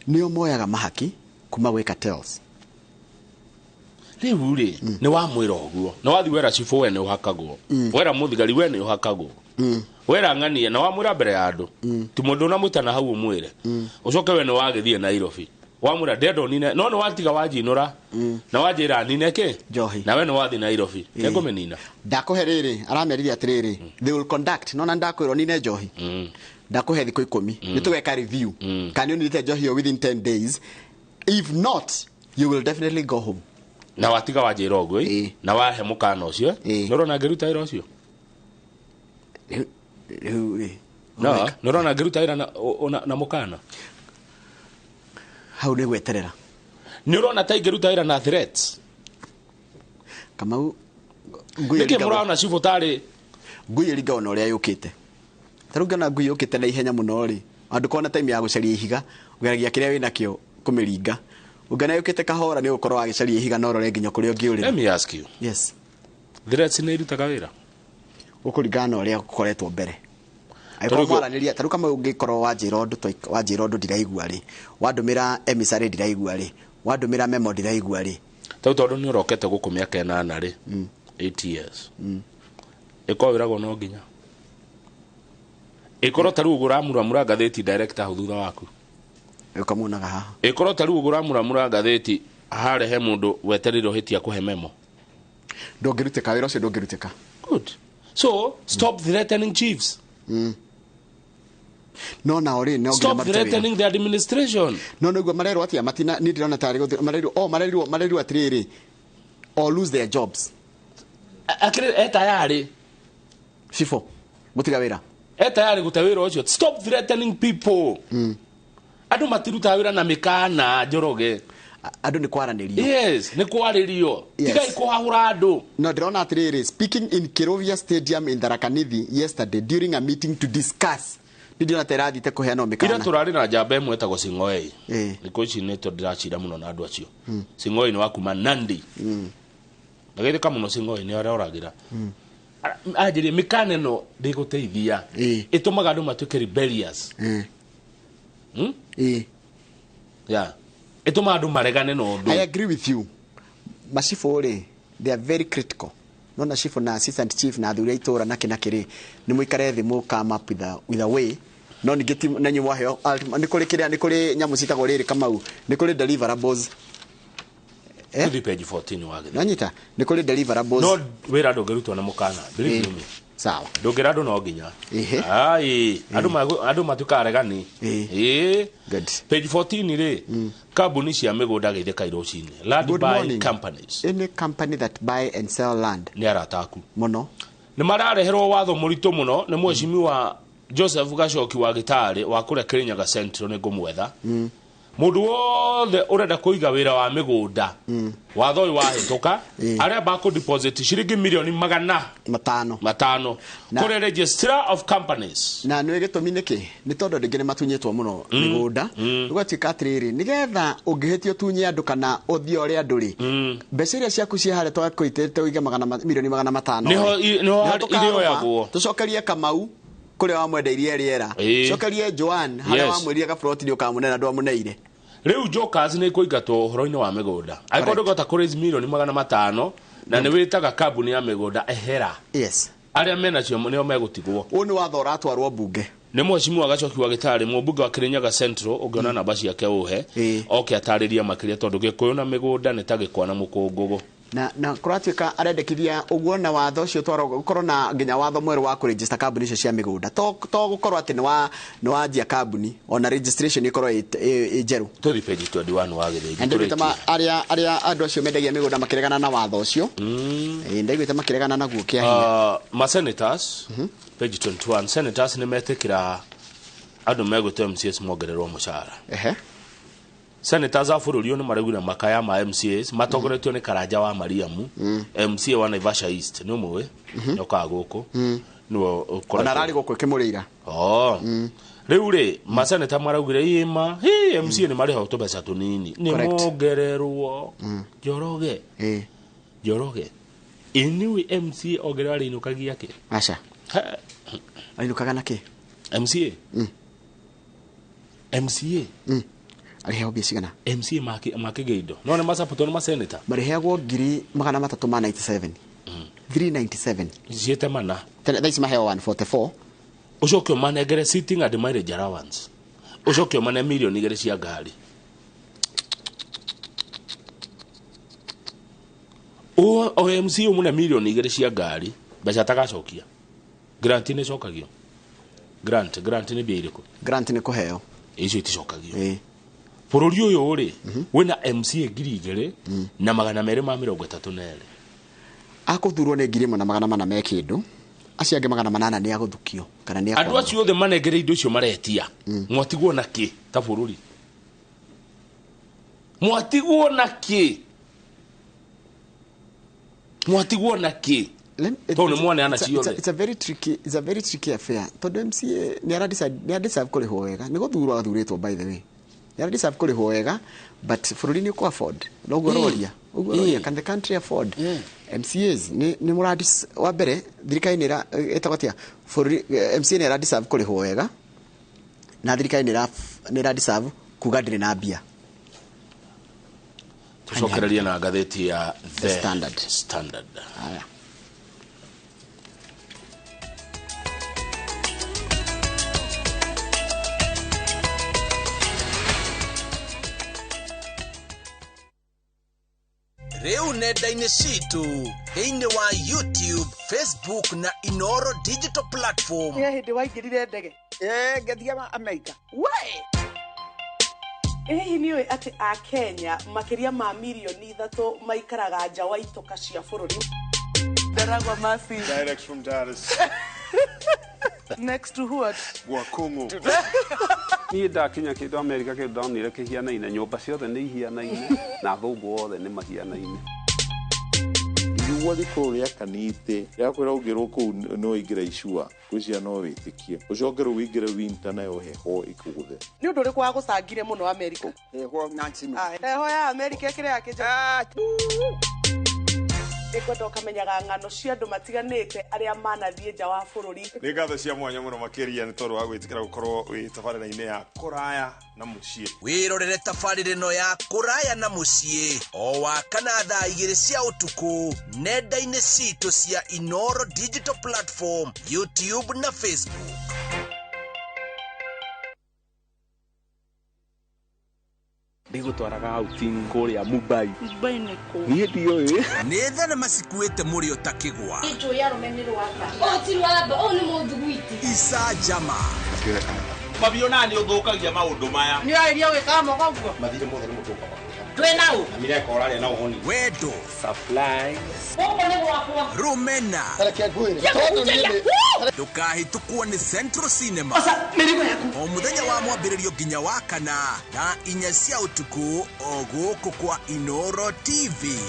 nio moyaga mahaki kuma gwika tells riu ri ni wa mwira oguo na wathi wera cifu we ni uhakagwo wera muthigari we ni uhakagwo wera ng'ania na wa mwira mbere ya andu ti mundu na mutana hau mwire ucoke we ni wagithie Nairobi wamura dedo nine no no watiga wajinura na wajira nine ke njohi na we no wathi Nairobi kego menina ndakuherere arameriri atiriri they will conduct no na ndakwiro nine njohi ndakuhe thiko 10 nitugeka review can you need njohi within 10 days if not you will definitely go home na watiga wajira ogwo na wahe mukana ucio norona ngeruta ira ucio no norona ngeruta ira na mukana hau ni gweterera ni urona taigeruta ira na threats kama ngui murana cifu tari ngui ringa ona uria yukite taruga na ngui yukite na ihenya muno ri andu kona time ya gucaria ihiga ugeragia kiria wina kio kumiringa ugana yukite kahora ni ukorwo agicaria ihiga no rore nginya kuria ungiurira. Let me ask you. Yes. Threats ni irutaga wira ukuringana uria ukoretwo mbere aikomwaraniria taru kama ungikorwo wajira undu ndiraigua ri wandumira emissary ndiraigua ri wandumira memo ndiraigua ri tondu ni urokete guku miaka 8 ri 8 years iko wirago no nginya ikoro taru uguramura gatheti director hau thutha waku ukamunaga haha ikoro taru uguramura gatheti harehe mundu weteriro hitia kuhe memo ndongiruteka wira ucio ndongiruteka. Good. So stop threatening chiefs. No na ori no stop threatening the administration. No no marero atia matina ni ndirona tari marero atiriri or lose their jobs. Akire etayari sifo mutiga wira etayari gutawira ucio. Stop threatening people. Adu matiruta wira na mikana Njoroge adu ni kwaranirio. Yes ni kwaririo tiga ikuhahura andu. No ndirona atiriri speaking in Kirovia Stadium in Tharaka-Nithi yesterday during a meeting to discuss ndio naterathi te kuheana mikana ira turari na njamba imwe etagwo Sing'oei niko ici ni to ndiracira muno na andu acio Sing'oei ni wakuma Nandi ndagire kama no Sing'oei ni arauragira ajirie mikana no ndiguteithia itumaga andu matuke rebellious yeah ituma andu maregane no ndu. I agree with you Mashifore they are very critical no na chief na assistant chief na athuri itora na kinakiri ni muikare thi mu come up with a way no ni geti na nyu waheo ni kuri kiria ni kuri nyamu citagwo riri kamau ni kuri deliverables to page 14 wage nanyita ni kuri deliverables no wira ndongerutwo na mukana believe me sawa ndukira andu no nginya ai andu matuka regani good page 14 ri kambuni cia migunda geitheka irocini land buy companies any company that buy and sell land ni arataku muno ni marareherwo watho murito muno ni mweshimiwa Joseph Gacoki wa Gitari wa kure Kirinyaga Central ni ngumwetha mundu wothe urenda kuiga wira wa migunda watho uyu wahituka aria ba ku deposit shilingi milioni 500 kure registrar of companies na nwe gitumi niki ni tondu ndingi ni matunyitwo muno migunda ugatika atiriri nigetha ungihitio tunye andu kana uthio uri andu ri mbeca iria ciaku cia hare twa kuitete uige milioni 500 niho irio yagwo tucokerie Kamau kuria wa mwendeirie riera cokerie Joan haria wa mwendeirie gabroti ni ukamunena ndo amuneire riu jokers ni kuingatwo uhoro-ini wa migunda aikondo gota kuraise milioni 500 na ni witaga kambuni ya migunda ehera aria mena cio nio megutigwo uni watho ratwarwo bunge ni mweshimiwa Gacoki wa Gitari mubunge wa Kirinyaga Central ungiona namba ciake uhe oke atariria makiria tondu gikuyu na migunda ni tagikwana mukungugu na kuratuika arendekithia uguo na watho cio twaro gukorwo na nginya watho mweru wa ku register kambuni icio cia migunda to gukorwo ati ni wanjia kambuni ona registration ikorwo ijeru tuthi page 21 wa githegi ndegwita aria andu acio mendagia migunda makiregana na watho ucio ndegwita makiregana naguo kia hinya ma senators page 21 senators ni metikira andu megute MCS mongererwo mushara senators a bururi ni maregura makaya ma MCAs matogoretio ni Karanja wa Mariamu MCA wa Naivasha East ni umwe nyoka guku no ona rari guku kimurira riu ri maseneta maraugire ima MCA ni mariho tubeca tunini ni mongererwo Njoroge iniwe MCA ogere ari inukagia ki acha ainukaga na ki MCA ariheo bisigana MCA makigeido none masapoto no maseneta marihego 397 397 ziete mana thaisi maheo 144 ucokio manegere sitting and mileage allowance ucokio mane milioni igere cia ngari o MCA umune milioni igere cia ngari beca tagacokia grant ni cokagio grant ni biiriko grant ni kuheo icio iticokagio bururi uyu uri wina MCA ngiri igere na 232 akuthurwo ni ngiri na 400 me kindu aciange 800 ni aguthukio kana ni andu acio othe manegere indo icio maretia mwatigwo na ki ta bururi mwatigwo na ki to ni mwana ana ciothe it's a very tricky affair to MCA ni aradisa kurihwo wega ni guthurwo athuritwo by the way ya deserve kurihwo wega but bururi ni ku afford no gororia can the country afford MCAs ni muradis wa bere thirikari ni etagwatia bururi MCA ni aradisa kurihwo wega na thirikari ni aradisa kuga ndire na bia tucokereria na gatheti ya The Standard aya Reu nenda-inĩ citu thĩinĩ wa YouTube, Facebook na Inooro digital platform. Hindi waingĩrire ndege ngathiĩ Amerika hihi nĩũĩ atĩ a Kenya makĩria ma milioni 3 maikaraga nja wa itoka cia bũrũri. Ndaragwa Masi direct from Dar es next to what? Wakungu. Niĩ ndakinya kĩndũ Amerika kĩndũ ndonire kĩhianaine, nyũmba ciothe nĩ ihianaine na athũngũ othe nĩ mahianaine. Igua thikũ rĩa kanithe rĩakwĩra ũngĩrwo kũu no ingĩra icua gwĩcia no wĩtĩkie ũcoke rĩu wĩingĩre winter nayo heho ĩkũgũthe. Nĩ ũndũ ũrĩkũ wagũcangire mũno Amerika? Heho Nancy. Heho ya Amerika ĩkĩrĩ yakĩnja. Nĩkwenda ũkamenyaga ng'ano cia andũ matiganĩte arĩa manathiĩ nja wa bũrũri. Nĩ ngatho cia mwanya mũno makĩria nĩ tondũ wa gwĩtĩkĩra gũkorwo wĩ tabarĩra-inĩ ya kũraya na mũciĩ. Wĩrorere tabarĩra ĩno ya kũraya na mũciĩ o wakana thaa 2 cia ũtukũ nenda-inĩ citũ cia Inooro digital platform, YouTube na Facebook. igutwaraga outing kuria Mumbai neko ni ndio nä thenema cikuä muri utakigwa icanjama mabionani uthukagia maundu maya ni airia wikaga moga guo mathire mothe mutuka twinau amire koraria na uhoni wendo supply guko ni gwakwa rumena tareke ngwire tondu ndukahĩtũkwo nĩ Central Cinema o mũthenya wa mwambĩrĩrio nginya wa kana na 4 cia ũtukũ o gũkũ kwa Inooro TV.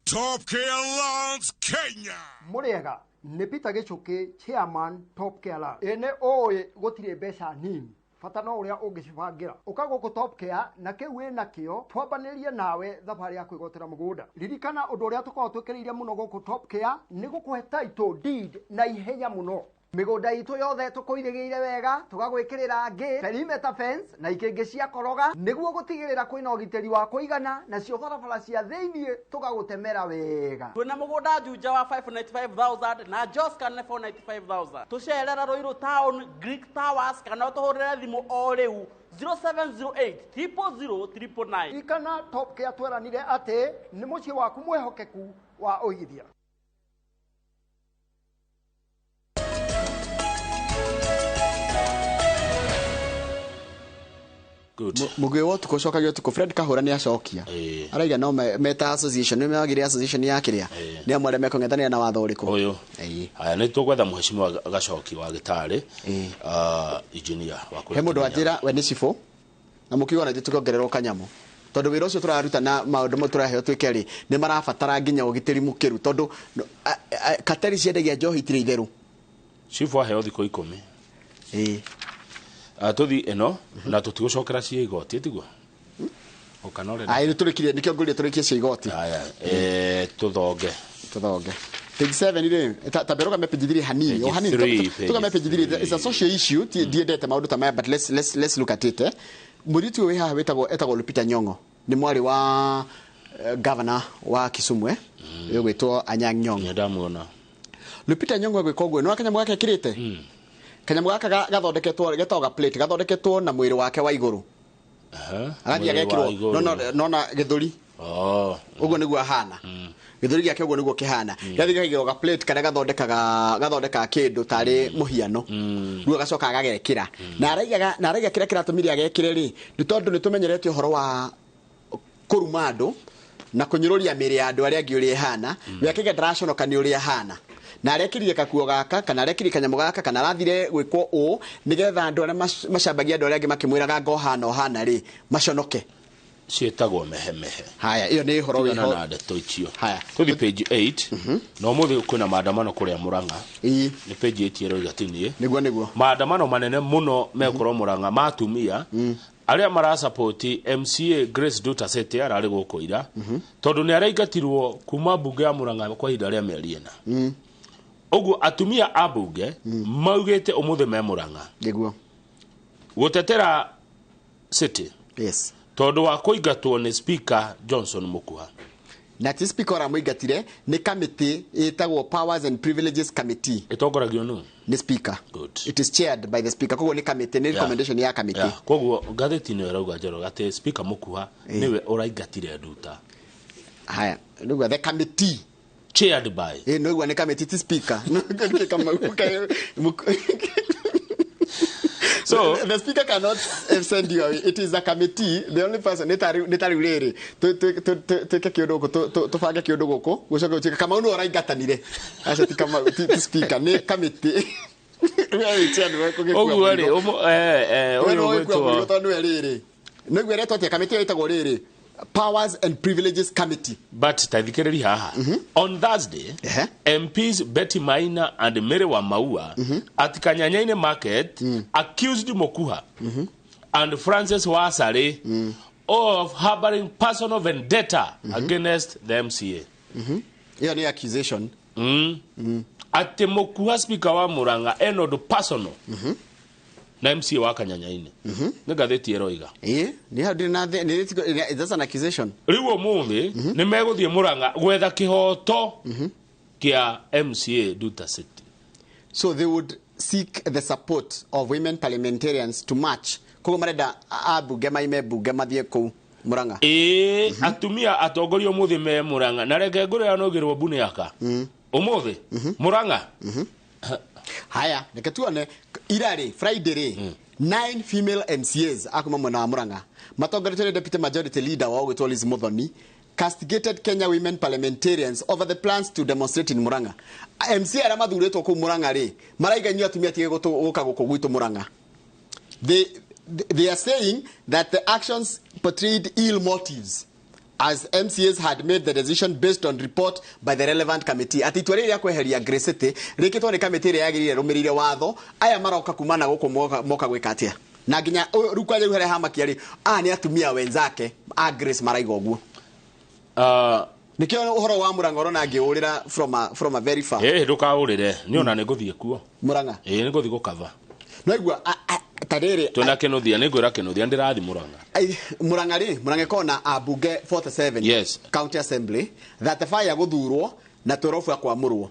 Top Gear Lounge Kenya. Muriega nĩ Peter Gichuki chairman Top Gear Lounge. Ene oĩ gũtirĩ mbeca nini. Fata no ũrĩa ũngĩcibangira ũkagũkũ Top Gear na kĩu wĩna kĩo twambanĩrie nawe thabarĩ ya kwĩgotera mũgũnda. Ririkana ũndũ ũrĩa tũkoragwo twĩkĩrĩire mũno gũkũ Top Gear nĩ gũkũhe title deed na ihenya mũno. Mĩgũnda itũ yothe tũkũirigĩire wega tũgagwĩkĩrĩra ngĩ perimeter fence na ikĩngĩ cia koroga nĩguo gũtigĩrĩra kwĩna ũgitĩri wa kũigana nacio barabara cia thĩinĩ tũgagũtemera wega. Twĩna mũgũnda Juja wa 595,000 na Joscan 495,000. Tũcerera Ruiru Town, Greek Towers kana ũtũhũrĩre thimũ o rĩu 0708 000 Ikana Top Gear tweranire atĩ nĩ mũciĩ waku mwĩhokeku wa ũigithia. Mugi wotu kucokagia tuko Fred Kahura ni acokia araiga no meta association ni magire association ya kiria ni amware mekong'ethanira na watho uriko uyu aya ni tugwetha muheshimiwa gacoki wa gitari engineer wa he mundu atira we ni cifo na mukiwa na tukongererwo kanyamu tondu wira ucio turaruta na maundu mo turaheo twikeri ni marabatara nginya ugitiri mukiru tondu kateri ciendagia njohi itire itheru cifo aheo thiko 10 atuthi eno na tutigocokera cia igoti tiguo okanore ai turikire nikio nguri turikie cia igoti aya tuthonge page 7 ile taberoga message 3 hanini o hanini tuga message 3 is a social issue diendete maundu ta maya but let's look at it muritu we haha wetagwo Lupita Nyong'o ni mwari wa governor wa Kisumu yogwetwo Anyang' Nyong'o ndamuona Lupita Nyong'o gwikogwe no akanya mwake kirite kanyamu gaka gathondeketwo getoga plate gathondeketwo na mwiri wake wa iguru agathia gekirwo no na githuri ugo niguo ahana githuri giake ugo niguo kihana gathia gekirwo ga plate kana gathondeka kindu tari muhiano ruo gacoka gagekira na araiga kira kiratumiri agekire ri ni tondu ni tumenyerete uhoro wa kuruma andu na kunyiruria miri ya andu aria angi uri ihana wekege draconoka ni uri ihana na arekirire kakuo gaka kana arekirire kanyamu gaka kana arathire gwikwo u nigetha andu aria macambagia andu aria angi makimwiraga ngohana ohana ri maconoke cietagwo mehemehe haya iyo ni horo wiho na ndeto icio haya tuthi page 8 no muthi kwina maandamano kuria Murang'a ni page 8 yero igatinie niguo maandamano manene muno mekorwo Murang'a matumia aria mara support MCA Grace Duta Sete arari gukoira tondu ni araingatirwo kuma bunge ya Murang'a kwa hinda ria meriena ogu atumia abunge maugete umuthi me Murang'a niguo gutetera city yes tondu wa kuingatwo ni speaker Johnson Mukuha na ti speaker ra muingatire ni committee itagwo Powers and Privileges Committee itongoragio no ni speaker good it is chaired by the speaker koguo ni committee ni recommendation ya committee koguo gatheti ni rauga njero gate speaker Mukuha niwe uraingatire Nduta haya ndugu the committee chaired by no one committee ti speaker so the speaker cannot send you away. It is a committee. The only person netari urere to kiodo go to fanga kiodo go gucoka utika kama uno raingatanire acha kama speaker ne committee we chairman we kugekwa ogwari oyo gweto tondu erere no gwere to committee itagwo rere Powers and Privileges Committee. But tathikiriri haha on Thursday MPs Betty Maina and Mary Wamaua at Kanyanyaine Market accused Mukuha and Francis Wasare of harboring personal vendetta against the MCA. Hiyo ni accusation. Ate Mukuha speaker wa Murang'a enodo personal na MCA wa Kanyanyaine ni gatheti eroiga ni how did na that's an accusation riwo muthi ni meguthie Murang'a gwetha kihoto kia MCA Duta City so they would seek the support of women parliamentarians to march koguo marenda abunge maime bunge mathie kuu Muranga atumia atongoria umuthi me Muranga na reke ngure anogirwo bune yaka umuthi Muranga haya reke tuone irari Friday 9 female MCAs akuma mwena wa Muranga matongoretwe deputy majority leader wa Ogwetwo Liz Muthoni castigated Kenya women parliamentarians over the plans to demonstrate in Muranga. MCA ara mathuretwo ku Muranga ri maraiganyo atumia tige guka guku gwitu Muranga. They are saying that the actions portrayed ill motives as MCAs had made the decision based on report by the relevant committee. Ati twere ya kweheria Grace rikitwo ni committee ria yagirire rumirire watho aya maroka kumana guku moka gwikatia na ginya rukwaje ruhere hamakiari ni atumia wenzake Grace maraiga oguo nikio uhoro wa Muranga orona ngiurira from a very far ndukaurire ni ona niguthie kuo Muranga niguthie gukava noigua tarere tuna kinuthia nigwira kinuthia ndirathi Muranga kona abunge 47 yes county assembly that the fire guthurwo na torofu ya kwamurwo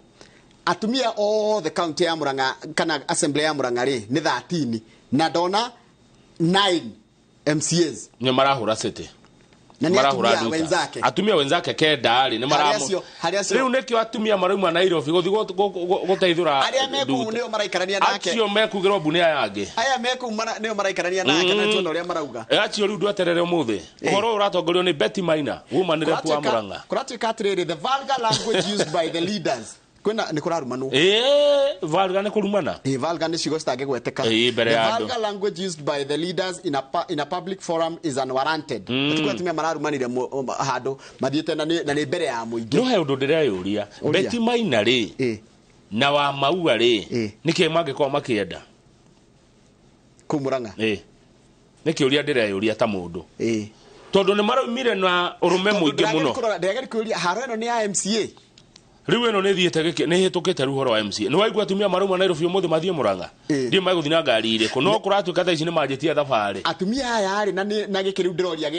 atumia all the county ya Muranga kana assembly ya Muranga ri ni 13 na dona 9 MCAs ni marahura city na ni atumia wenzake kenda ari ni maramo riu nekio atumia marauma Nairobi guthi guteithura aria meku nio maraikarania nake acio mekugirwo bunia yange aya meku nio maraikarania nake na tuona uria marauga acio riu ndweterere umuthi uhoro uratongorio ni Betty Maina woman rep wa Muranga kuratika atiriri the vulgar language used by the leaders kwena ni kurarumanu vulgar ni kurumana vulgar ni cigo citange gweteka the vulgar language used by the leaders in a public forum is unwarranted tukwatime mararumanire hado mathiete na ni mbere ya muingi no he undu ndireyuria Betty Maina ri na wa maua ri niki mangikwa makienda ku Muranga niki uria ndireyuria ta mundu tondu ni maraumire na urume muingi muno ndegeri kuria haro eno ni ya MCA riu eno nithiete ni hitukite ruhoro wa MCA ni waigua atumia maruma Nairobi umuthi mathie Muranga ndi maiguthi na ngari ire kuno kuratuika tha ici ni manjitie thabari atumia aya ari na gikiriu ndiroria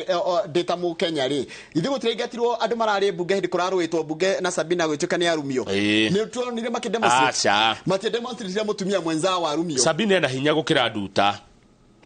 data mu Kenya ri ithi gutirengatirwo andu marari bunge hindi kurarwitwo bunge na Sabina gwituka ni arumio ni tuonire makidemonstrate mati demonstrate mutumia mwenza wa arumio Sabina ena hinya gukira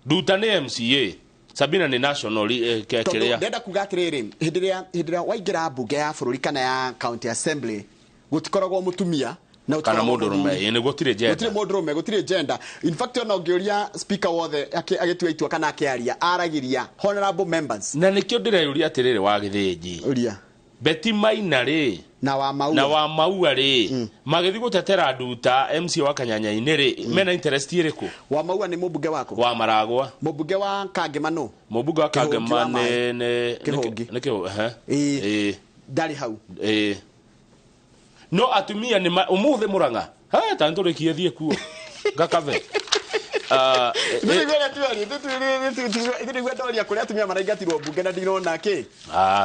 Nduta ni MCA Sabina ni national kiria ndenda kuga atiriri hindiria waingira bunge ya bururi kana ya county assembly gutikoragwo mutumia na kana mundu rume ni gutire gender in fact ona ngioria speaker wothe agitua itua kana akiaria aragiria honorable members na nikio ndireyuria atiriri wa githinji uria Betty Maina ri na wa maua ri magithi gutetera Nduta MC wa Kanyanya-ini ri mena interest iriku wa maua ni mubunge wako wa Maragwa mubunge wa Kagemano mubunge wa Kagemano ne dari hau no atumia ni umuthi Muranga tanturikie thie kuo gakave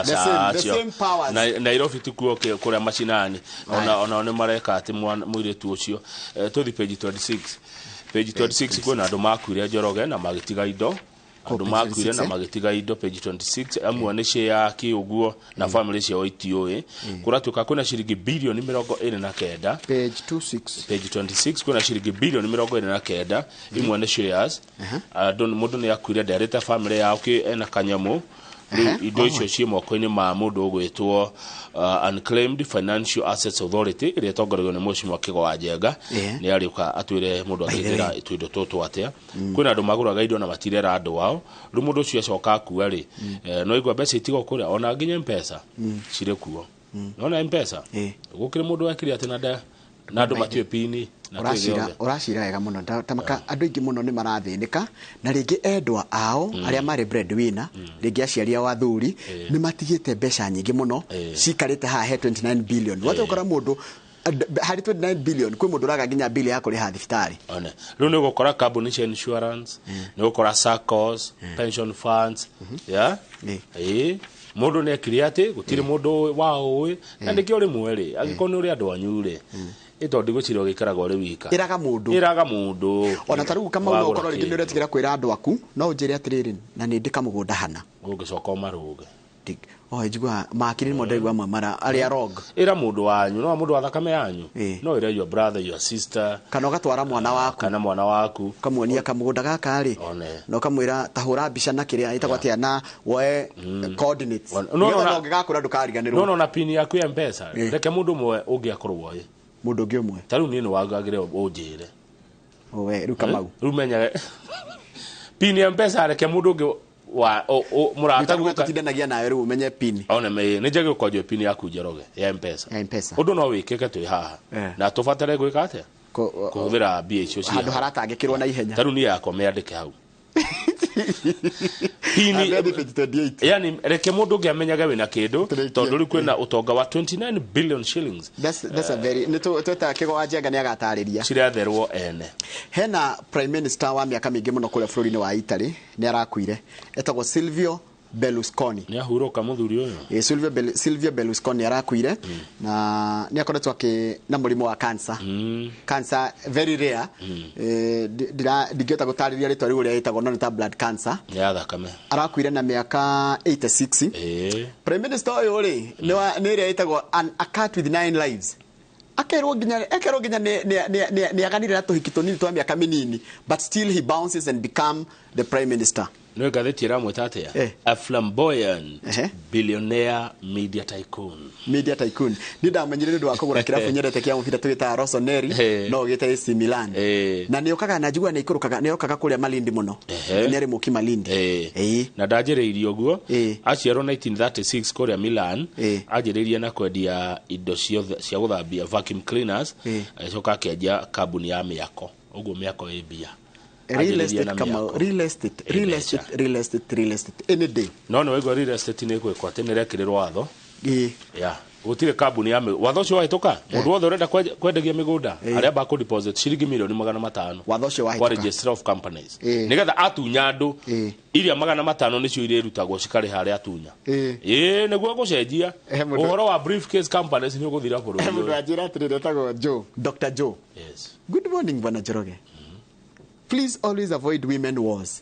the same powers Nairobi tukuo kuria macinani ona ne mareka ati muiretu ucio tuthi page 26 kwena andu makuire Njoroge na magitiga indo andu makuire na magitiga indo page 26 amwe ni share kiuguo na family cio itioe kuratuka kwena shiringi bilioni 29 page 26 kwena shiringi bilioni 29 imwe ni shares mundu ni akuire nderete family yao ena kanyamu indo icio cie moko-ini ma mundu ugwitwo Unclaimed Financial Assets Authority iria tongoregwo ni Mheshimiwa Kigo wa Njenga ni ariuka atwire mundu akithira itwindo tutu atia kwina andu maguraga indo na matirera andu wao ru mundu ucio acoka akua ri no igwa mbeca itigo kuria ona nginya mpesa cire kuo nona mpesa gukire mundu akiri ati na andu matue pini urashira wega muno tamaka andu ingi muno ni marathinika na ringi endwa ao aria mari breadwinner ringi aciaria wa thuri ni matigite mbeca nyingi muno cikarite ha 29 billion wate ukora mundu hari 29 billion kwi mundu raga nginya bill ya kuri ha thibitari one riu ni gukora carbon insurance ni gukora SACCOs pension funds mundu ne kriate gutire mundu wao na ndikio ri mweri agikoni uri andu anyure ito ndigo ciro gikaraga uri wika iraga mundu ona tarugu kama uno ukoro ringi ni uretigera kwira andu aku no njire atiriri na ni ndika mugunda hana ugicoka maruge njigua makiri modegwa mamara aria rog ira mundu wanyu no mundu wa thakame yanyu no ira your brother your sister kana gatwara mwana waku kana mwana waku kamuonia kamugunda gaka ri no kamwira tahura mbica na kiria itagwa tia na woe coordinates no ngigakura ndukariganirwo no na pin yaku ya mpesa reke mundu mwe ungiakorwo ye mundu ungi umwe taru ni wagagire unjire owe ruka mau rumenya pin ya mpesa reke mundu ungi wa murata guka tidanagia nayo ru umenye pin ona me ne jage kwa pin yaku jeroge ya mpesa undu no wikeke tu haha na tufatare gwika atia kuhuvira Aviation cia handu haratangikirwo na ihenya taru ni yako meandike hau pini yani reke mundu ngiamenyaga wina kindu tondu ri kwina utonga wa 29 billion shillings that's a very nito tweta kigo ajenga ni agatariria ciratherwo ene hena prime minister wa miaka mingi muno kule bururi-ini wa Italy ni arakuire etagwo Silvio Berlusconi ni ahuruka muthuri uyu Silvio Berlusconi arakuire na ni akoretwo na murimo wa cancer cancer very rare digeta gutariria ritwa riu ria itagwo non blood cancer ya thakame arakuire na miaka 86 prime minister uyu ri ni ria itagwo a cat with 9 lives akerwo ginya ni aganire na tuhiki tunini twa miaka minini but still he bounces and become the prime minister no gatheti ra mwetate a flamboyant billionaire media tycoon ni ndamenyire ndu akugura kirafu nyerete kia mubira twita Rossoneri no gite AC Milan na ni okaga na njigua ni ikurukaga ni okaga kuria Malindi muno ni ari muki Malindi na ndajiriirio guo aciarwo 1936 kuria Milan ajiriirie na kwendia indo cia guthambia vacuum cleaners acoka akendia kambuni ya miako uguo miako ibia real estate any day no wego real estate ni gwekwa tenere kirirwo watho ya gutire kambuni ya watho cio wahituka mundu wothe urenda kwendagia migunda aria ba ku deposit ciringi milioni 500 watho cio wahituka kwa register of companies nigetha atunya andu iria 500 nicio irerutagwo cikari haria atunya niguo gucenjia uhoro wa briefcase companies ni uguthira bururi mundu ajira atirire tagwo Dr. Joe yes good morning bwana Njoroge. Please always avoid women wars.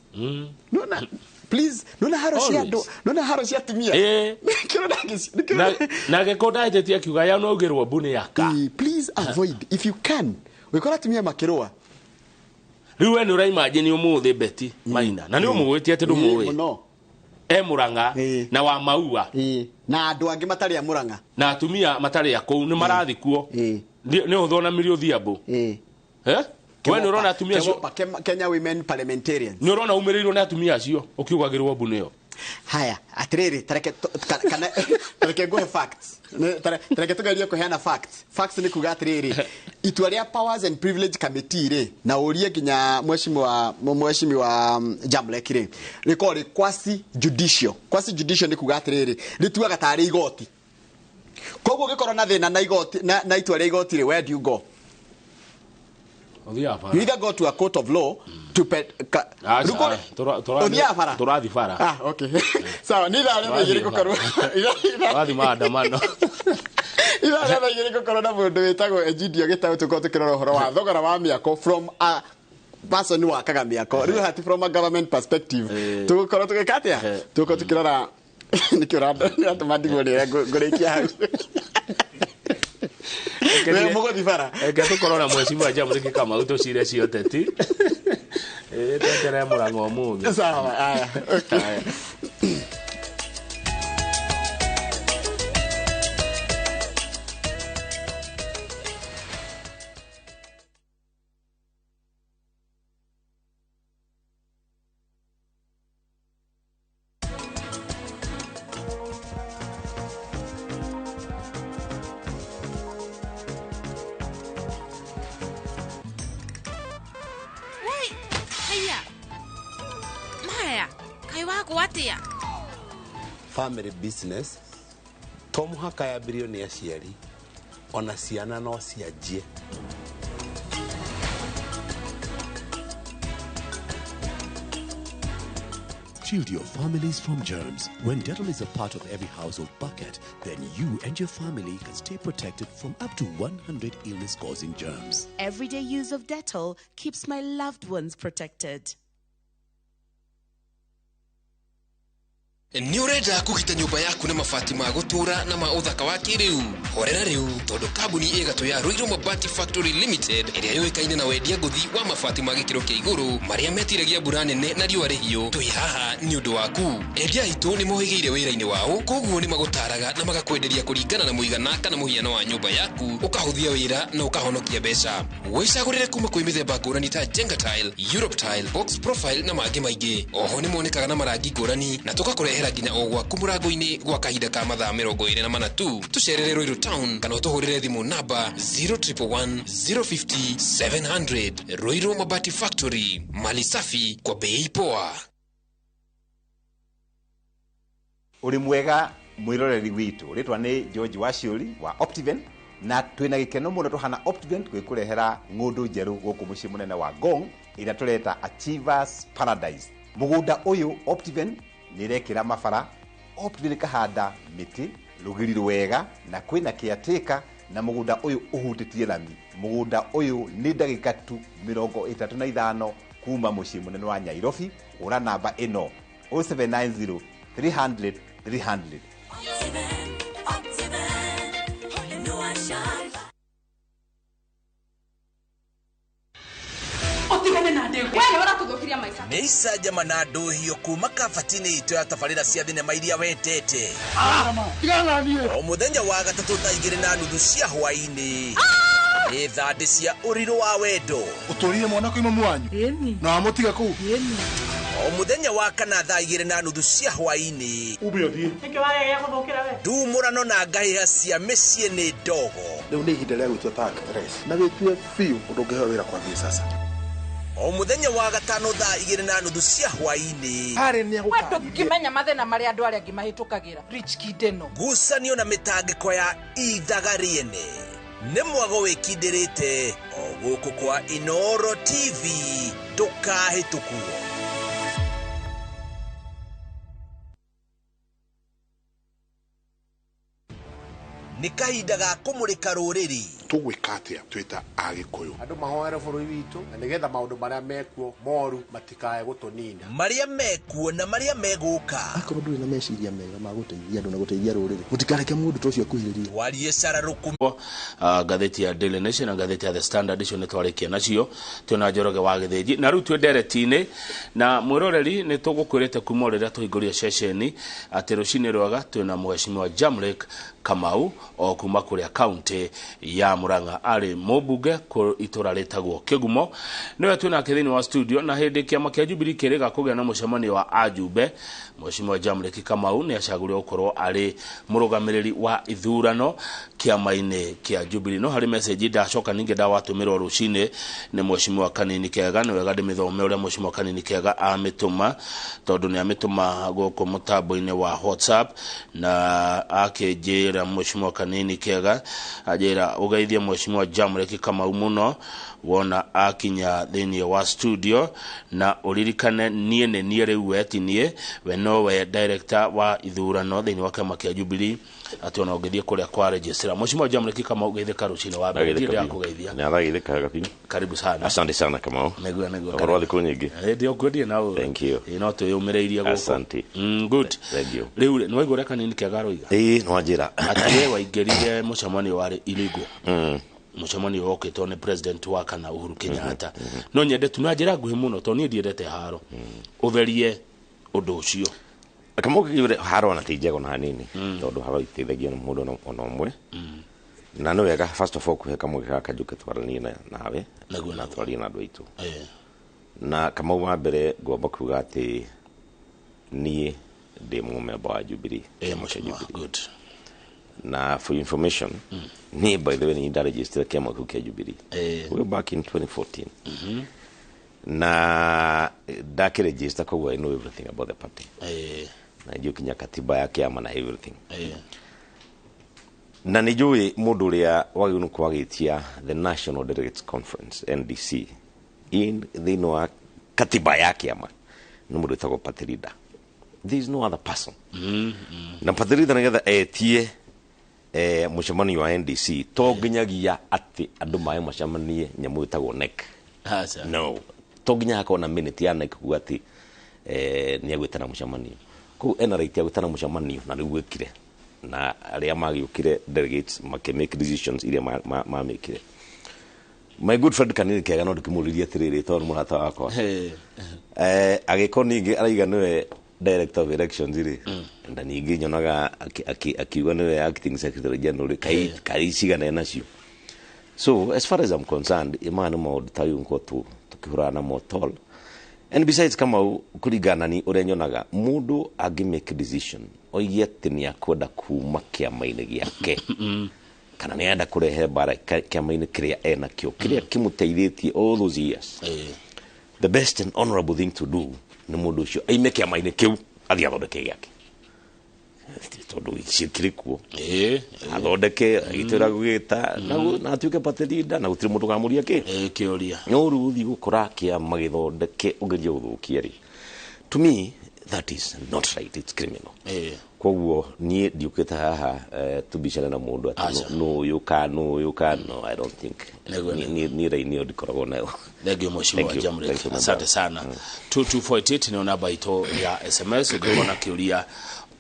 Please, nona haro cia tumia. Na gekoda itetia kiuga ya no gerwo bune yaka. Please avoid if you can. Wikora tumia makirwa. Riwe ni ura imagine umuthi beti maina. Na ni umugwitie ati ndumuwi. No. Muranga na wa maua. Na andu angi matari ya Muranga. Na atumia matari ya kou ni marathi kuo. Ni uthona mirio thiambu. When urona atumia cio Kenya women parliamentarians ni urona umirirwo na atumia cio ukiugagirwo mbu niyo haya atiriri tareke go facts tareke tugaria kuheana facts ni kuga atiriri itua ria powers and privilege committee ri na urie ginya mweshimi wa Jamlek ri rikori quasi judicial ni kuga atiriri rituaga tari igoti koguo gikoro na thina na igoti na itua ria igoti ri where do you go? You either go to a court of law to Torathi fara. Okay. Sawa, nida alema yiriko karu. Torathi maandamano. Ila alema yiriko karu na mundu wetagwo Egidio gitawe tukote kiroro horo wa thogora wa miako from a person wa kaga miako. Riu hati from a government perspective. Tukoro tukikatia. Tuko tukirora nikirada atumadigwo ni gorekia hau. Wewe mugo difara. Tukorona mwecimu aja muri kama uto cire cio teti. Tetere murango mugi. Sawa, aya. Okay. Family business to muhaka ya bilioni ya ciari ona ciana no cianjie. Shield your families from germs. When Dettol is a part of every household bucket, then you and your family can stay protected from up to 100 illness-causing germs. Everyday use of Dettol keeps my loved ones protected. Ni urenda kugita nyumba yaku na mabati ma gutura na ma uthaka wa kiriu horera riu tondu kambuni igatu ya Ruiru Mabati Factory Limited iria yoikaine na wendia nguthi wa mabati ma gikiro kia iguru maria metiragia mbura nene na riua rihiu twi haha ni undu waku endia itu ni mohigeire wira-ini wao koguo ni magutaraga na magakwenderia kuringana na muigana kana muhiano wa nyumba yaku ukahuthia wira na ukahonokia mbeca wicagurire kuma kwi mithemba ngurani ta Jenga Tile, Europe Tile, Box Profile na mangi maingi oho ni monekaga na marangi ngurani na tugakurehera nginya ogwa kumurango-ini gwa kahinda ka mathaa 24 tu tucerere Ruiru Town kana utuhurire thimu namba 0111 050 700. Ruiru Mabati Factory, mali safi kwa bei poa. Uri mwega mwiroreri witu ritwa ni George Waciuri wa Optiven na twina gikeno muno tuhana Optiven twikurehera ngundu njeru guku mucii munene wa Ngong ira tureta Achievers Paradise. Mugunda uyu Optiven nirekira mabara Optiven kahanda miti rugiri rwega na kwina kiateka na mugunda uyu uhutitie lami. Mugunda uyu ni ndagika tu 35 kuma mucii munene wa Nyairobi. Ura namba ino 0790 300 300. Neisa jamana ndohio kuma kafatini ito ya tafarira cia thinema iria wetete. O muthenya wa gatatu thaa 2:30 cia hwaini. Ni thande cia uriro wa wendo. Uturire mwana kwa imamu wanyu na amutiga ku. O muthenya wa kana thaa 2:30 cia hwaini. Ubio thie ndumurano na ngahiha cia mĩciĩ nĩ ndogo. Riu ni ihinda rĩa gwĩtua tag race na wĩtue biũ ũndũ ũngĩheo wĩra kwambia sasa. O muthenya wa gatano thaa 2:30 cia hwaini. Wendo ngimenya mathĩna marĩa andũ arĩa angĩ mahĩtũkagĩra Rich Kideno. Ngucanio na mĩtangĩko ya ithaga rĩene nĩ mwago wĩkindĩrĩte o gũkũ kwa Inooro TV ndũkahĩtũkuo. Nĩ kahinda ga kũmũrĩka rũrĩrĩ tugwika atia twita agikuyu andu mahoere bururi witu na nigetha maundu maria mekuo moru matikae gutunina maria mekuo na maria meguka akorwo nduri na meciria mega ma guteithia andu na guteithia ruriri gutikareke mundu tocio akuhiriria warie sararuku. Ngatheti ya Daily Nation na ngatheti ya The Standard icio nĩ twarikia nacio twina Njoroge wa Githĩnji na rĩu twĩ ndereti-inĩ na mwĩroreri nĩ tũgũkwĩrĩte kuma rĩrĩa tũhingũrire ceceni atĩ rũcinĩ rwega twina Mheshimiwa Jamlek Kamau o kuma kũrĩa kaunti ya Murang'a ari mũmbunge kũ itura rĩtagwo Kĩgumo niwe twina thĩinĩ wa studio na hĩndĩ kĩama kĩa Jubilee kĩrĩga kũgĩa na mũcemanio wa ajumbe. Mheshimiwa Jamlek Kamau nĩ acagũrire gũkorwo arĩ mũrũgamĩrĩri wa ithurano kĩama-inĩ kĩa Jubilee. No harĩ message ndacoka ningĩ ndawatũmĩrwo rũcinĩ nĩ Mheshimiwa Kanini Kega nĩ wega ndĩmĩthome ũrĩa Mheshimiwa Kanini Kega amĩtũma tondũ nĩ amĩtũma gũkũ mũtambo-inĩ wa WhatsApp na akĩnjĩra Mheshimiwa Kanini Kega ajĩra ũgeithie Mheshimiwa Jamlek Kamau mũno wona akinya thĩinĩ wa studio na ũririkane niĩ nĩ niĩ rĩu wetinie we nowe director wa ithurano thĩinĩ wa kĩama kĩa Jubilee atĩ ona ũngĩthiĩ kũrĩa kwa register. Mheshimiwa Jamlek Kamau geithĩka rũcinĩ wa mbere ndĩrĩa kũgeithia na thaithĩka gathi. Karibu sana. Asante sana Kamau. Negua Korwo thikũ nyingĩ. Ndio ngũdie nao. Thank you. No twĩyũmĩrĩirie gũkũ. Asante. Good. Thank you. Rĩu nĩ waigua ũrĩa Kanini Kega aroiga. No njĩra. Atĩ we waingĩrire mũcemanio warĩ illegal. Mũcemanio wokĩtwo nĩ president wa kana Uhuru Kenyatta. No nyende tu na njĩra nguhĩ mũno tondũ niĩ ndiendete haro. Ũtherie ũndũ ũcio. Kamau kĩure haro na tĩnjego na hanini tondũ haro iteithagia mũndũ ona ũmwe. Na nĩ wega first of all kũhe Kamau gaka njuke twaranie nawe na twarie na andũ aitũ. Na Kamau wa mbere ngomba kuga atĩ niĩ ndĩ mũmemba wa Jubilee. Good. Na for information, me by the way ni register kama kuke Jubilee. We back in 2014. Na dake register kwa I know everything about the party. Na ndio kinya katiba yake ama na everything. Na nijui mundu ria wagunu kwagitia the National Delegates Conference NDC in the no katiba yake ama no mundu etagwo party leader. There is no other person. Na party leader nigetha etie mũcemanio wa NDC to nginyagia ati andu maĩ macemanie nyamu itagwo NEC. No to nginya akona minute ya NEC kuga ati ni agwetana mũcemanio ku NRIT agutana mucamanio na riu gwikire na aria magiukire delegates make decisions iria mamikire. My good friend kanini kega no ndikimuriria tiriri tondu murata wakwa agiko ningi araiga niwe director of elections iri na ningi nyonaga akiuga niwe acting secretary general kai cigana nacio. So as far as I'm concerned, imana maundu tayo nko tukihurana motol. And besides kama kurigana ni uria nyonaga mundu agi make decision oigete ni akwenda kuma kiama-ini giake kana ni enda kurehe bara kiama-ini kiria ena kio kiria kimuteithĩtie all those years. The best and honorable thing to do ni mundu ucio aime kiama-ini kiu athie athondeke giake tondu cikiri kuo athondeke agitwira gugita na atuike paterida na gutiri mundu gamuria kiuria no ruthi gukora kiama githondeke ugeria uthukia ri. To me that is not right, it's criminal. Koguo nie diukita haha tubishana na mundu ati no you can no I don't think ni raini odikoragwo nayo. Thegio mheshimiwa Jamri, asante sana. 2248 ni namba ito ya SMS ukiona kiuria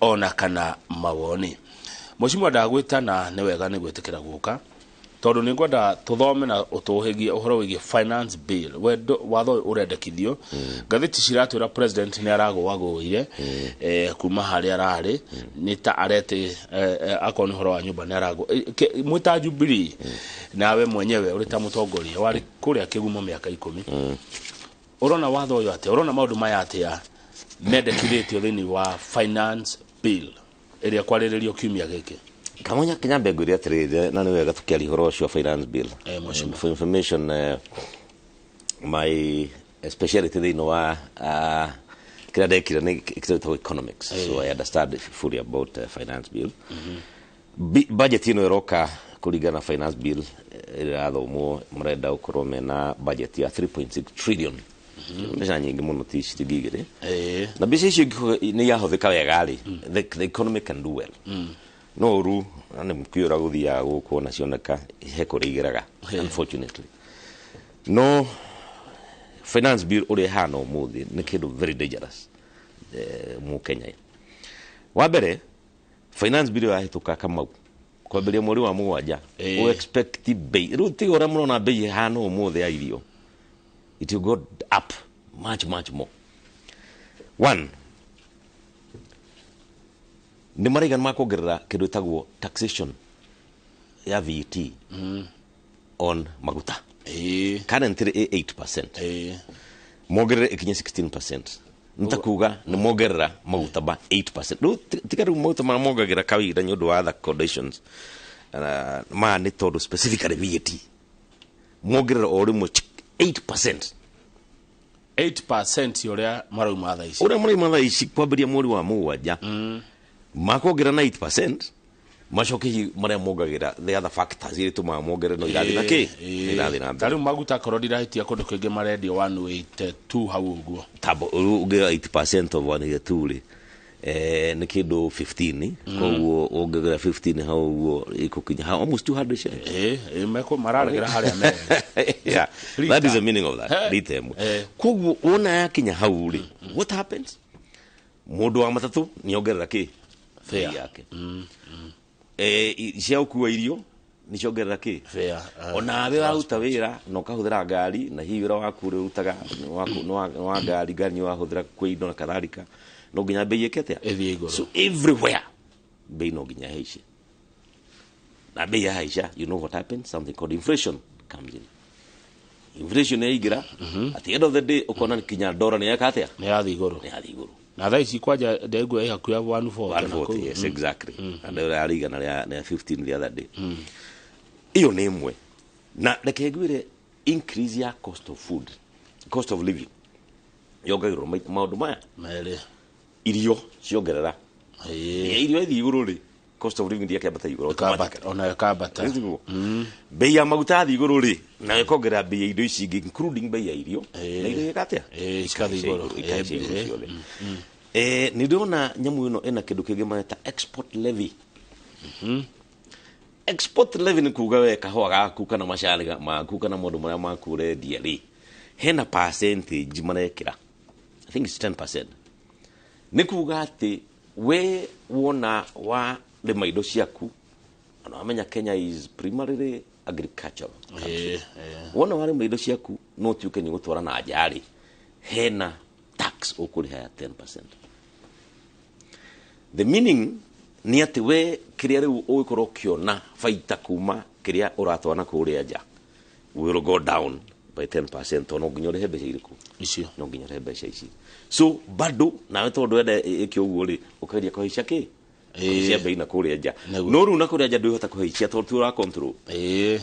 ona kana mawoni. Mheshimiwa ndagwita na ni wega ni gwetikira guka tondu ni ngwenda tuthome na utuhigie uhoro wigi finance bill watho urendekithio gatheti ciratwira president ni aragwagwire kuma hari arari ni ta arete akoni horo wa nyumba ni arago mwita Jubilee nawe mwenyewe uri ta mutongoria wari kuria kigumo miaka 10 urona watho uyu ate urona maundu maya atia mendekithitio thini wa finance bill iria kwariririo kiumia giki kamonya kinyambe nguria atirire na ni wega tukiari horo cio finance bill. For information my speciality thini wa kira dekira ni kira economics, so I understand fully about finance bill. Budget ino iroka kuringana finance bill irathomo murenda ukorwo mena budget ya 3.6 trillion. Mbeca nyingi muno ti ciringi igiri na mbeca icio ni yahuthika wega ri the economy can do well. No ru ane mkiora guthia guko na cioneka he kurigiraga unfortunately. No finance bill uri hana umuthi ni kindu very dangerous mu Kenya. Wa mbere finance bill yahituka kamau kwambiria mweri wa mugwanja o expect bei ruti ora muno na bei hana umuthi ya irio it will go up much more. One, ni marigan makongerera kindu tagwo taxation ya VAT on maguta currently 8%. Mogerera ikinya 16%. Ntakuga ni mogerera maguta ba 8%. Ru tikaru maguta ma mogerera kawira nyodo wa other conditions ma ni todo specifically VAT mogerera orimo 8%. 8% yoria maru matha ici ore muri matha ici kwambiria mweri wa mugwanja makongerera na 8% macoki maria mogagira the other factors ile tuma mogere no irathi na ki irathi na tari maguta korodira hitia kundu kingi maredio 182 hau uguo tabo ugira 8% of 182 ri ni kindu 15 koguo ugira 15 hau uguo ikukinya almost 200 shillings meko mararagira haria me yeah that is the meaning of that ritem koguo ona yakinya hau ri what happens mundu wa matatu ni ongerera ki fare yake cia ukuwa irio ni ciongerera ki fare ona we waruta wira no kahuthira ngari na hihi wira waku ri utaga no wa ngari wa huthira kwa indo na kadhalika no nginya bei yekete so everywhere bei no nginya heishi na bei ya haisha you know what happens something called inflation comes in. Inflation igira at the end of the day ukona kinya dollar ni yakate ni yathi iguru na thaa ici kwanja ndegu ya hakuya 140 yes exactly and they are riga na 15 the other day iyo ni imwe na reke gwire increase ya cost of food, cost of living yongagirwo maundu maya mere irio ciongerera irio ithi iguru ri cost of living ndiake bata iguru ona kabata bei ya maguta thi iguru ri na ikongera bei ya indo ici including bei ya irio na irio ikatia ikathi iguru ni ndona nyamu ino ena kindu kingi mareta export levy export levy ni kuga we kahwa gaku kana macani maku kana mundu maria makure DLA hena percentage marekira I think it's 10%. Ni kuga ati we wona wa the maido ciaku ana amenya Kenya is primarily agricultural wona wa maido ciaku no tiuke ni gutwara na ajari hena tax ukuriha ya 10%. The meaning ni ati we kiria riu uikoro kiona faita kuma kiria uratwana kuria nja will go down by 10%. No nginya rehe mbeca iriku icio, no nginya rehe mbeca ici. So bado nawe tondu ende ikio uguo ri ukaria kuhicia ki cia bei na kuria nja no ru na kuria nja nduihota kuhicia tondu tu ra control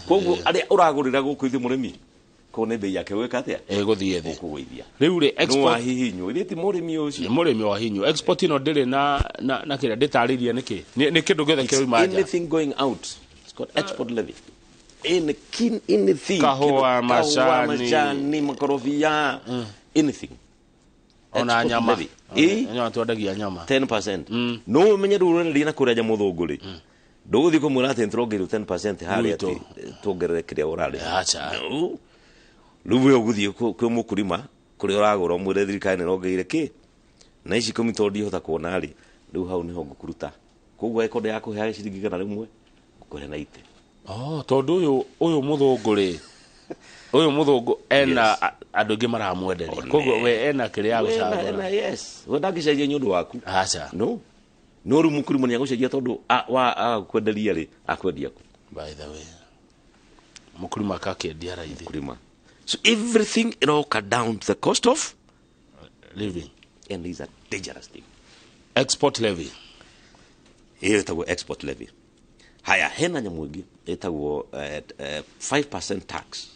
koguo ari uragurira guku ithi murimi ko ne bei yake weka atia guthie thi kuguithia riu ri export hihinyo iri ti murimi ucio murimi wa hinyo export no ndire na kira nditariria niki ni kindu gothe kiri manja anything going out it's called export levy anything kahua machani makorofia anything ona nyama nyama twendagia nyama 10%. No menye rureri na kuria muthungu ri nduguthi kumura ati ntrogeru 10% hari ati tuongerere kiria urari acha ruwe uguthi kwi mukurima kuri uragura mwire thirikari rongeire ki na ici komitondi hota kuona ri riu hau niho ngukuruta koguo eko ya kuhe ciringi kana rimwe ngukore na ite tondu uyu muthungu ri uyu muthungu ena andu ngi maramwenderia koguo we ena kiria gucagura yes we ndagicenjia nyundu waku acha no ru mukurima ni agucenjia tondu wa kwenderia ri akwendia ku by the way mukurima kakendia raithi mukurima. So everything it all cut down to the cost of living, and these are dangerous thing. Export levy. Here itago export levy. Haya hena nyamugi itago 5% tax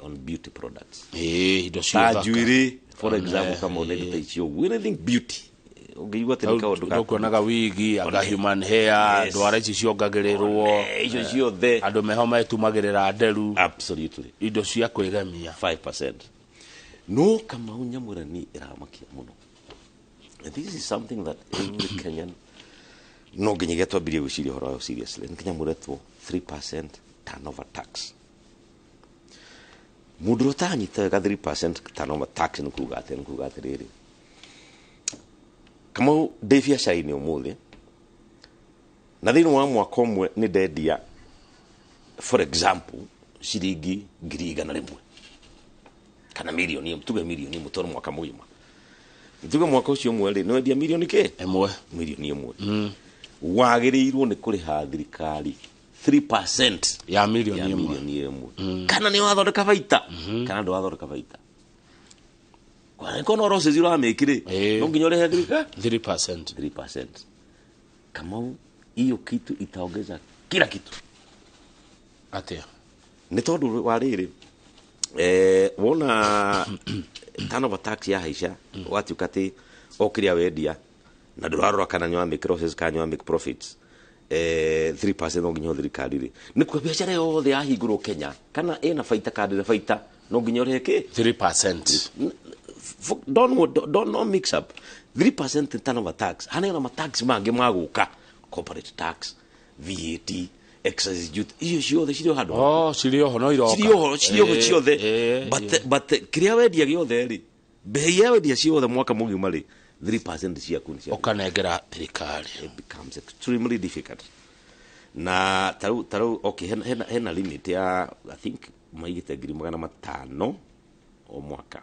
on beauty products. Indo cia jewelry for example kama unenda icio anything beauty. Ungiyuga tenika ondoka ukuonaga wigi aga human hair ndwara ici ciongagirirwo icio ciothe andu meho metumagirira nderu absolutely indo cia kwigemia 5%. No kama unyamurani iramakia muno. And this is something that every Kenyan no nginya getwambirie gwiciria horo seriously nginya muretwo 3% turnover tax. Mundu utanyita ga 3% turnover tax nukuga atiriri kama devia shaini umuthi na thini wa mwaka umwe ni ndendia for example ciringi 100,000 kana milioni tuge milioni mutono mwaka mugima tuge mwaka ucio umwe ri no endia milioni ke emwe milioni imwe wagirirwo ni kuriha thirikari 3% ya milioni imwe kana ni wathondeka baita kana ndo wathondeka baita kwa kono rose zero amekire no nginya rehe thirika 3% kama hiyo kitu itaongeza kila kitu atia ni tondu wa riri wona turnover tax ya haisha watu kati okiria wendia na ndurarora kana nywa make losses kana nywa make profits 3% no nginya thirikari ri ni kwa biashara yothe ya higuru Kenya kana ena faita kadire faita no nginya rehe ke 3%. Don't mix up 3% turnover tax. Hana na tax mangi maguka corporate tax, VAT, excise duty. Iyo ciothe cirio hado. Cirio ho no iroka. Cirio ciothe. But kiria wendia giothe ri. Bei ya wendia ciothe mwaka mugima ri 3% cia kuni cia. Okanengera thirikari. It becomes extremely difficult. Na taru okay hena limit ya I think maigite 500,000 o mwaka.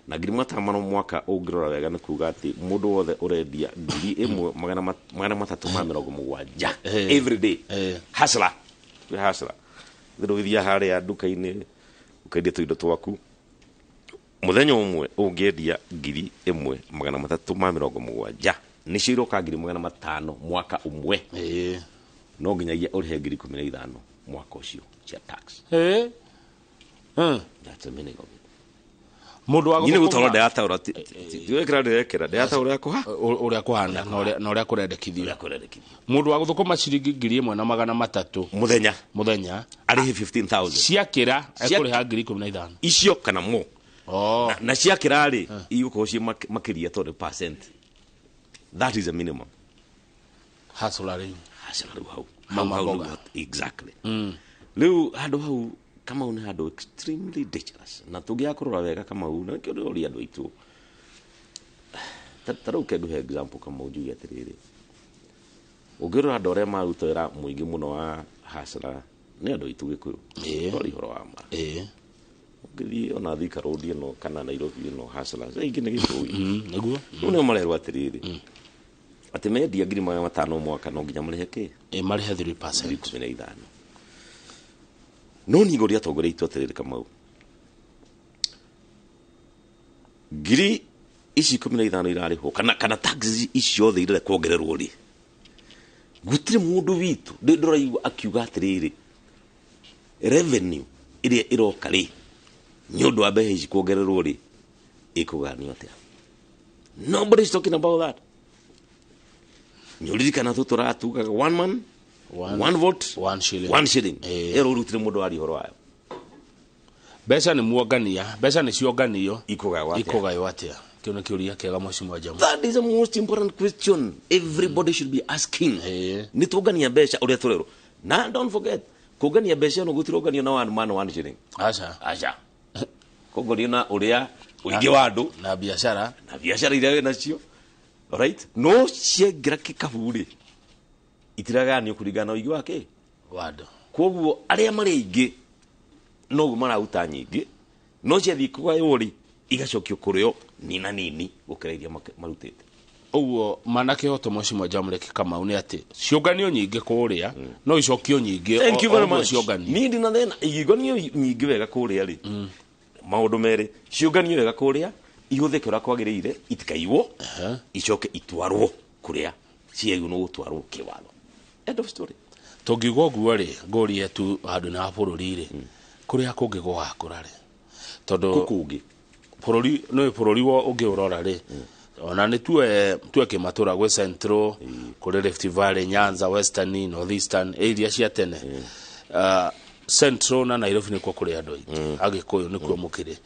Na girimata mano mwaka ungirora wega ni kuga ati mundu wothe urendia 1,370 every day hasla thirugithia haria nduka-ini ukendia tuindo twaku muthenya umwe ungiendia 1,370 nicio iroka 500,000 mwaka umwe no nginyagia urihe 15,000 mwaka ucio cia tax that's a meaning of it. Mundu wa nyine gutoro ndataura tiwekira ndekira ndataura kuha uria kuhanda na uria kurendekithio mundu wa guthukuma ciringi 1,300 muthenya arihe 15,000 ciakira ekuriha 15,000 icio kana mo na ciakira ri igukoci makiria 20%. That is a minimum hasulari hau mama exactly leo hado hau kama una hado extremely dangerous na tugia kurora wega kama una kio uri andu itu tarau kegu example kama ujuya tiriri ugirora ndore marutira muingi muno wa hasra ne ando itugikuyu tori horo wa ma ngiri ona thika road ino kana Nairobi ino hasla ingi ne gikuyu naguo none marerwa tiriri ati media ngiri 500 mwaka no nginya marihe ki marihe 3% no ni goria togoreitwo tiriri kama ngiri ici 15 irariho kana taxes icio thire kuongererwo ri gutire mundu witu ndoraiwa akiuga atiriri revenue iria iroka ri nyondo abehe ici kuongererwo ri ikuganio atia nobody is talking about that nyuriri kana tuturatuga one man one vote one shilling ero rutire mundu ari horo ayo besa ni muogania besa ni cionganio ikugayo atia kiona kiuria kega mheshimiwa jamu that is the most important question everybody should be asking ni tugania besa uria turero na don't forget kugania besa no gutirogania na one man one shilling acha kugania na uria uingi wa andu na biashara iria nacio alright no ciengira kikaburi itiragania kuringana uingi wake wado koguo aria mari ingi no marauta nyingi no ciathi kugayo ri igacokio kurio nina nini gukireithia marutite uguo manake hoto mheshimiwa Jamrek kama une ati ciunganio nyingi kuria no icokio nyingi thank you very much ni ndina thena igonio nyingi wega kuria ri maundu mere ciunganio wega kuria ihuthike ura kwagiriire itikaigwo icoke itwarwo kuria ciayu no gutwarwo kiwatho end of story tongigwo guo ri ngorie tu handu na bururi ri kuria kungi gwa tondu kukungi bururi no bururi wo ungi urora ri ona ni tuwe kimatura gwe central kuri Rift Valley Nyanza Western Northeastern area cia tene central na Nairobi niko kuri andu agikuyu nikuo mukire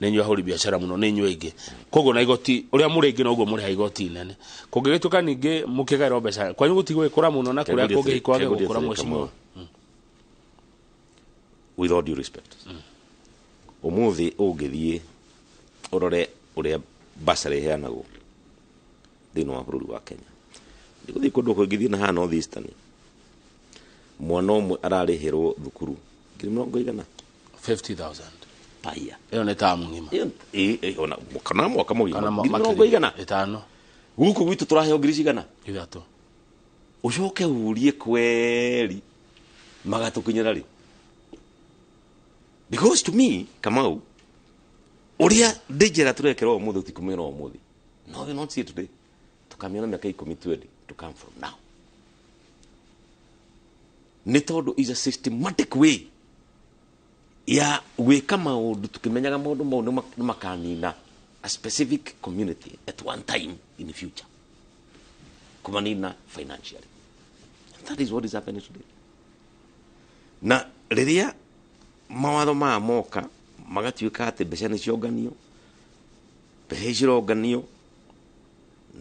ninyo ahuri biashara muno ninyo ingi kogo na igoti uria muri ingi no guo muri ha igoti nene kungigituka ningi mukigaira mbeca kwanyu gutigwe kura muno na kuria kungi kwage gukura mheshimiwa with all due respect umuthi ungithie urore uria basare heanago thino wa bururi wa Kenya ndiguthi kundu kungithie na ha Northeastern mwana umwe ararihirwo thukuru ngiri 50,000 aya iyo ne tamu ngima ona kana mwaka mugima ngiri 5 guku gwitu turahe ngiri cigana ithato ucoke urie kweri magatukinyira ri because to me Kamau uria ndijera turekera umuthi utikumira umuthi no we not see today tukamiona miaka 10 to come from now ni tondu is a systematic way ya gwika maundu tukimenyaga maundu mau ni makanina a specific community at one time in the future kumanina financially and that is what is happening today na riria mawatho ma moka magatuika ati mbeca ni cionganio mbeca cironganio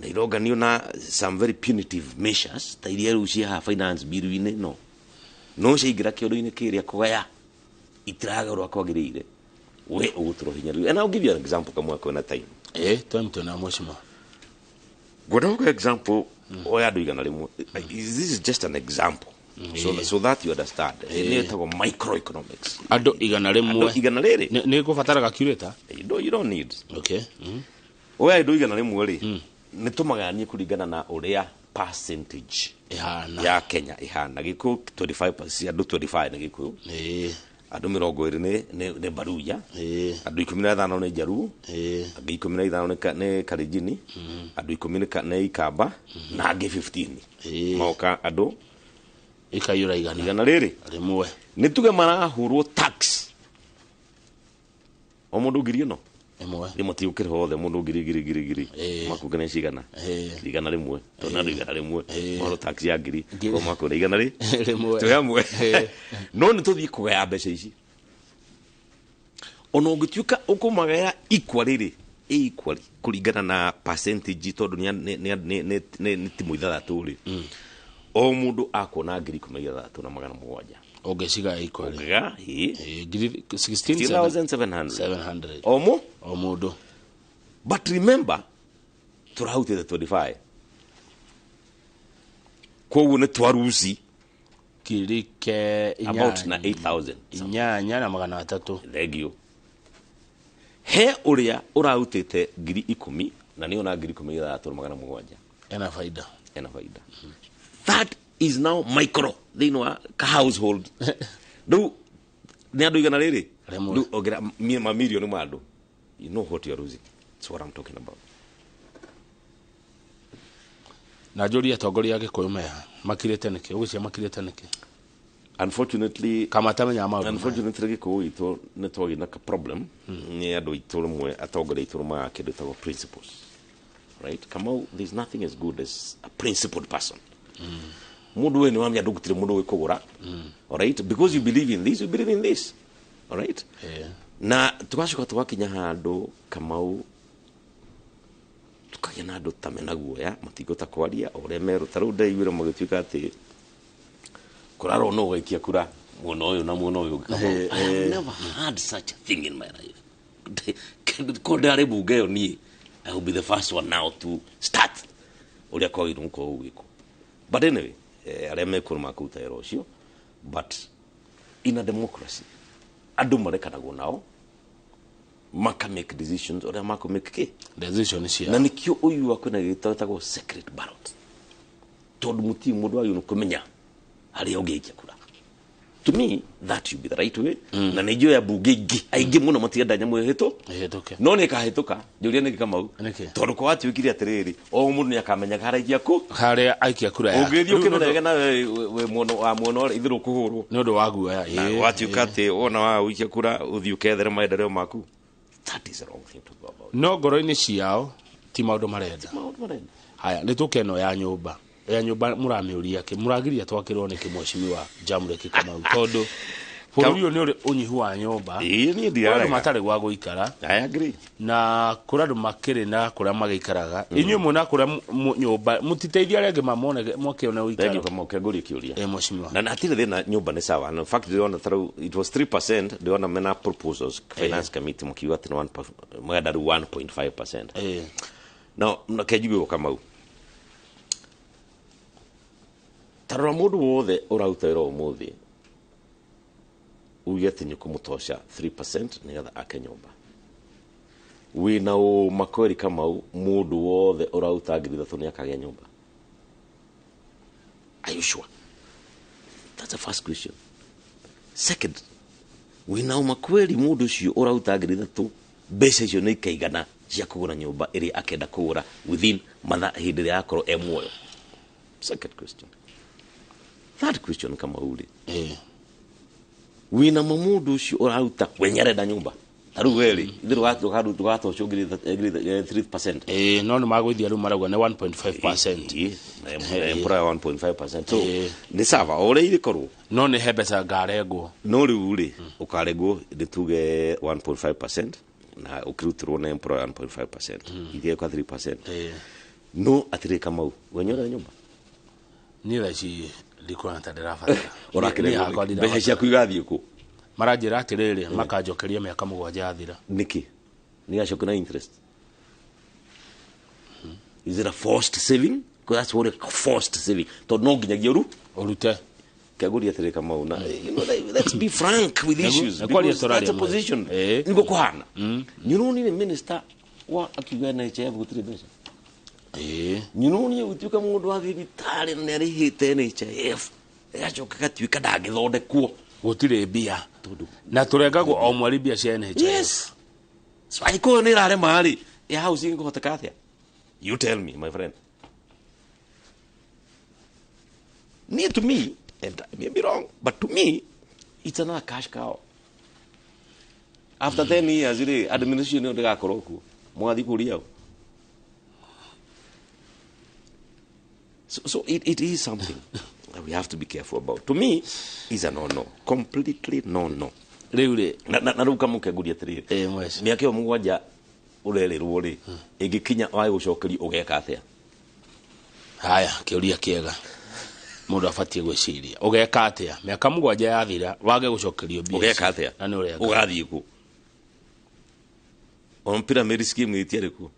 na ironganio na some very punitive measures ta iria riu cia finance bill-ini no ciingira kiundu-ini kiria kugaya itiraga ura kwagiriire we uguturo hinya riu and I'll give you an example kamwe kwena time time tuna mheshimiwa godogo example oya andu igana rimwe this is just an example so that you understand ni tago microeconomics andu igana rimwe igana riri ni gubatara calculator you don't need okay oya andu igana rimwe ri ni tumagania kuringana na uria percentage ya Kenya ihana giku 25% andu 25 ni giku andu 20 ni baruya andu 15 ni jaru andu 15 ni karijini andu 10 ni ikamba na angi 15 mauka andu ikayura igana riri rimwe nituge marahurwo tax o mundu ngiri no emwe ni mutiukire hothe mundu ngiri makugana cigana igana rimwe tona igana rimwe maro tax ya ngiri ko makuna igana rimwe tuyamwe no ni tuthii kugaya mbeca ici ono ngituka ukumagaya equally kuringana na percentage tondu ni timu ithathatu ri o mundu akona ngiri 13,700 ogeciga equally oga ngiri 16,700 omo o mundu but remember turahutite 25 koguo nĩ twaruci kirike about na 8,000 inyanya na magana 3 thengio he uria urahutite 10,000 na ni ona 10,700 ena faida that is now micro they know ka household do ni andu igana riri do ogera ma million ma andu you know what you are losing. That's what I'm talking about. Na jori atongoria Gikuyu meha makirete niki ugucia makirete niki unfortunately kama tamenya maundu unfortunately Gikuyu ito ne twagi na problem ni andu itu rumwe atongoria itu ma kindu tago principles, right? Kama there's nothing as good as a principled person. Mundu we ni wamya ndugutire mundu we kugura, all right? Because you believe in this, you believe in this, all right? Na tukashuka twakinya handu Kamau tukagĩa na andũ tamena guoya matigota kwaria o rĩa meru tarũ ndaiguire magĩtuĩka atĩ kũrarwo no gaikia kura mwena ũyũ na mwena ũyũ ũngĩ. I have never had such a thing in my life. Ko ndarĩ bunge ĩyo niĩ I will be the first one now to start ũrĩa kwagĩrĩirwo gũkorwo gũgĩkwo. But anyway, arĩa mekũrũ makũruta wĩra ũcio, but in a democracy andũ marekanagwo nao maka make decisions or maka make decisions here na nikio uyu akona gitagwo secret ballot tondu muti mundu ayu no kumenya hari ogekia kura. To me that should be the right way. Na nijo ya bunge aingi muno matienda nyamu hituke no ne kahituka juria ne Kamau tondu kwa atuikire atiriri o mundu yakamenya haraikia ku hari aikia kura ya ugethio kinega na we muno wa muno ithiru kuhurwo no ndo waguoya watuika ati ona wa uikia kura uthio kethere maendeleo maku. That is the wrong thing to go about. No ngoro-ini ciao ti maundu marenda. Haya ni tukeno ya nyumba muramiuria ki muragiria twakirwo ni kimweshimiwa Jamre Kamau tondu bũrũri ũyũ nĩ ũrĩ ũnyihu wa nyũmba andũ matarĩ gwa gũikara. I agree. Na kũrĩ andũ makĩrĩ na kũrĩa magĩikaraga inyuĩ mũna kũrĩa nyũmba mũtiteithia arĩa angĩ mamone mokĩone ũikaro. Kama ũkĩangũria kĩũria mweshimiwa na hatirĩ thĩna nyũmba nĩ sawa. In fact ndĩrona tarau it was 3%, ndĩrona mena proposals finance committee mũkiuga atĩ mwenda rĩu 1.5%. No kenjiguo Kamau tarora mũndũ wothe ũraruta wĩra ũmũthĩ uge atĩ nĩ kũmũtoca 3% nĩgetha ake nyũmba wĩna ũma kweri Kamau mũndũ wothe ũraruta 3,000 nĩakagĩa nyũmba? Are you sure? That's the first question. Second, wĩna ũma kweri mũndũ ũcio ũraruta 3,000 mbeca icio nĩ ikaigana cia kũgũra nyũmba ĩrĩa akenda kũgũra within mathaa hĩndĩ ĩrĩa akorwo e muoyo? Second question. Third question Kamau wina mamundu ucio uraruta wenyarenda nyumba taru weri ithiru gatocio 3%. No magwithia riu marauga ni 1.5%. Employer 1.5%. So ni sawa ore iri korwo no ni hebesa ngarengwo no riu ri ukarengwo ndituge 1.5% na ukirutirwo na employer 1.5% ithie kwa 3%. No atire Kamau wenyora nyumba ni raci ndikona tandirabatara urakire mbeca ciaku igathie ku maranjira atiriri makanjokeria miaka 7 thira niki ni acoka na interest. Is it a forced saving? Because that's what a forced saving to no nginyagia urute kaguria atire Kamau na you know let's be frank with issues because that's a position niko kuhana you know ni minister wa akiuga na HF gutire mbeca nyununi utuika mundu wa thibitari na arihite NHIF yacoka gatuika ndangithondekwo gutire mbia na turengagwo o mweri mbia cia NHIF. Yes, so aiko ni rare mari ya housing kuhoteka atia? You tell me my friend. Near to me, and I may be wrong, but to me it's another cash cow. After 10 years the administration no gakorwo ku mwathi kuria. So it is something that we have to be careful about. To me, is a no-no. Completely no-no. Riure. Na ruka mukeguria atiri. Mwesi. Miaka yo mugwanja urererwo ri. Ingikinya wae gucokeri ugeka atia? Haya, kiuria kiega. Mundu afatie gwiciria. Ugeka atia? Miaka 7 yathira, wage gucokerio mbia. Ugeka atia? Na ni urega. Ugathie ku. on pyramid scheme itiare ku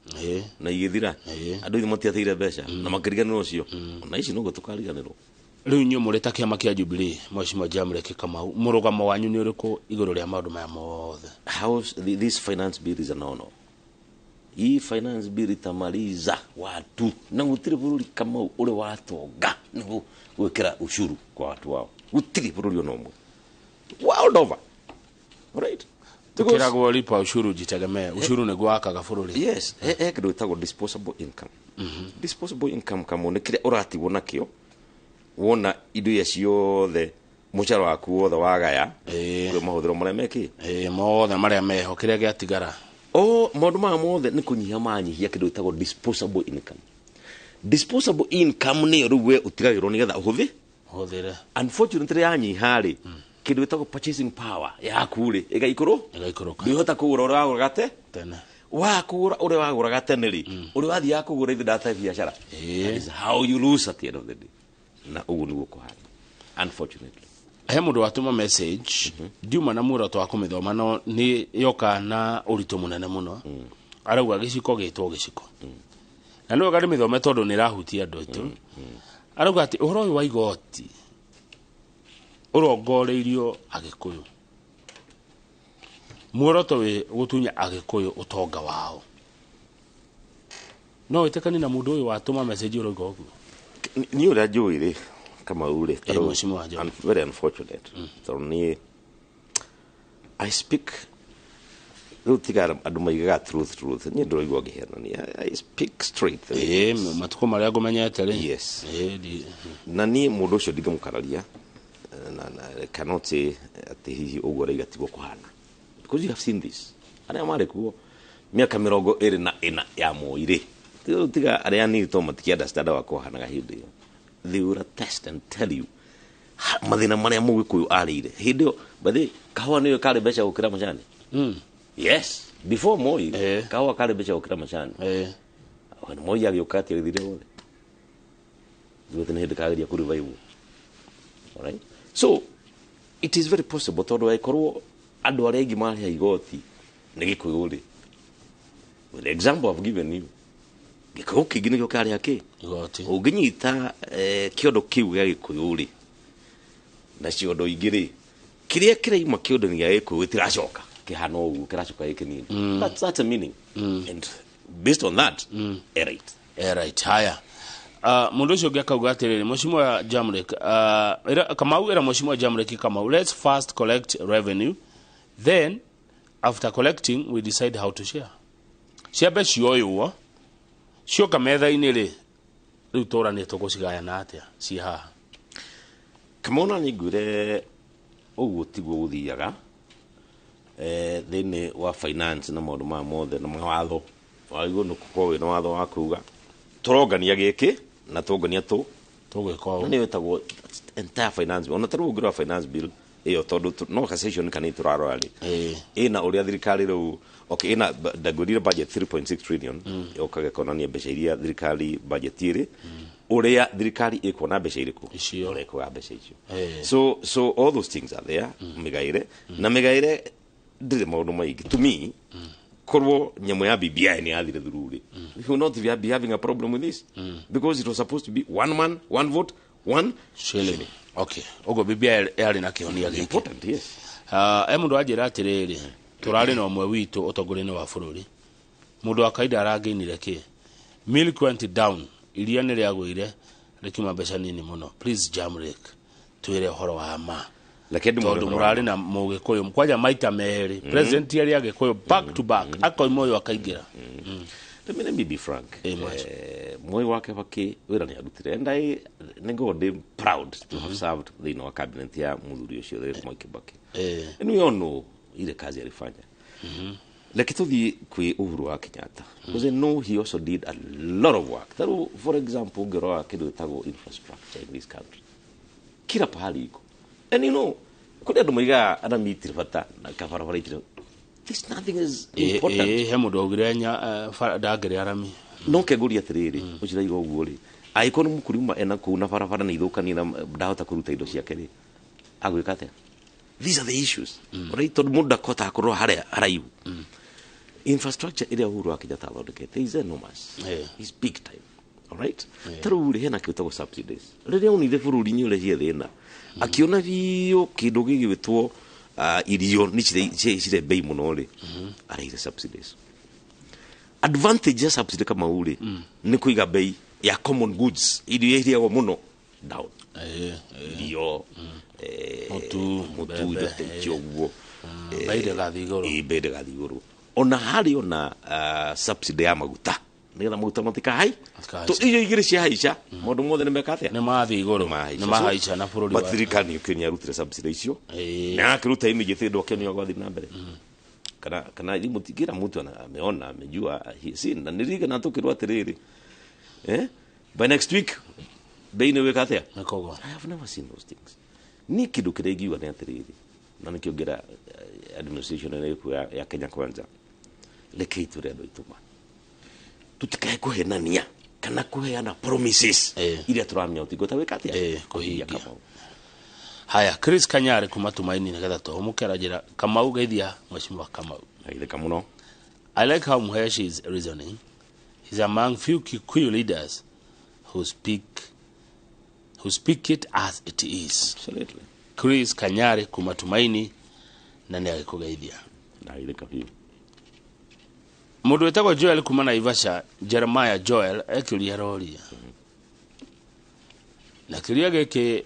na igithira andu ni matiathire besha na makiriganirwo ucio na ici no gutukariganirwo riu nyu muri ta kiama kia Jubilee Mheshimiwa Jamrek Kamau murugamo wanyu ni uriku iguru ria maundu maya mothe how this finance bill is a no hii finance bill itamaliza watu na gutiri bururi Kamau uri watonga nigu gwikira ushuru kwa watu wao gutiri bururi ono mwe world over right tukiragwo lipa ushuru jitegemee ushuru ni gwakaga bururi yes kidu itago disposable income disposable income kamo ni kire uratigwo nakio wona indo ya ciothe mucharo waku wothe wagaya kwe mahuthiro maria meki mothe maria meho kiria giatigara maundu ma mothe ni kunyihia manyihia kindu itago disposable income disposable income ni ruwe utigagirwo ni getha uhuthire unfortunately yanyiha ri kindu itago purchasing power yaku ri igaikorwo ndihota kugura uri wagura gate tene wakugura uri wagura gate ni ri uri wathi ya kugura ithi data biashara that is how you lose at the end of the day na ugu ni gukuhari unfortunately he mundu watuma message ndiuma na mura twa kumithoma no ni yoka na urito munene muno arauga giciko gitwo giciko na no gari mithome tondu ni rahutia andu itu arauga ati uhoro uyu wa igoti urongoreirio agikuyu muoroto we gutunya agikuyu utonga wao no itekani na mundu uyu watuma message uroiga ogu ni ura joire kama ule very unfortunate so ni I speak rutiga andu maigaga truth ni ndo igwa gihena ni I speak straight matuko maria gomenyete ri yes na ni mundu ucio ndigamukararia na cannot say ati hihi ugore igatigwo kuhana because you have seen this aria mari kuo miaka 24 ya moire tiga aria ni to matikia understand wa kuhana hindi they will test and tell you mathina maria mugikuyu arire hindi bathi kawa niyo kale becha ukira machani yes before moi kawa kale becha ukira machani when moi agiyokati thire wole zote hindi kageria ku revive all right so it is very possible tondu aikorwo andu aria ingi mari igoti ni gikuyu ri with the example I've given you gikuyu kingi ni gukari ake igoti unginyita kiondo kiu gia gikuyu ri na ciondo igiri kiria kiraima kiondo ni gia gikuyu tiracoka kihano ugu kiracoka ikinini that's a meaning and based on that right haya mundu ucio ngakauga atiriri Mheshimiwa Jamrek Kamau era Mheshimiwa Jamrek Kamau let's first collect revenue then after collecting we decide how to share ciambe cioywo cioka metha-inĩ rĩ rĩu tũranĩe tũgũcigayana atĩa ci haha Kamona ni ngwire ũguo tiguo gũthiaga thĩinĩ wa finance na maũndũ ma mothe na mawatho waigua nĩ gũkorwo wĩna watho wa kuga tũrongania gĩkĩ na tũngania tũgĩka ũũ nĩ wĩtagwo entire finance bill ona tarĩu ũngĩrora finance bill ĩyo tondũ no session kana tũrarora rĩ ĩna ũrĩa thirikari rĩu okay ina dagurira budget 3.6 trillion yokaga konania mbeca iria thirikari budget iri uria thirikari ikona mbeca iriku uria ikuga mbeca icio so all those things are there migaire na migaire ndire maundu maingi to me korwo nyamo ya BBI ni athire thururi we will not be having a problem with this because it was supposed to be one man one vote one shilling okay ogo BBI yari na kionia giki important yes mundu ajira atiriri turari no mwe witu utongore-ini wa bururi mundu akaida aranginire ki milk went down iria ni riagwire rikima mbeca nini muno please Jamrek twire horo wa ma lakini mundu murari na mugikuyu mkwaja maita meri president yari agikuyu back to back akoi moyo akaingira let me be frank moyo wake waki wira ni arutire and I nego de proud to have served the cabinet ya muthuri ucio the Moi Kibaki and we all know ile kazi alifanya lakini tuthi kwi Uhuru wa Kenyatta because I know he also did a lot of work through for example geroa kido tago infrastructure in this country kila pahali iko and you know kuna ndo mwiga ana mitri fata na kafarafara itiro this nothing is important hemo dogirenya dagere arami no keguria tiriri ucira igo guori aikono mukurima ena kuna farafara na ithukani na ndahota kuruta indo ciake ri agwikate these are the issues right to muda kota akoro haraihu infrastructure area Uhuru wa Kenyatta athondekete is enormous. He's big time. All right? Taru hena kiuta go subsidies. Riria unithe bururi-ini uregie thina. Akiona biyo kindu gigwitwo irio ni cire bei muno ri. Areire subsidies. Advantage ya subsidy kama ule ni kuiga bei ya common goods irio iria go muno down. Irio mutu jowo beide gathi iguru. Ona hari ona subsidy ya maguta nigetha maguta matika hai to iyo igire cia haica mundu mothe nimekate ne mathi iguru ne mahaica na bururi wa thirikari Kenya rutire subsidy icio na akiruta immediate ndo Kenya gwathi na mbere kana mutingira mtu ameona amejua si na niliga na tukirwa tiriri by next week bei ne wekate nakogo I have never seen those things ni kidu kiregiwa na tiriri na nikiongera administration ya Kenya kwanza leke iture ndo ituma tutikae kuhenania kana kuheana promises iria turamenya utigota wekatia kuhingia haya Chris Kanyare kuma Tumaini nigetha tuhumukera njira Kamau geithia mheshimiwa Kamau aitheka muno. I like how Muheshi is reasoning. He's among few Kikuyu leaders who speak it as it is. Absolutely. Chris Kanyare kuma Tumaini na ni agikugeithia na aitheka hiyo mundu wetagwo Joel kuma Naivasha. Jeremiah Joel ekiria roria na kiria giki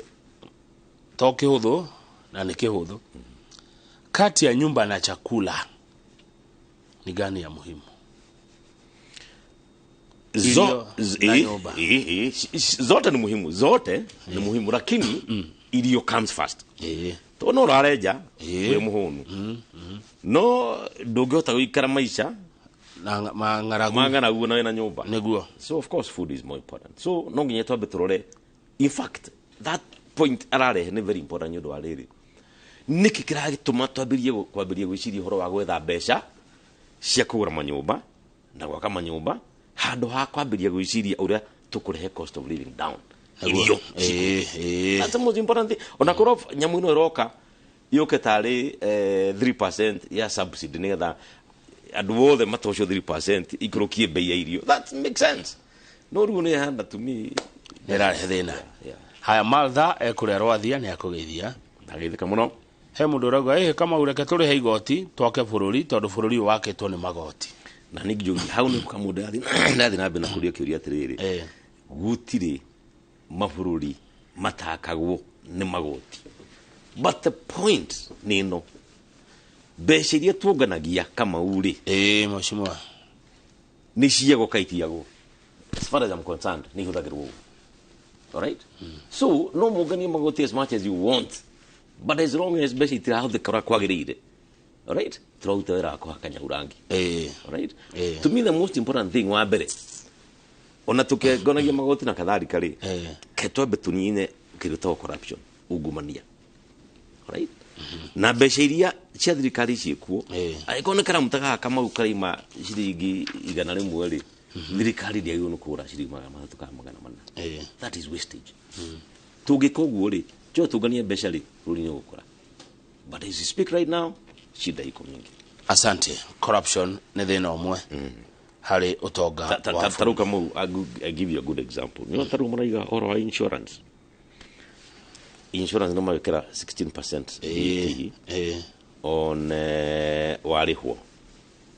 to kihuthu na ni kihuthu kati ya nyumba na chakula ni gani ya muhimu? Zote ni muhimu, zote ni muhimu, lakini irio comes first. To no rareja we muhunu no ndungihota guikara maisha na mangaragu na nyumba niguo. So of course food is more important. So no nginya twambe turore. In fact that point arare ni very important nyu ndwa riri niki kiragituma twambirie gwiciria horo wa gwetha mbeca cia kugura manyumba na gwaka manyumba handu ha kwambiria gwiciria uria tukurehe cost of living down. That's the most important thing. Ona korwo nyamu ino iroka yoke tari 3% ya subsidy nigetha andu othe matocio 3% ikurukie bei ya irio. That makes sense. No ruo ni handa to me nirarehe thina. Haya Maltha ekurerwa thia ni akugeithia agithika muno. He mundu ragwa kama ureke turi he igoti twoke bururi tondu bururi wake to ni magoti na nigjo hau ni kamuda ndathi na bena kuria kiuria tiriri gutire mabũrũri matakagwo nĩ magoti. But the point ni no mbeca iria tuonganagia kama uri mheshimiwa ni ciago kaitiago as far as I'm concerned ni huthagirwo. All right? So no munganie magoti as much as you want, but as long as mbeca itirahuthĩka kwagĩrĩire. All right? Turuta wĩra kuhakanya urangi. All right? To me the most important thing wa mbere ona tukegonagia magoti na kadhalika ri ketwambe tunyine kiruta corruption ungumania. All right? Na mbeca iria cia thirikari ciekuo aikonekana mutaga kama ukarima ciringi 100 ri thirikari ndia yunu kura ciringi 300. That is wastage. Tugikoguo ri jo tugania mbeca ri rurinyo gukora. But as you speak right now shida iko mingi. Asante. Corruption ni thina omwe hari utonga wa taruka mu. I give you a good example. You know taruka muraiga oro insurance no magekera 16% on warihwo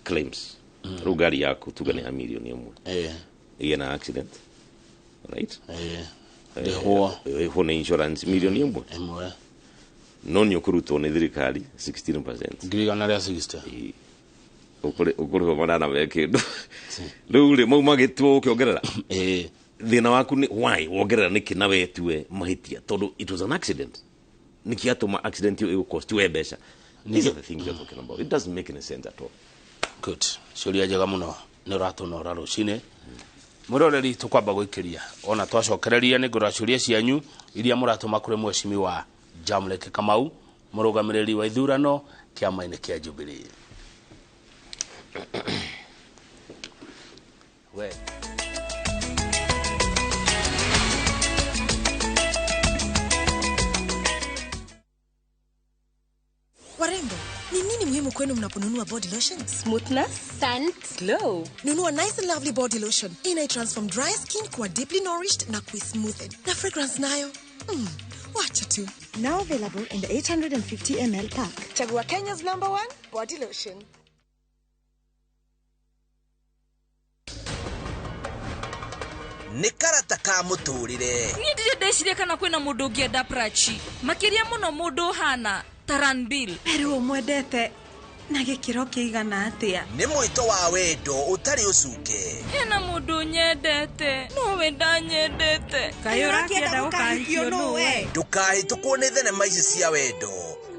claims. Rugari yako tugane ya milioni imwe igena accident, right? Ho na insurance milioni imwe non yokuruto ne thirikari 16% ngirigana ria 60 ukuri manana mekindu riu ri mau magitwo ukiongerera thina waku ni why wongerera niki na wetue mahitia tondu it was an accident niki atuma accident you cost we mbeca. These are the things you're talking about. It doesn't make any sense at all. Good. Ciuria njega muno ni ratunora rucine muroreri tukwamba guikiria ona twacokereria ni ngura ciuria cianyu iria muratuma kuri mheshimiwa Jamlek Kamau murugamiriri wa ithurano kiama-ini kia Jubilee. We Warembo, ni nini muhimu kwenu mnaponunua body lotion? Smoothness, scent, glow. Nunua nice and lovely body lotion. Transform dry skin kuwa deeply nourished na kuwa smoothed. Na fragrance nayo. Wacha tu. Now available in the 850 ml pack. Chagua Kenya's #1 body lotion. Nikarata ka muturire. Ni ndire ndeciria kana kwina mundu ungienda prachi. Makiria muno mundu hana Taranbil. Pero mwendete na gikiro kiigana atia. Ni mwito wa wendo utari ucuke. Hena mundu nyendete, no wenda nyendete. Kayura kienda gukahikio no we. Ndukahitũkwo nĩ thenema ici cia wendo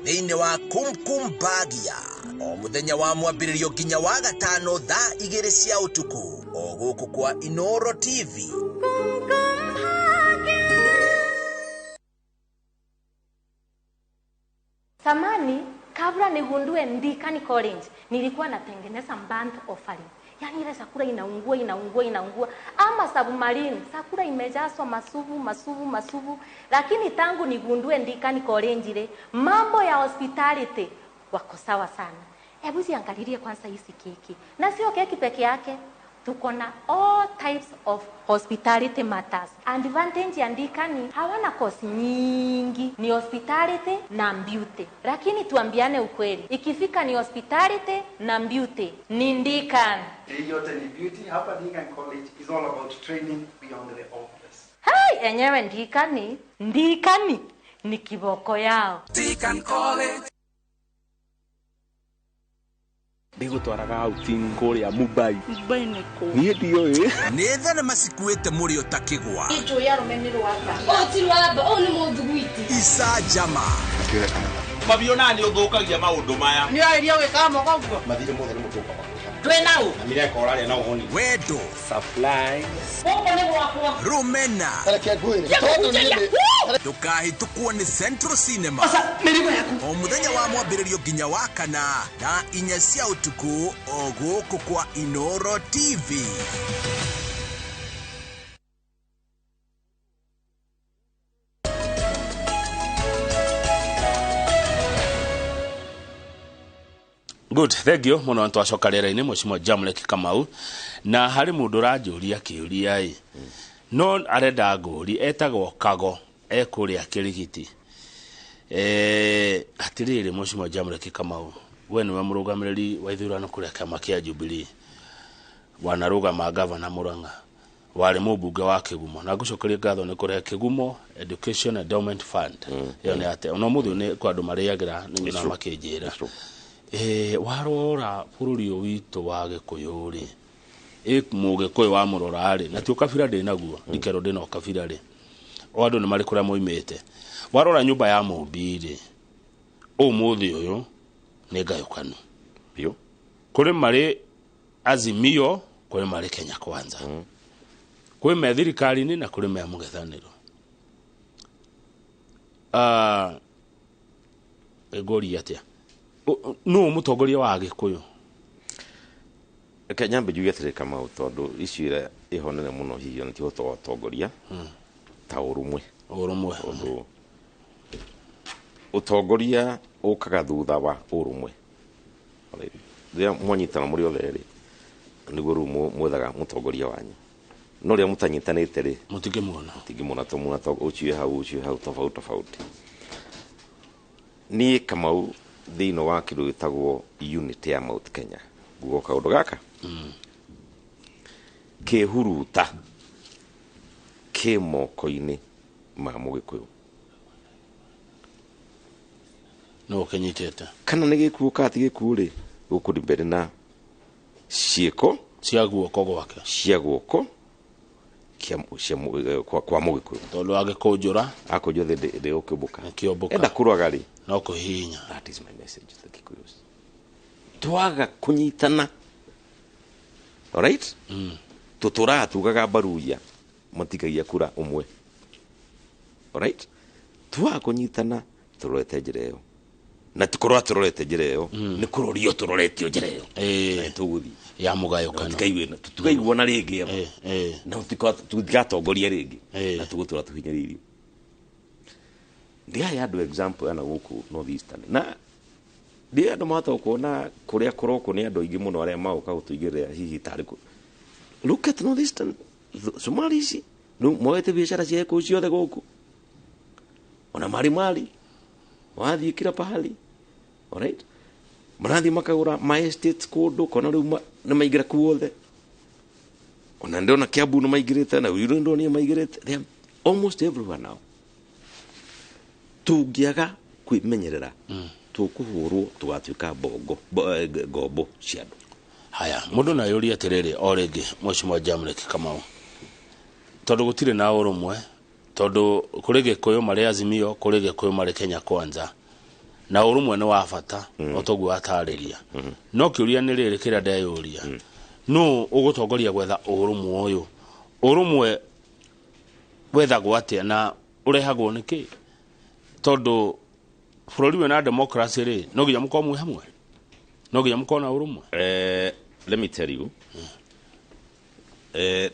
thĩinĩ wa kumkumbagia o mũthenya wa mwambĩrĩrio nginya wa gatano thaa 2 cia ũtukũ o gũkũ kwa Inooro TV. Samani, kabla nigundue Ndikani College, nilikuwa natengeneza band offering. Yani ile sakura inaungua. Ama submarine, sakura imejazwa masuvu. Lakini tangu nigundue Ndikani College ile, mambo ya hospitality wako sawa sana. Hebu ziangalilie kwanza hizi keki. Na sio keki peke yake. Tuko na all types of hospitality matters. Advantage ya Ndikani hawana kosi nyingi, ni hospitality na beauty. Lakini tuambiane ukweli, ikifika ni hospitality na beauty ni Ndikani. Yote ni beauty. Hapa Ndikani College is all about training beyond the obvious. Hai, enyewe Ndikani ni kiboko yao. Ndikani College. Ndigutwaraga outing kuria Mumbai. Mumbai niko. Niĩ ndiũĩ. Nĩ thenema cikuĩte mũrĩo ta kĩgwa. Ijo ya rumenero waka. Oti waba, o ni mũthugwiti. Isa Jama. Mabio nani ũthũkagia maũndũ maya? Nĩ airia wĩka mogogo. Mathire mothe nĩ mũtũka. Twenao. Na mire koraria na uhoni. Wendo. Supply. Koko ni gwakwa. Rumena. Reke ngwĩre. Tondu nĩ ndukahĩtũkwo nĩ Central Cinema. Osa, mĩrigo yaku. O mũthenya wa mwambĩrĩrio nginya wa kana na 4 cia ũtukũ o gũkũ kwa Inooro TV. Good, thank you. Muno antu acoka rera-ini Mheshimiwa Jamlek Kamau na hari mundu ranjuria kiuria i. No arenda nguri etagwo Kago ekuria Kirigiti. Atiriri Mheshimiwa Jamlek Kamau. We niwe murugamiriri wa ithurano kuria kama kia Jubilee. Wanarugama gavana Murang'a. Wari mubunge wa Kigumo. Na gucokeria ngatho ni kuria Kigumo Education Endowment Fund. Yo ni ate. Ono muthu ni kwa andu mariagira ni na makinjira. Warora bururi witu wa Gikuyu ri Mugikuyu wa murora ri na ti ukabira ndi naguo ndikero ndi na ukabira ri o andu ni mari kuria moimete warora nyumba ya Mumbi ri umuthi uyu ni ngayukanu bio kuri mari Azimio kuri mari Kenya Kwanza kuri me thirikari ni na kuri me mugithaniro egori atia no mutongoria wa Gikuyu Kenya mbejuye tere kama utondo icira ihonene muno hiyo nti utongoria ta urumwe undu utongoria ukaga thutha wa urumwe ria mwanyitana muri otheri niguo rumu mwethaga mutongoria wanyu no ria mutanyitanite ri mutingimona tomuna to uchiwe hau tofauti ni Kamau thino wa kiru gitagwo unity ya Mount Kenya gugo kaundu gaka ke huruta ke moko-ini ma Mugikuyu no kenyitete kana ni gikuo ka ti gikuo ri gukuri mbere na ciiko cia guoko gwake cia guoko kwa Mugikuyu tondu agikunjura akunjura de ukibuka kiomboka enda kurwaga ri no kuhinya. That is my message to the Kikuyus. Twaga kunyitana. All right? Tutura tugaga baruya matigagia kura umwe. All right? Twaga kunyitana turorete njireo. Na tukorwa turorete njireo ni kurorio turoretio njireo. Na tuguthi ya mugayukano. Tukaigwa na ringi na tutigatongoria ringi na tugutura tuhinyiririo. Ndia ya do example ana guku North Eastern na Dia ndo mata kuona kuria koroko ni andu ingi muno aria mauka gutuigirira hihi tariku. Look at northeastern Somalis. No moete biashara cia ko ciothe guku. Ona mari wathi kila pahali. Alright? Marathi makagura my estates kundu kona riu na maigira kuothe. Ona ndona Kiambu no maigirite na Uirundo ni maigirite. They are almost everywhere now. Tungiaga kwimenyerera. Tukuhurwo tugatuika gombo cia andu. Haya, mundu na yuri atiriri o ringi Mheshimiwa Jamrek Kamau. Tondu gutire na urumwe, tondu kuri Gikuyu mari Azimio, kuri Gikuyu mari Kenya Kwanza. Na urumwe ni wa bata, otogu atariria. No kiuria ni riri kira ndeyuria. No ugutongoria gwetha urumwe uyu. Urumwe wethagwo atia na urehagwo niki? Tondu bururi we na democracy ri no ginya mukomwe hamwe. No ginya mukona urumwe. Let me tell you.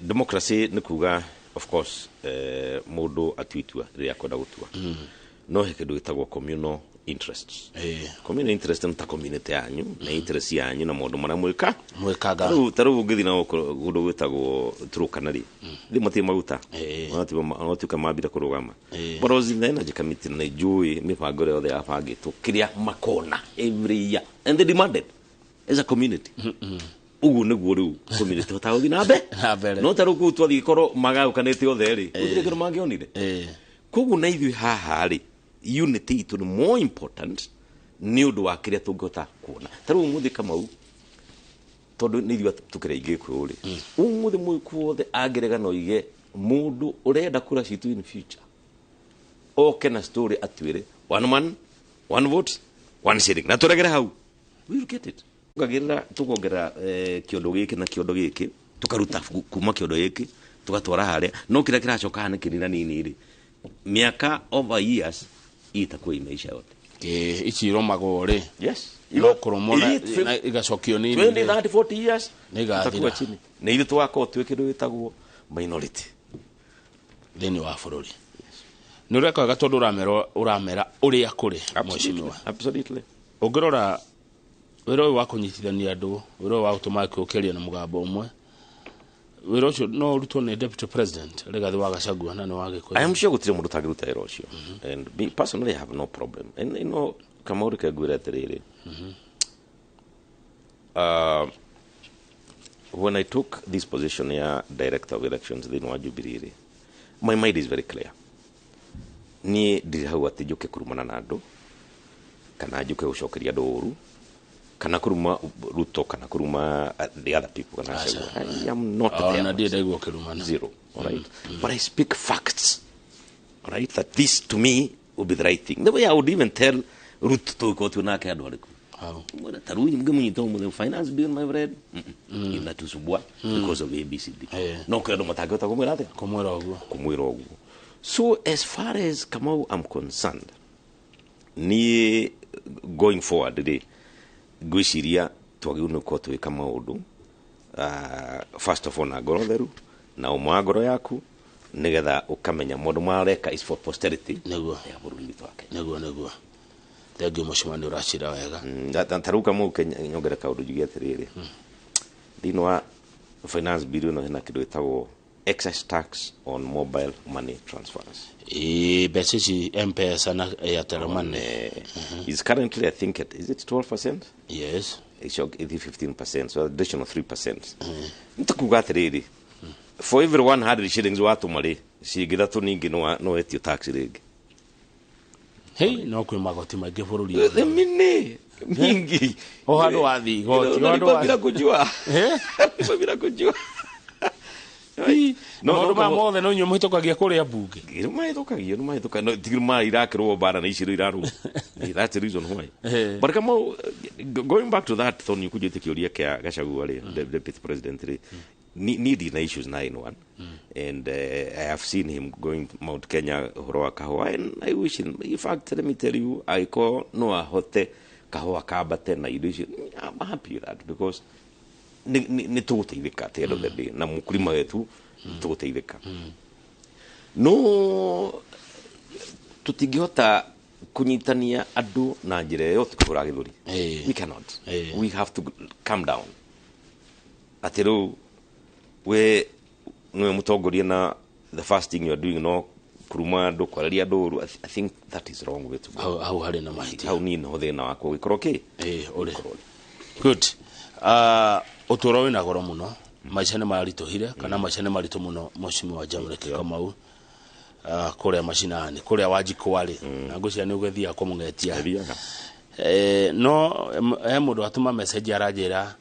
Democracy ni kuga of course mundu atuitua ria kwenda gutua. No hekindu gitagwo communal interests. Communal interest ni ta community yanyu na interest yanyu na mundu mara mwikaga. Taru ngithi na gundu gwitagwo Turukanari. Ndi mati maguta. Onatuka mabira kurugama. Borozi na energy committee na jui mipango yothe ya bangitwo kiria makona every year and they demanded as a community. Ugu niguo riu community hotaothi na be. No taru ku twathi koro magaukanite othe ri. Gutire kindu mangionire. Kogu na ithui haha ri unity itu ni more important ni undu wa kiria tungota kuona. Taru muthi Kamau tondu ni ithui tukire ingi kuri. Umuthi muiku othe agirega no ige mundu urenda kura citu in future. Okay na story atwire one man one vote one shilling. Na turegera hau. We will get it. Tukongera kiondo giki na kiondo giki tukaruta kuma kiondo giki tugatwara haria no kira kiracoka ni kirina nini ri miaka over years itakuwa imeisha yote ichiro magore yes ilokoromona igacokio nini 20 30 40 years itakuwa chini na ile twako twikiro itagwo minority thini wa bururi ni ureka gatondu uramera uria kuri Mheshimiwa. Absolutely. Ungirora wiro wa kunyitithania andu wiro wa utuma kuokeria na mugambo umwe wiro ucio no rutwo ni deputy president Rigathi wa Gachagua na ni wa Gikuyu. I am sure gutire mundu tagiruta wiro ucio and me personally I have no problem and you know Kamau kagwira atiriri when I took this position here director of elections in Jubilee my mind is very clear ni ndiri hau ati njuke kurumana na andu kana njuke gucokeria andu uru kana kuruma Ruto kana kuruma the other people kana I am not there. Zero. All right. But I speak facts. All right. That this to me would be the right thing. The way I would even tell Ruto to go to nake andu aliku. Mbona taruni mgemunyito mu finance bill my friend. Ina tusubwa because of ABCD. No kwendo matagota kumwira ate kumwira oguo. So as far as Kamau I'm concerned ni going forward today gwiciria twagiuna ko twika maundu first of all na ngoro theru na umwa ngoro yaku nigetha ukamenya mundu mareka is for posterity niguo ya bururi twake niguo thank you Mheshimiwa ni uracira wega taruka mu nyongera kaundu jugi atiriri thini wa finance bill no hena kindu gitagwo excess tax on mobile money transfers. Besichi M-Pesa na Airtel money is currently I think is it 12%? Yes. It's 15%, so additional 3%. Ntakuga atiriri for every 100 shillings watu mari cigithatu ningi no etio tax rigi. Hey, no kwi magoti maingi bururi. The mini mingi. O handu wathi goti, handu wathi. Bila kujua. Bila kujua. No mothe no nyu muhitukagia kuria bunge. No mahitukagia no tigiruma irakirwo bara na iciro iraru. That's the reason why. But come going back to that thon you kujite kiuria kia Gachagua ri the deputy president ri need na issues 9-1 and I have seen him going to Mount Kenya horoa kahua and I wish him in fact let me tell you I call no ahote kahua kabate na ilusion. I'm happy with that because ni tuguteithika at the end of the day na mukulima wetu tuguteithika no tutingihota kunyitania andu na njira yo tukura githuri. We cannot. We have to calm down. Atiru we no mutongoria na the first thing you are doing no kuruma andu kwararia andu. I think that is wrong way to go. How hari na mahiti. How ni no thina wako gikoro ki. Ole. Good. Utoro wina goro muno. Maisha ni maritohire kana maisha ni marito muno mheshimiwa wa Jamhuri Kamau. Kuria mashinani kuria wajiko wale nagucia ni ugethia kwa mungetia no mundu atuma message arajira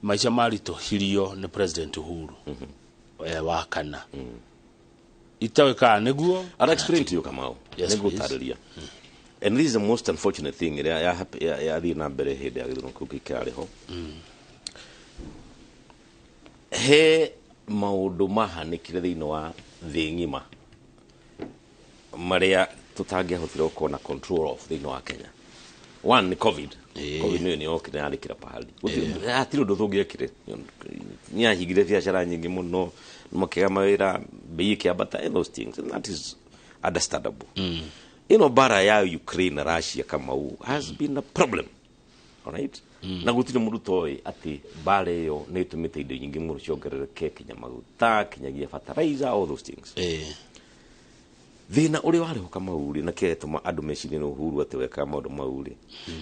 maisha maritohirio ni President Uhuru wa kana itawe ka neguo. I'll explain to you Kamau. Neguo tariria. And this is the most unfortunate thing. Ya thi na mbere hindi ya githurano kiu gikari ho. He maundu mahanikire thiini wa thi ngima maria tutangihotire kuona control of thiini wa Kenya. One ni COVID. COVID ni okire alikira pahali. Atiro ndo thungiekire. Ni ahigire biashara nyingi muno mukiga mawira bei kiabata and those things, and that is understandable. Bara ya Ukraine na Russia Kamau has been a problem. All right? Na gutire mundu toy ati bare yo ne tumite indo nyingi muno ciongerereke kinya maguta kinyagia fertilizer, all those things. Thina uri wari ho Kamau na ketuma andu mecini no Uhuru ati weka maundu mauri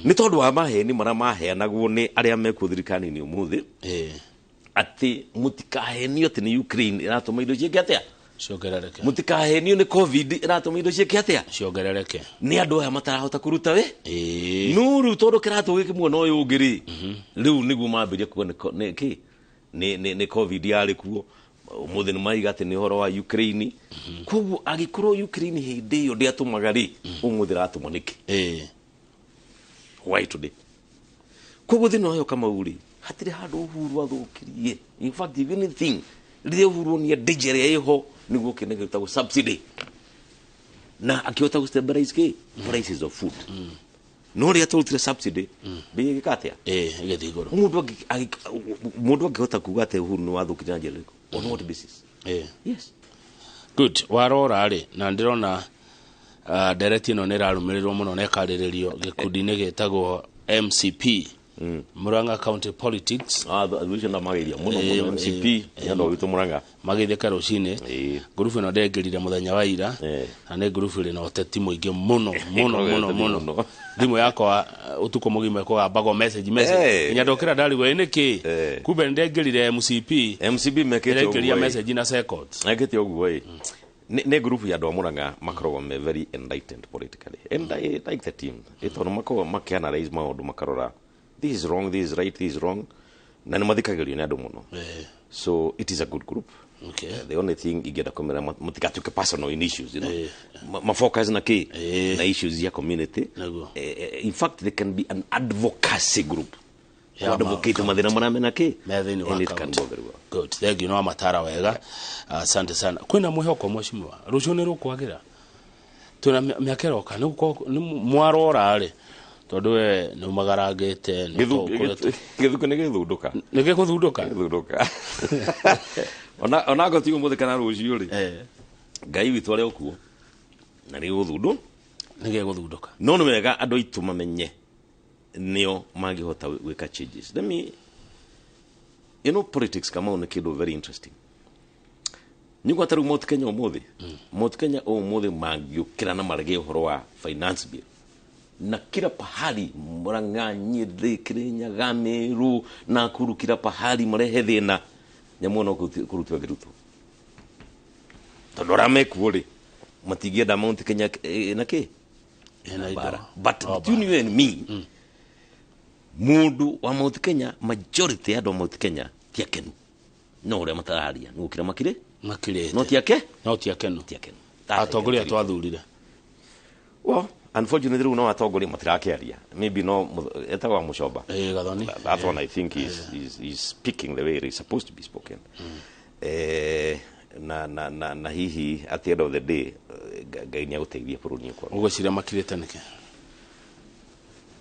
ni tondu wa maheni mara maheanagwo ni aria mekuthirikani ni umuthi ati mutikahenio ati ni Ukraine iratuma indo cieke atia ciongerereke, mutikahenio ni COVID iratuma indo cieke atia ciongerereke, ni andu aya matarahota kuruta we nuru tondu kiratu giki muno uyu ngiri riu niguo mambiria kuona ni COVID yari kuo umuthi ni maiga ati ni horo wa Ukraine koguo agikorwo Ukraine hindi yo ndiatumaga ri umuthi ratuma niki why today koguo thino yo Kamau hatire handu Uhuru athukirie. In fact, if anything ri Uhuru ni digere yeho niguo kinege ta subsidy na akiota stabilize prices of food no ri atulutire subsidy bei gikatia igethigoro mundu angihota kuga ate Uhuru ni wathukiria njere on what basis? Yes. Good. Warora ri na ndirona direct ino ni rarumirirwo muno na ekariririo gikundi-ini getagwo MCP Muranga County Politics. Aviation na magiria muno MCP yando witu Muranga magitheka rucine group ino ndengerire muthenya wa ira na ne group ri no teti muingi muno thimu yakwa utuko mugima kwa bago message nyandokira ndari we niki kumbe ndengerire MCP mekete message na second agete oguo ne group ya ndo Muranga makorogo me very enlightened politically and I like the team itono mako makianalyze maundu makarora this is wrong, this is right, this is wrong. Na nimathikagirio ni andu muno. So it is a good group. Okay. The only thing igenda komera mutigatuke personal in issues, you know. Ma focus na na issues ya community. In fact, there can be an advocacy group. Advocate mathina maramena and it can go very well. Good. Thank you no matara wega. Asante sana. Kwina mwihoko mheshimiwa. Rucio ni rukwagira. Tuna miakeroka ni mwarora ari. Tondu we no magaragete githuko ni githunduka ona gotigo muthikana rucio ri ngai witu ari okuo na ri guthundu ni githunduka no no wega andu itu mamenye nio magihota gwika changes. Let me politics kama una kido very interesting. Nyugo ataru mot Kenya umuthi magiukira na marege uhoro wa finance bill na kila pahali Murang'a, Nyeri, Kirinyaga, Meru, Nakuru, kila pahali marehe thina nyamuona kurutwa giruto tondu ramekuo ri matigienda Mount Kenya na bara but between you and me mundu wa Mount Kenya majority ya Mount Kenya tiakenu no ria matararia ngukira makire no tiakenu atongoria twathurire well unfortunately no atongoria matirakiaria maybe no etagwa mucoba gathoni that one I think is speaking the way it is supposed to be spoken na hihi at the end of the day Ngai ni aguteithia buruni kwa ugocira makirete nike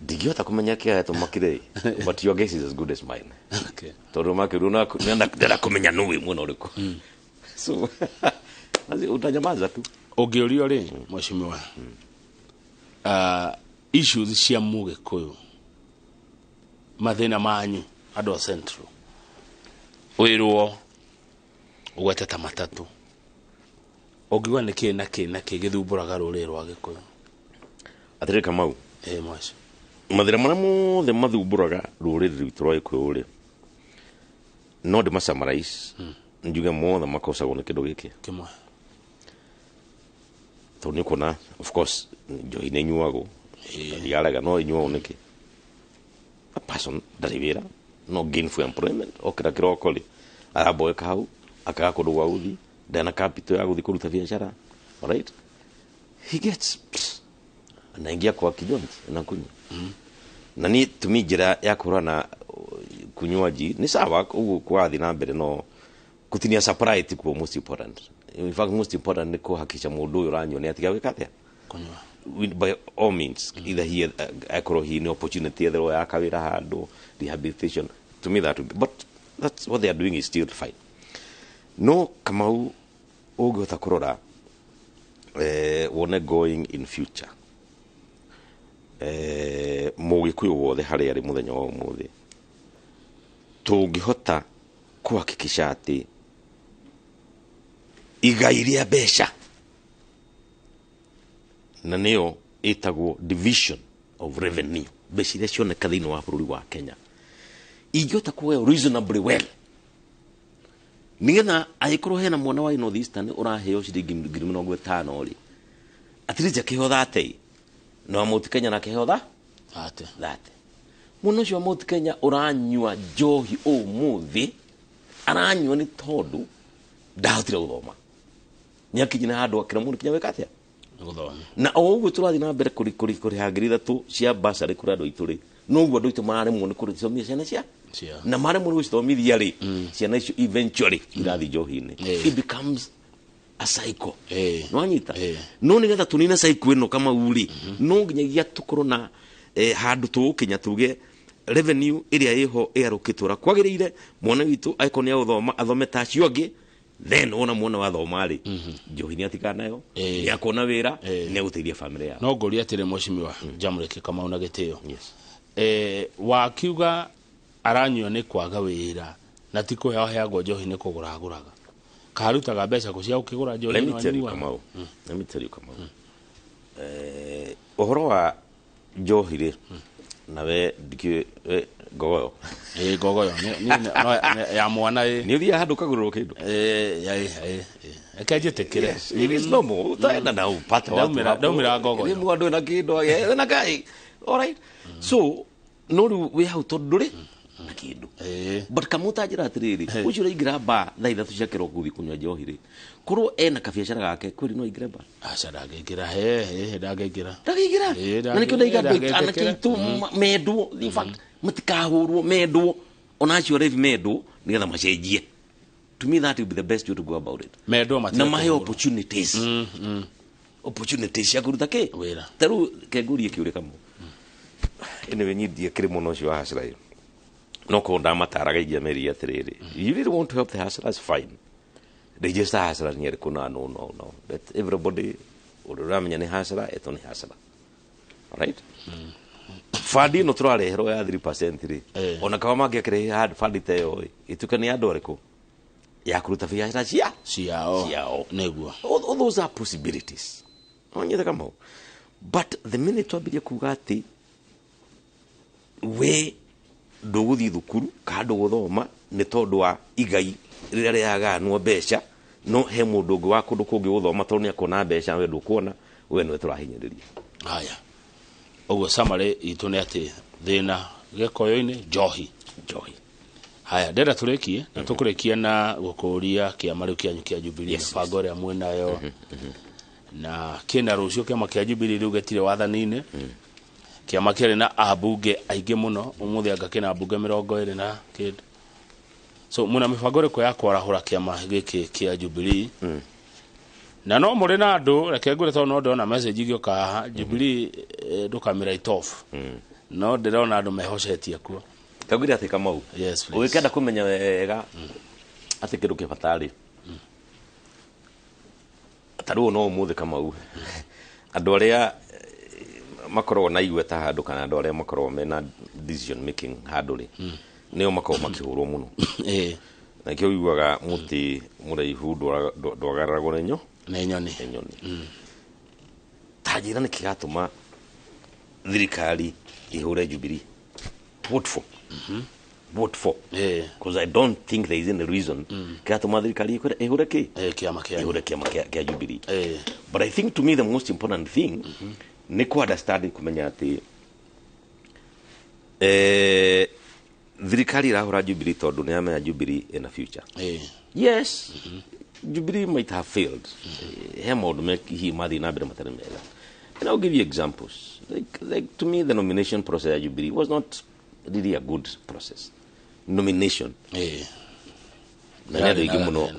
ndigiota kumenya kia to makire but your guess is as good as mine. Okay, tondu makiru na nenda kumenya nuwe muno riku so nazi utanyamaza tu ogiorio ri mheshimiwa issues cia Mugikuyu mathina manyu ado central wirwo ugwete ta matatu ogiwa niki na githumburaga ruri rwa Gikuyu atire Kamau mwaci mathira maria mothe mathumburaga ruriri rwitu rwa Gikuyu ri no de masamarais njuge mothe makosagwo ni kindu giki kimwe to ni kuna of course njohi ne nyuago yaraga no nyuo niki a person darivira no gainful employment okira kirokoli araboe kau akaga kundu gwa uthi ndena capital ya guthi kuruta biashara right he gets anaingia kwa kinywaji na kunywa na ni tumi njira ya kurana kunywaji ni sawa ugu kwa thina mbere no kutinia supply ti kwa most important. In fact most important ni kuhakikisha mundu uyu ranyo ni atiga wikatia kunywa by all means either here akoro hi ni opportunity either ya kawira handu rehabilitation to me that would be, but that's what they are doing is still fine. No Kamau ugota kurora wone going in future Mugikuyu wothe hari ari muthenya wa umuthi tungihota kuhakikisha ati igai ria besha na neo itagwo division of revenue beshi iria cioneka thiini wa bururi wa Kenya ingihota kuheo reasonably well nigetha agikorwo hena mwana wa North Eastern uraheo ciringi 50,000 ri atirija kihotha atei no Mount Kenya na kihotha ate muno cio Mount Kenya uranyua njohi umuthi aranyua ni tondu ndahotire guthoma nyakinyina handu akira mundu kinya wekatia guthoma na oguo turathi na mbere kuri hangiri thatu cia basari kuri andu ituri no guo andu itu marare muno kuri thomia ciana cia na mare muno guthomithia ri ciana icio eventually irathi njohi-ini it becomes a cycle no anyita no nigetha tunina cycle ino kama uri no nginyagia tukorwo na handu tukinya tuge revenue iria iho iarukitwara kwagirire mwana witu aikoni uthoma athome ta ciongi then ona mwana wa thoma ri njohi ni atikanayo ni akona wira ni guteithia family yao no ngori atire mwashimiwa Jamreke Kamau na gitio wakiuga aranywa ni kwaga wira na tiko yao heagwo njohi ni kuguraguraga karutaga mbeca kucia ukigura njohi let me tell you Kamau ohoro wa njohi ri nawe ndiki gogoyo gogoyo ni ya mwana ni uthia handu kagururwo kindu akajetekire it is normal utaenda na upate watu daumira gogoyo ni mwandu na kindu na kai all right so no we how to do it na kindu but kamuta njira atiriri ucio ringira ba thaa ithatu cia kiroko uthi kunywa njohi ri kurwo ena kabiashara gake kwiri no ingire ba aca ndangĩingĩra ndangĩingĩra na nikio ndaiga anakitu mendwo in fact mutikahurwo mendwo onacio revi mendwo nigetha macenjie to me that would be the best way to go about it mendwo na mahe opportunities opportunities ya kuruta ke taru kegurie kiure kamo ene nyidie kirimo no cio hasira yo no ko ndamataraga igia meri atiriri you really want to help the hustlers fine they just hustler near kuna no that everybody uramenya ni hustler eto ni hustler all right fadi no turare hero ya 3% ri ona kama mangekire hard fadi teo itukani andu ariko ya kuruta biashara ciao neguo all those are possibilities onyetha kama but the minute wabiria kugati we nduguthi thukuru kandu guthoma ni tondu wa igai riria riaganwo mbeca no he mundu ungi wa kundu kungi guthoma tondu ni akona mbeca we ndukuona we no turahinyiriria haya uguo summary itu ni ati thina Gikuyu-ini njohi haya ndenda turikie na tukurikia na gukuria kiama riu kianyu kia Jubilee mbango ria mwinayo na kina rucio kiama kia Jubilee riu getire wathani-ini kiama kiri na abunge aingi muno umuthi anga kina abunge 20 na kindu so muna mibango riko ya kwarahura kiama giki kia Jubilee na no muri na andu reke ngure to no ndona message igioka Jubilee ndukamira itofu no ndirona andu mehocetie kuo kagwira ati Kamau yes please ugikenda kumenya wega ati kindu kibatari taru no umuthi Kamau andu aria makorwo na igweta handu kana andu aria makorwo mena decision making handu ri nio makorwo makihurwo muno na kio iguaga muti muraihu ndwagaragwo nenyo na nyoni tajira ni kigatuma thirikari ihure Jubilee vote for because I don't think there is any reason kigatuma thirikari ihure kiama kia Jubilee but I think to me the most important thing ni ku understand kumenya ati thirikari irahura Jubilee tondu ni amenya Jubilee in the future yes Jubilee might have failed he maundu mehi mathi na mbere matari mega and I'll give you examples like to me the nomination process at Jubilee was not really a good process nomination na ndio igumuno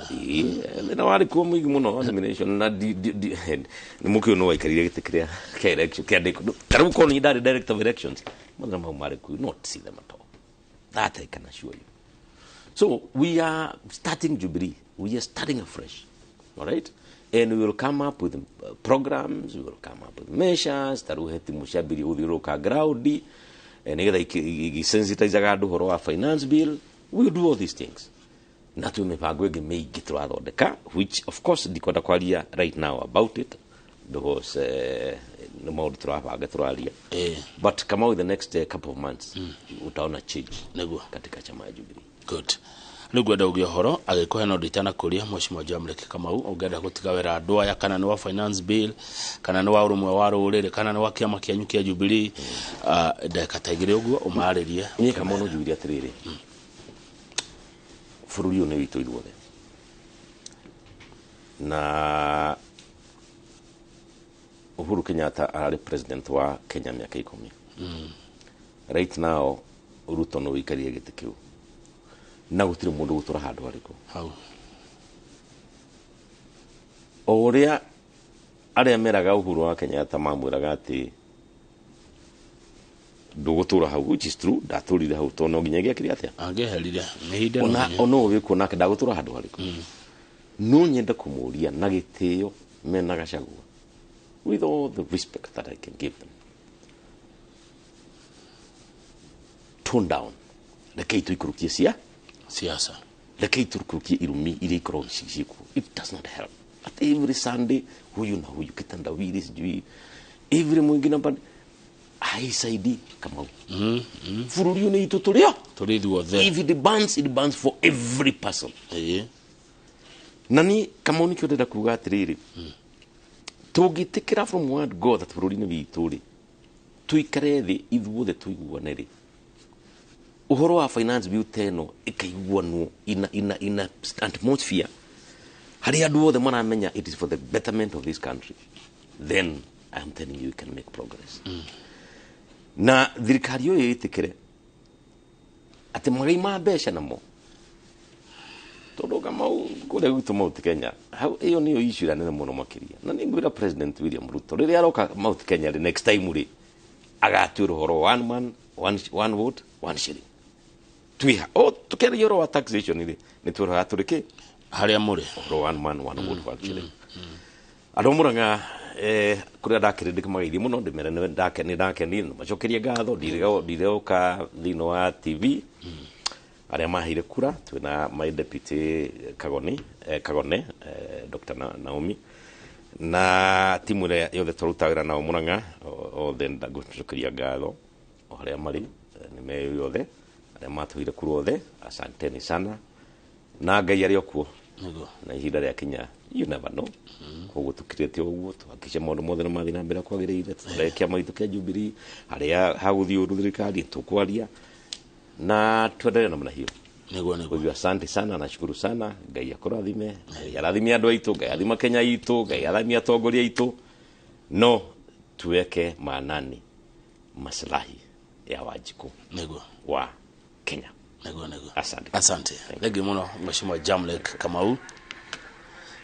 na wali kwa mwingi muno nomination na ni mukio no waikaria gitikiria ka election ka ndiko karibu ko ni director of elections mwana mari ku not see them at all that I can assure you so we are starting Jubilee we are starting afresh all right and we will come up with programs we will come up with measures taruheti mushabiri uthiruka ground and ngetha sensitize andu horo wa finance bill we will do all these things na tu mipango ingi mingi turathondeka which of course ndikwenda kwaria right now about it because no maundu turabanga turaria but come out the next couple of months utaona change niguo katika chama ya Jubilee good nigwenda ugia horo agikuhe no nditana kuria mheshimiwa Jamlek Kamau ungenda gutiga wera andu aya kana ni wa finance bill kana ni wa urumwe wa rurire kana ni wa kiama kianyu kia Jubilee ndeka taigire uguo umaririe ni kama no Jubilee atiriri fururi one witu iruothe na Uhuru Kenyatta ari president wa Kenya miaka 10 right now Ruto no wikarie giti kiu na gutire mundu gutura handu hariko hau oria aria meraga Uhuru wa Kenyatta mamwiraga ati ndugutura hau which is true ndaturire hau to no nginyagia kiri atia angeherire mehinde ono wiko nake ndagutura handu hariko no nyenda kumuria na gitio mena gacagua with all the respect that I can give them tone down reke tuikurukia siasa reke tuikurukia irumi iri ikoro ciciku it does not help at every Sunday huyu na huyu kitanda wili sijui every mwingine band aisaidi kama fururi une itu turio turithuothe if it burns for every person nani kama unikio ndenda kuga atiriri tugitikira from word God that fururi ni vituri tuikare thi ithuothe tuiguane ri uhoro wa finance bill teno ikaiguanwo in a atmosphere hari andu othe maramenya it is for the betterment of this country then I am telling you we can make progress na thirikari yo yitikire ati magai ma besha namo todo kama kule gutu Mount Kenya how iyo niyo issue ya nene muno makiria na ningwira president William Ruto riri aroka Mount Kenya the next time ri agatwira horo one man one vote one shilling twiha tukere yoro wa taxation ri ni twira aturike haria muri horo one man one vote one shilling adomuranga kuria ndakirindika magaidi muno ndimere ndake ni macokeria ngatho ndireuka thino wa TV aria mahire kura twina my deputy Kagone Dr. Naomi na timu ria yothe turutawira nao Muranga othe ndagucokeria ngatho aria mari ni me yothe aria matuire kura othe asanteni sana na Ngai aria okuo na ihinda ria kinya you never know koguo tukirete uguo twakisha maundu mothe na mathi na mbere kwagirire turekia maitu kia Jubilee haria haguthi uru thirikari tukwaria na tuendelee namna hiyo niguo asante sana nashukuru sana Ngai akurathime arathime andu aitu Ngai athima Kenya itu Ngai athime atongoria itu no tuweke maanani maslahi ya Wanjiku niguo wa Kenya niguo asante thengi muno mheshimiwa Jamlek Kamau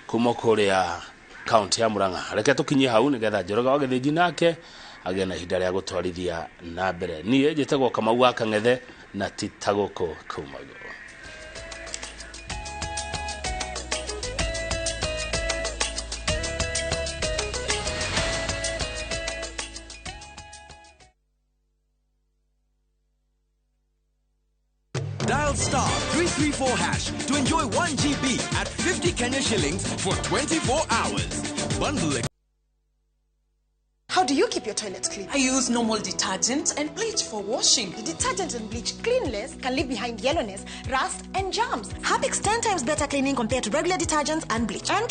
kuma kuria county ya Muranga reke tukinyie hau nigetha Njoroge wa Githiji nake agena ihinda ria gutwarithia na mbere nie njitagwo Kamau wa Kang'ethe na titagoko kumago #434# to enjoy 1 GB at 50 Kenya shillings for 24 hours. Bundle it. How do you keep your toilets clean? I use normal detergent and bleach for washing. The detergent and bleach cleanless can leave behind yellowness, rust, and germs. Harpic's 10 times better cleaning compared to regular detergents and bleach. And